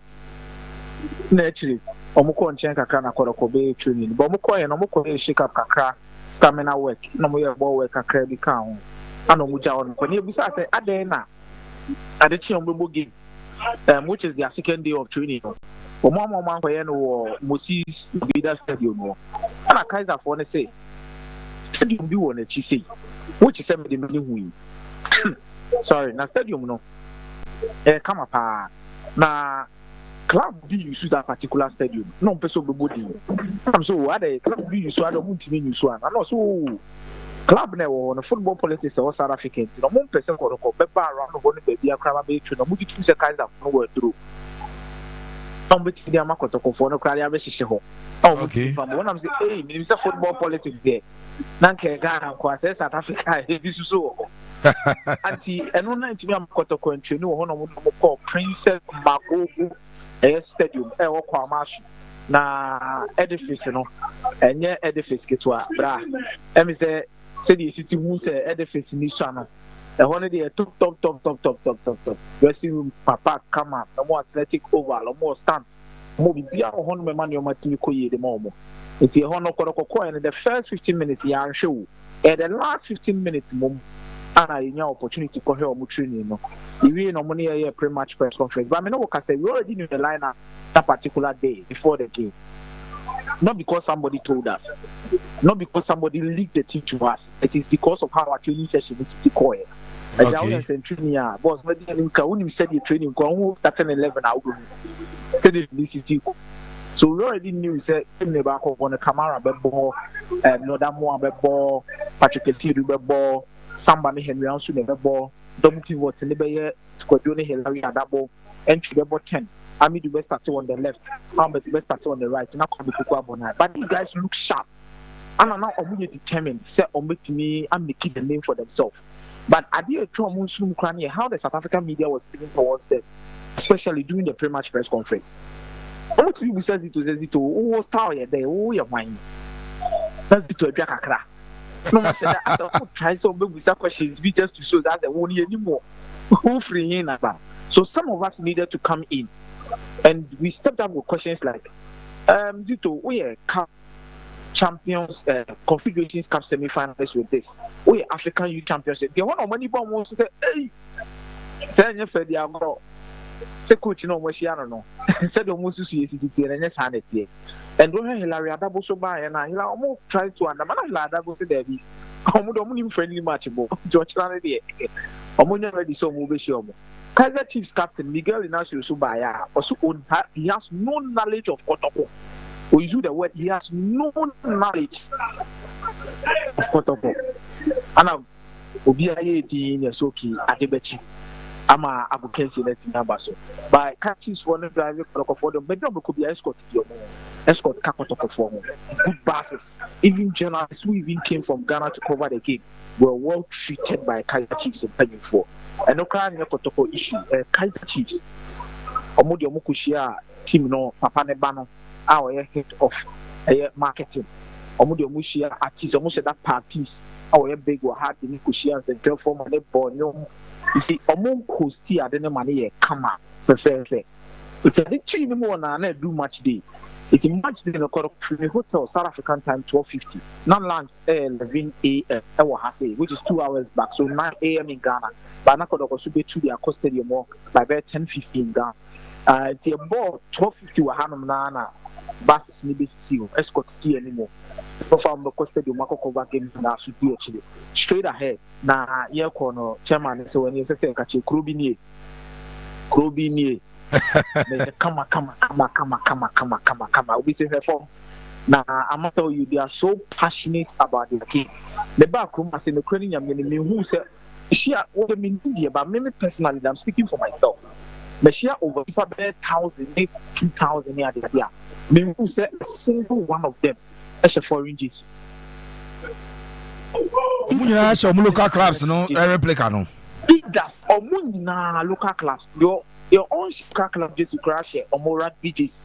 Naturally, Omoko and Chenka Kana Korokobe training, but Moko and Omoko shake up Kakra. Stamina work, no more ball work, a credit count. I know Muja on Konya Bisa say Adena at the Chiombo game, which is their second day of training. For Mama Mankoyan or Moses Vida Stadium. And a Kaiser for say Stadium be on a Chisi, which is 70 million win. Sorry, na Stadium no. Come up. Na club B use that particular stadium. No person body. I'm so other club B use I don't want to use one. And also club now on football politics or South Africans. No one person for the around one baby a crab be to no movie to kind of no through. Somebody the Kotoko for no cry ho. Okay. From when I'm saying, hey, Minister football politics there. Nanke Ghana kwase South Africa this so. Anti and one night me am Kotoko and Chenu hono mo call Princess Magogo stadium Kwamasu na edifice no enye edifice ketwa bra emi say the city who say edifice ni so no one of the top dressing room papa come up no more athletic oval no more stands mo bibia ho no mema ne o matini koye de mo enti ho no Kotoko and the first 15 minutes ya show and the last 15 minutes mom ana yenya opportunity to hear omo training no we no money here pre-match press conference but I know what I say we already knew the lineup that particular day before the game, not because somebody told us, not because somebody leaked the team to us. It is because of how our training session is to call it. Boss, maybe said the training starting 11 hours. Said the city So we already knew say in the back of the Camara bebo, Nodamoa bebo, Patrick Fidu bebo, somebody Henry Ansu bebo, Dominic Watts in the Bayer, Squadron Hillary Adabo, entry bebo 10. Ami the best starting on the left, Ahmed the best starting on the right, now come to but these guys look sharp. And now I'm determined, say omit me and making the name for themselves. But I did a how the South African media was feeling towards them, especially during the pre-match press conference. What you says it was oh star there, oh your wine. That's it to a kakra. No matter that I try some big questions be just to show that they won't anymore. Who free in about. So some of us needed to come in and we stepped up with questions like Zito, we are cup champions, confederations cup semi-finalists with this. We are African Youth Championship. The one on money bomb wants to say, hey, send your Fed Yagro. Say coach no what she I don't know. Said almost to see it and yes hand it. And when Hilary Adabo so by and I almost try to understand Adabo said there be almost friendly match George Landy. Omonia ready so move show. Kaiser Chiefs captain Miguel Inacio Subaya also he has no knowledge of Kotoko. We use the word he has no knowledge of Kotoko. And now Obia 18 years okay at the beach. Ama Abu Kensi letting number so. By catches for the driver for them, but don't could be escort Kakotoko for good passes. Even journalists who even came from Ghana to cover the game were well treated by Kaiser Chiefs in paying for. And no crime Kotoko issue. Kaiser Chiefs. Omodio Mukushia team no Papa Nebano, our head of marketing. Omodio Mushia artists, almost that parties. Our big were hard in Mukushia and tell for my born. You see, Omonko still at the money come up for fair. It's a literally more than do match day. It's a match day in a hotel, South African time 12:50. Non lunch 11 a.m. which is 2 hours back. So 9 a.m. in Ghana. But not going to be to the stadium walk by about 10:50 in Ghana. It's a ball 12:50 with Hanum Nana. Buses need to see you. Escort here anymore. From the stadium, Marco cover game now should be actually straight ahead. Now, yeah, corner chairman. So when you say catch you, Krobini, come. We say reform. Now, I'm gonna tell you, they are so passionate about the game. The back room, I say, the Ukrainian who said, she are all the media, but me personally, I'm speaking for myself. But she are over 1,000, 2,000 years. Me who said a single one of them as a foreign GC. Some local clubs, no, replica, no. It does. Or na local clubs. Your own local club just crash or more rugby GC.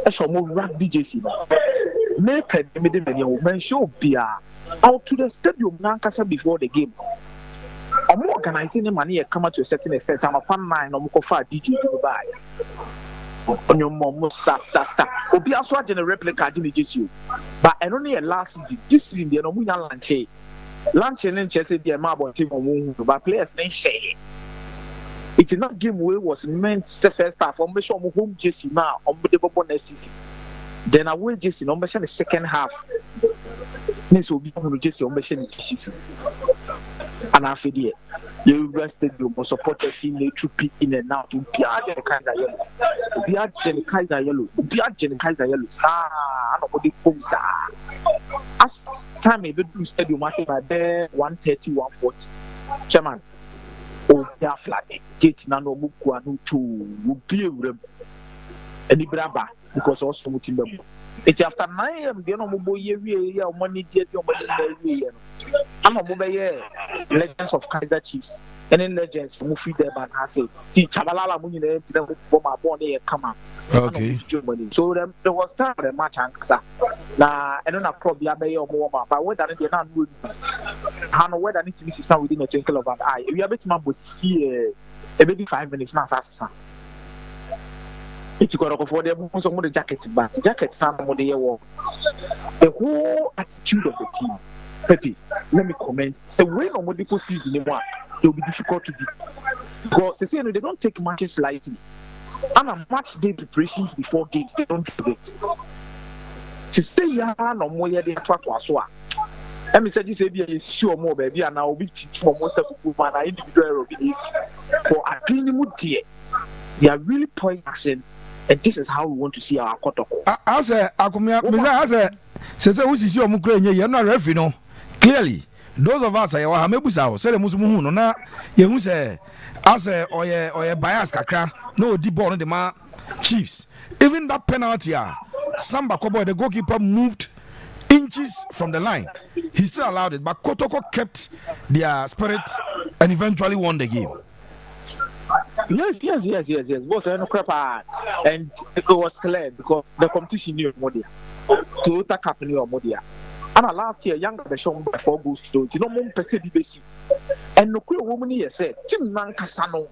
As for more rugby GC. Make a men show beer out to the stadium Nankasa before the game. I'm organizing the money come to a certain extent. I'm a fan line or Mukofa DJ to buy. On your mom, sa. Obi also had a replica didn't just you. But I only a last season. This season, the Nomuya Lanche. Lanche and Chelsea be a marble team on but players name share. It is not game where was meant the first half on Bishop home Jesse now on the Bobo next season. Then I will Jesse on the second half. This will be on Jesse on the season. And after that, you rested you must support the team they to pick in and out to be a Kaiser Yellow. Be a Kaiser Yellow. Be a Kaiser Yellow. Nobody comes. As time maybe do stadium match by there 130, 140. Chairman. Oh, they are flat. Gate Nano Mukwanu to be a rebel. And the Braba because also mutim them. It's after 9 a.m. They no more year money get your money. I'm a mobile legends of Kaiser Chiefs. Any legends who feed them and I say, see Chabalala Muni to them for my born here come out. Okay. So there was time the match and now I don't know probably a bay or more, but whether they not good. I know whether I need to see some within a twinkle of an eye. If you are betting my boss see a baby 5 minutes now, assassin. It's got to go for them some of the jacket, but jackets now more the year. The whole attitude of the team. Pepe, let me comment. The way on what people see in the one, it will be difficult to beat. Because they say they don't take matches lightly. And a match day preparations before games, they don't do it. To stay young or more, they try to as well. Let me say this is sure more baby, and I will be teaching most of the man individual is for a clean mood here. They are really point action, and this is how we want to see our Kotoko. I say, I say, who is your Mukrane? You're not referee, no. Clearly, those of us say, "Oh, maybe so." Say the Muslimu, no, na. You say, I say, or a bias kakra, no deep ball on the man. Chiefs. Even that penalty, Samba Kobo, the goalkeeper moved inches from the line. He still allowed it, but Kotoko kept their spirit and eventually won the game. Yes. Both no crap, and it was clear because the competition knew Modia. Toyota Cup knew Modia. And last year, younger the show by 4 goals to no more perceived basic. And no queer woman here said, Tim Man Casano,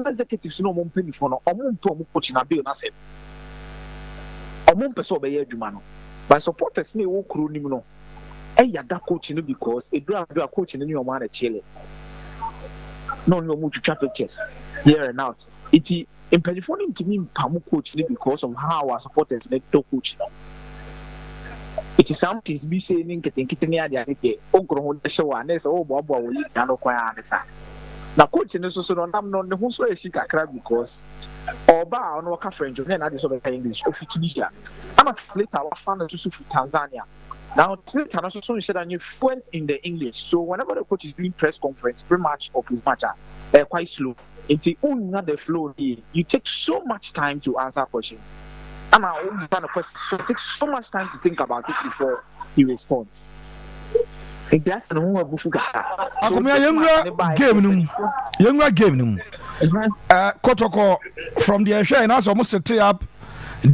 executives no more penny for no, or moon coaching a bill, I said. Or moon perso by Edumano. By supporters, no crew, no. And that coaching because it drive a coach in the new man at Chile. No move to traffic chess here and out. It is impeding to me Pamu coach because of how our supporters need to coach. It is something be saying getting near the idea. Oh, grown the show and there's all Bob will lead down of now, coaching is also not known the who's way she can crab because or bar no French and I disobey English of Tunisia. I'm a later I found to Tanzania. Now, Tanzania said a new fluent in the English, so whenever the coach is doing press conference, pretty much of his match, quite slow. It's the flow. You take so much time to answer questions. And I only kind of question, so it takes so much time to think about it before he responds. That's the one of Bufuka. Younger game. Kotoko from the Asia and also almost set up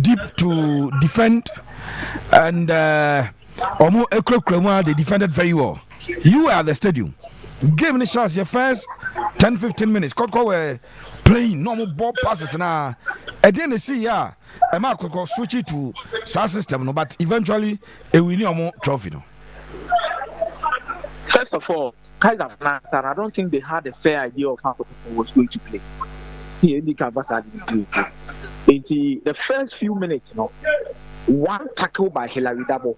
deep to defend and they defended very well. You were at the stadium. Game the shots your first 10-15 minutes. Kotoko were playing normal ball passes now. I didn't see a mark switch it to SAR system, but eventually a winning trophy. First of all, Kaiser Nassar, I don't think they had a fair idea of how Kotoko was going to play. The first few minutes, one tackle by Hilary Dabo.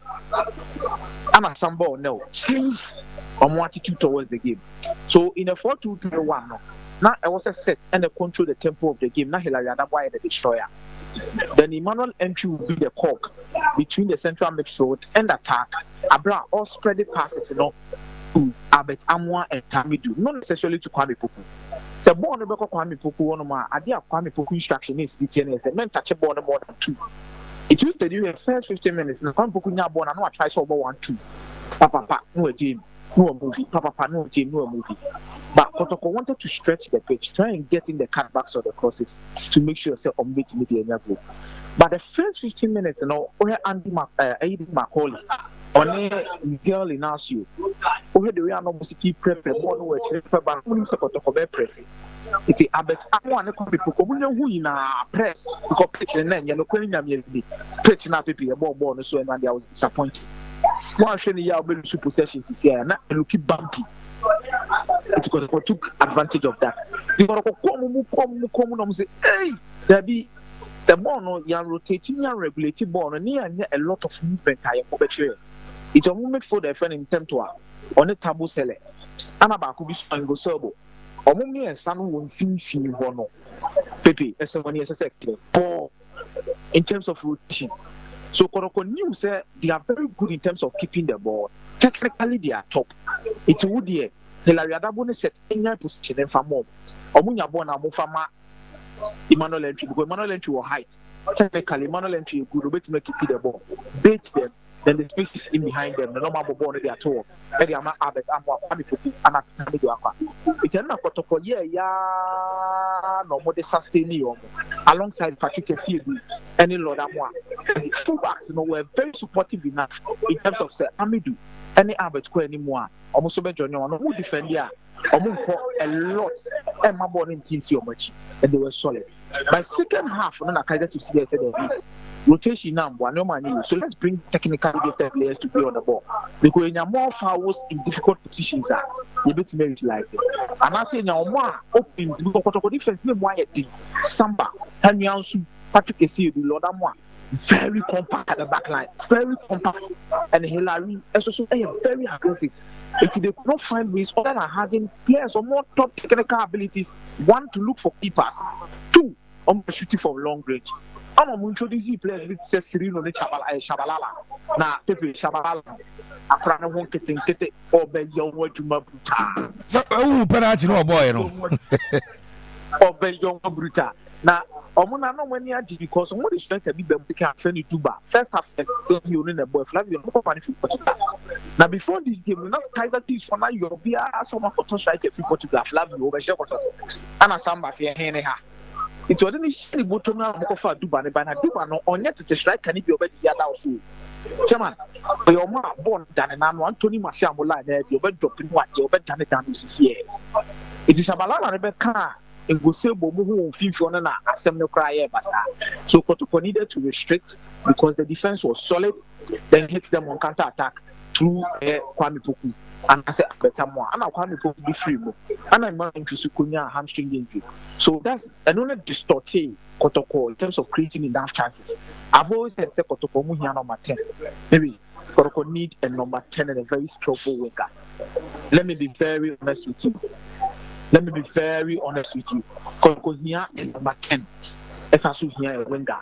And Asante no changed on attitude towards the game. So in a 4-2-3-1, now it was a set and a control the tempo of the game. Now Hilary Dabo the destroyer. Then Emmanuel entry will be the cork between the central midfield and attack. Abra all spread the passes, to Albert Amwa and Tamidu, not necessarily to Kwame Poku. So born the Kwame Poku one more idea of Kwame Poku instruction is DTNS and men touch a border more than 2. It used to do the first 15 minutes and Kwame Poku now born and no try so about 1-2. Papa, no game, no movie, Papa, no game, no movie. But Kotoko wanted to stretch the pitch, try and get in the cutbacks or the crosses to make sure yourself on to make the goal. But the first 15 minutes, Andy Macaulay, Miguel Inacio, the way I know keep prep the ball which but Kotoko press. It's a bit I want to people who in a press because pitch and then you're not pitching up a ball so and I was disappointed. One shiny yellow super sessions is here, not looking bumpy. It's Kotoko took advantage of that. The Kotoko say, hey, there be. The ball you are rotating and regulating ball and a lot of movement. It's a movement for the friend in Temptua on a taboo seller. I'm about to be strong go servo. Or mommy and son won't feel one. Pepe, as someone is a sector. Ball in terms of rotation. So Kotoko knew say they are very good in terms of keeping the ball. Technically they are top. It's wood here. Hilary Adabo set in your position and for more. Omunya Bona Mufama. Emmanuel entry because Emmanuel entry was height. Technically, Emmanuel entry is good way to make it the ball. Bait them, then the space is in behind them. The normal ball they are told. Maybe I'm Albert, I'm it's not Kotoko, no more sustain alongside Patrick Esiegu, any Lord Amwa. And fullbacks, were very supportive enough in terms of say Amidou, any Albert anymore. Almost so John, who defend here. A lot and my ball in teams so much and they were solid. By second half, no Kaiser to see rotation now one money. So let's bring technically gifted players to play on the ball. Because when you're more fouls in difficult positions you bet to merit like it. And I say now more opens because Kotoko defense name why Samba and you also Patrick Esiegu the Lord Amwa. Very compact at the back line, very compact, and Hilary is also very aggressive. If they could not find ways other than having players or more top technical abilities, one to look for key passes, two shooting from long range. I'm introducing players with Serino Shabalala. Now, Pepe Shabalala. A crown won't get in Kete or be young way to Mabuta. So, penalty, no boy, no. Or be young Bruta. Now, Omuna no when you because what is trying to be the friendly tuba. First half, you in a boy, Flavio, now before this game, we not Kaiser teams for now. You'll be a someone for strike a few Portugal, Flavio, over Shepherd, and a samba for Henneha. It wasn't easily bottom now for Duba, but I do not on yet to strike can it be over the other. Chairman, your ma born than an Anthony Mashamola, you're dropping what you're better than this year. It is a balala Rebecca. In Gosebo, who Fiona, Assembly Cry, so Kotoko needed to restrict because the defense was solid, then hits them on counter attack through Kwame Poku. And I said, better more. And now Kwame Poku be free, and I'm going to Sukunya hamstring injury. So that's another distorting Kotoko in terms of creating enough chances. I've always said, Kotoko Muhia number 10. Maybe Kotoko need a number 10 and a very skillful winger. Let me be very honest with you. Because here is number 10. It's also here a winger.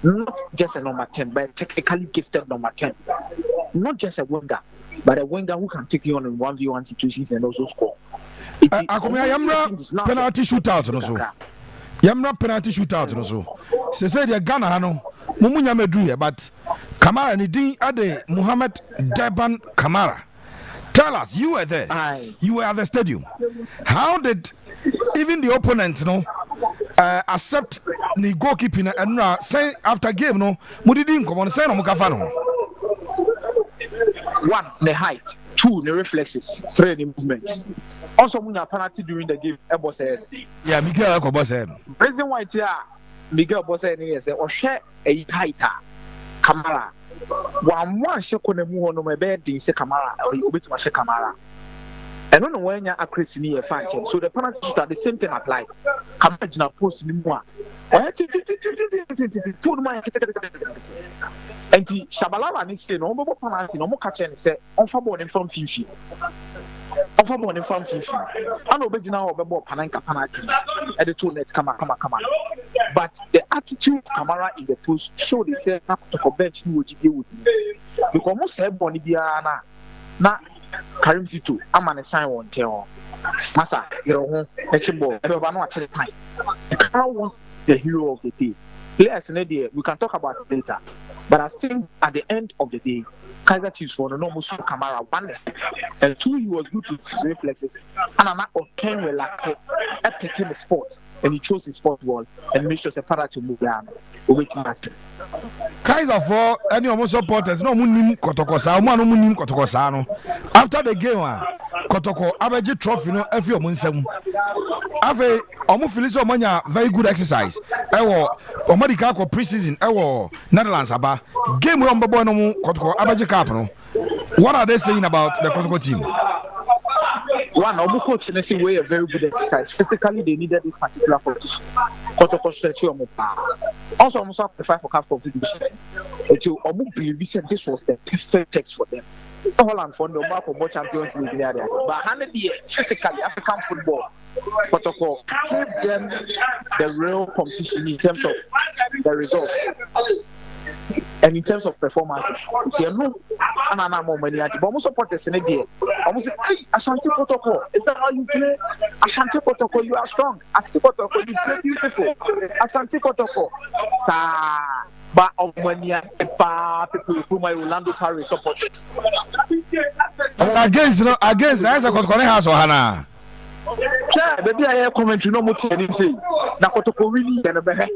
Not just a number 10, but a technically gifted number 10. Not just a winger, but a winger who can take you on in 1v1 situations and also score. Yamra penalty shootout no so. Yamra penalty shootout no so. Se say the Ghana hano mumunya medru here, but Kamara ni din ade Muhammad Deban Kamara. Tell us, you were there. Aye. You were at the stadium. How did even the opponents accept the goalkeeping and say after game no? Mudidin come on say no mukafano. 1, the height. 2, the reflexes. 3, the movement. Also, when a penalty during the game, Ebo says, yeah, Miguel Kobosem. Reason why Miguel Bosé said, or share a tighter Kamara. One shake on the moon on my bed, the Kamara, or you bit my Kamara. I don't know when you're accuracy near function. So the penalty shoot the same thing apply. Kamara post in more. And the Shabalala is saying, no more penalty, no more catch and say, on for born from Fifi. Overborn in front of I know better now about Pananka penalty. At the 2 nets, come on. But the attitude Kamara in the post show they say not to bench new deal with me. Because most have Bonibiana. Now, Karim Situ, I'm on a sign one tell. Massa, your home, let your ball. Everyone watch the time. I want the hero of the day. Players in the day, we can talk about it later. But I think at the end of the day, Kaiser Chiefs for the normal Kamara 1 and 2 he was good to his reflexes and I'm not okay relaxed at picking the sport and he chose his sport well and made sure separate to move down waiting back. Kaiser for any of supporters no munim Kotoko sa no munim Kotoko sa no after the game Kotoko abeje trophy no afi omunsam afi omu feel so manya very good exercise ewo omadica ko pre-season ewo Netherlands aba game we on bobo no mu Kotoko abeje cap no. What are they saying about the Kotoko team? One, Obu coach and say way a very good exercise. Physically, they needed this particular competition. Kotoko stretch your also almost have to fight for CAF competition. Until Obu believe said this was the perfect text for them. Holland for the back of both Champions League area. But 100 years physically African football, Kotoko gave them the real competition in terms of the results. And in terms of performances, you know, and I'm many but almost supporters in a day. Almost say, hey, Asante Kotoko, is that how you play? Asante Kotoko, you are strong. Asante Kotoko, you play beautiful. Asante Kotoko, sa, but of many people who my Orlando Paris supporters. Against that's a Kotoko house or Hana. Yeah, baby, I have commentary no more to say. Na Kotoko really and a behe.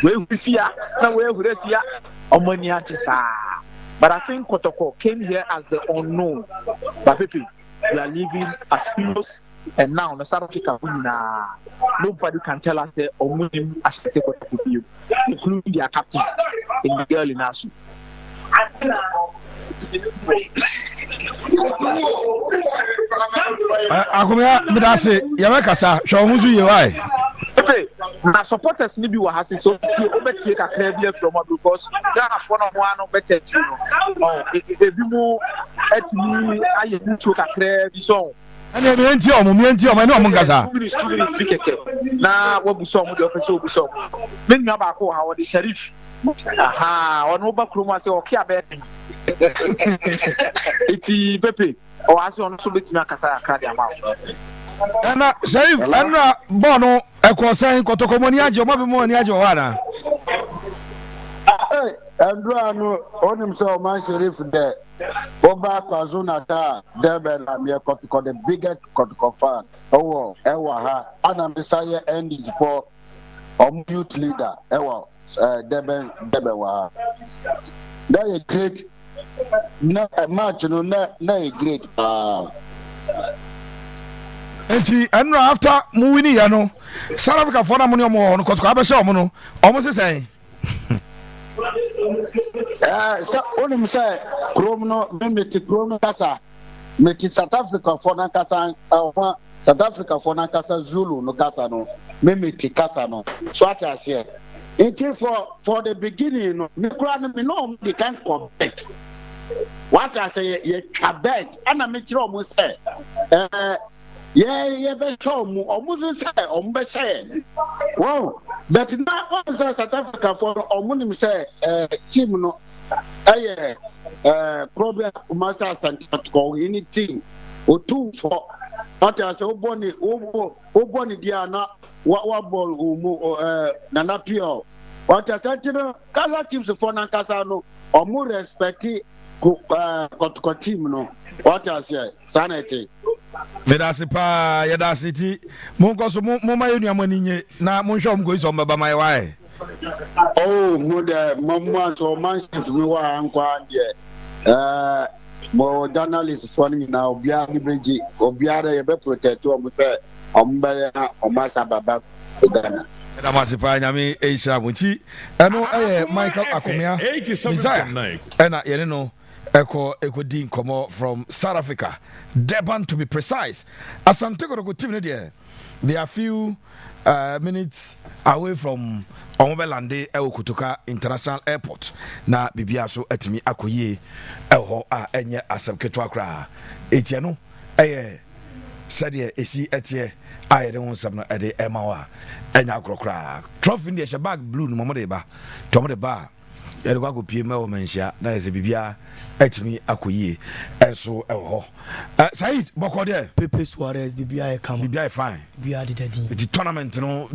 We see ya, somewhere we see ya. But I think Kotoko came here as the unknown. But people, we are living as heroes, and now in South Africa, nobody can tell us the Omunim Asante Kotoko, including their captain in the girl in Asu. Akumia midase yawekasa hwehunzu yewai na supporters ni bi wa hase so tie obetie kakra bi afro ma because Ghana for no ho ano better no e bi mu atini aye mutuo kakra bi so ɛne mienti ɔmo ɛne ɔmo nkasa 2 minutes bi kɛkɛ na wabusa ɔmo deɛ ɔpɛ sɛ obusa ɔmo me nua baako wɔ ha wɔde Sharif ɔno woba kurom ase ɔke abɛɛden eti pepe ɔwɔ ase ɔno nso bɛtumi akasa akra de ama wo ɛna Sharif ɛnura bɔɔl no ɛkɔ sɛn Kotoko mo ni agye ɔmo bi mo ni agye wɔ hɔ ana Andrew no onim so man Sheriff there over KwaZulu-Natal Durban am here Kotoko the biggest Kotoko fan ewa ha ana msaye end for youth leader ewa Durban wa that is great na match no na great enti ɛnura after mo wini ya no South Africa for na mo ni ɔmo no Kotoko abɛhyɛ ɔmo no ɔmo se sɛn so onim say krom no meti krom no kasa meti South Africa for na kasa South Africa for na kasa Zulu no kasa no meti kasa no so at as here it for the beginning no me kura no me no they can compete what I say ye kabet ana me kira omo say ye be show mu omo say omo be say wow but now one say South Africa for omo nim say team no problem master Asante ko anything o two for what I say oboni dia na wa ball umu nana pio what I say no kala teams for na kasa no omo respect ko team no what I say sanity Vedasi pa yadasi ti monko so mo ma yenu amani nye na monhwe om go iso mbaba mai wae mo de mama so man shift me wa ankwa de mo journalist for ni na obia ni beji obia re be protect o mo se omba na omasa baba Ghana da masipa nyame eisha muti eno Michael Akomia Isaiah ena yene no Eko Komo from South Africa, Durban to be precise. Asante Kotoko team there. They are few minutes away from Omobelande Kotoka International Airport. Na bibia so etimi akoye eho enye asem ketwa kra. Etiano sade esi etie ayede wonsam no ede emawa enya krokra. Trophy ndi e bag blue no momode ba. Tomode ba. Yede kwa go pie ma o menhia na yese bibia etimi akoye enso eho Said bokode Pepe Suarez bibia e kam bibia e fine bibia de dadi the tournament no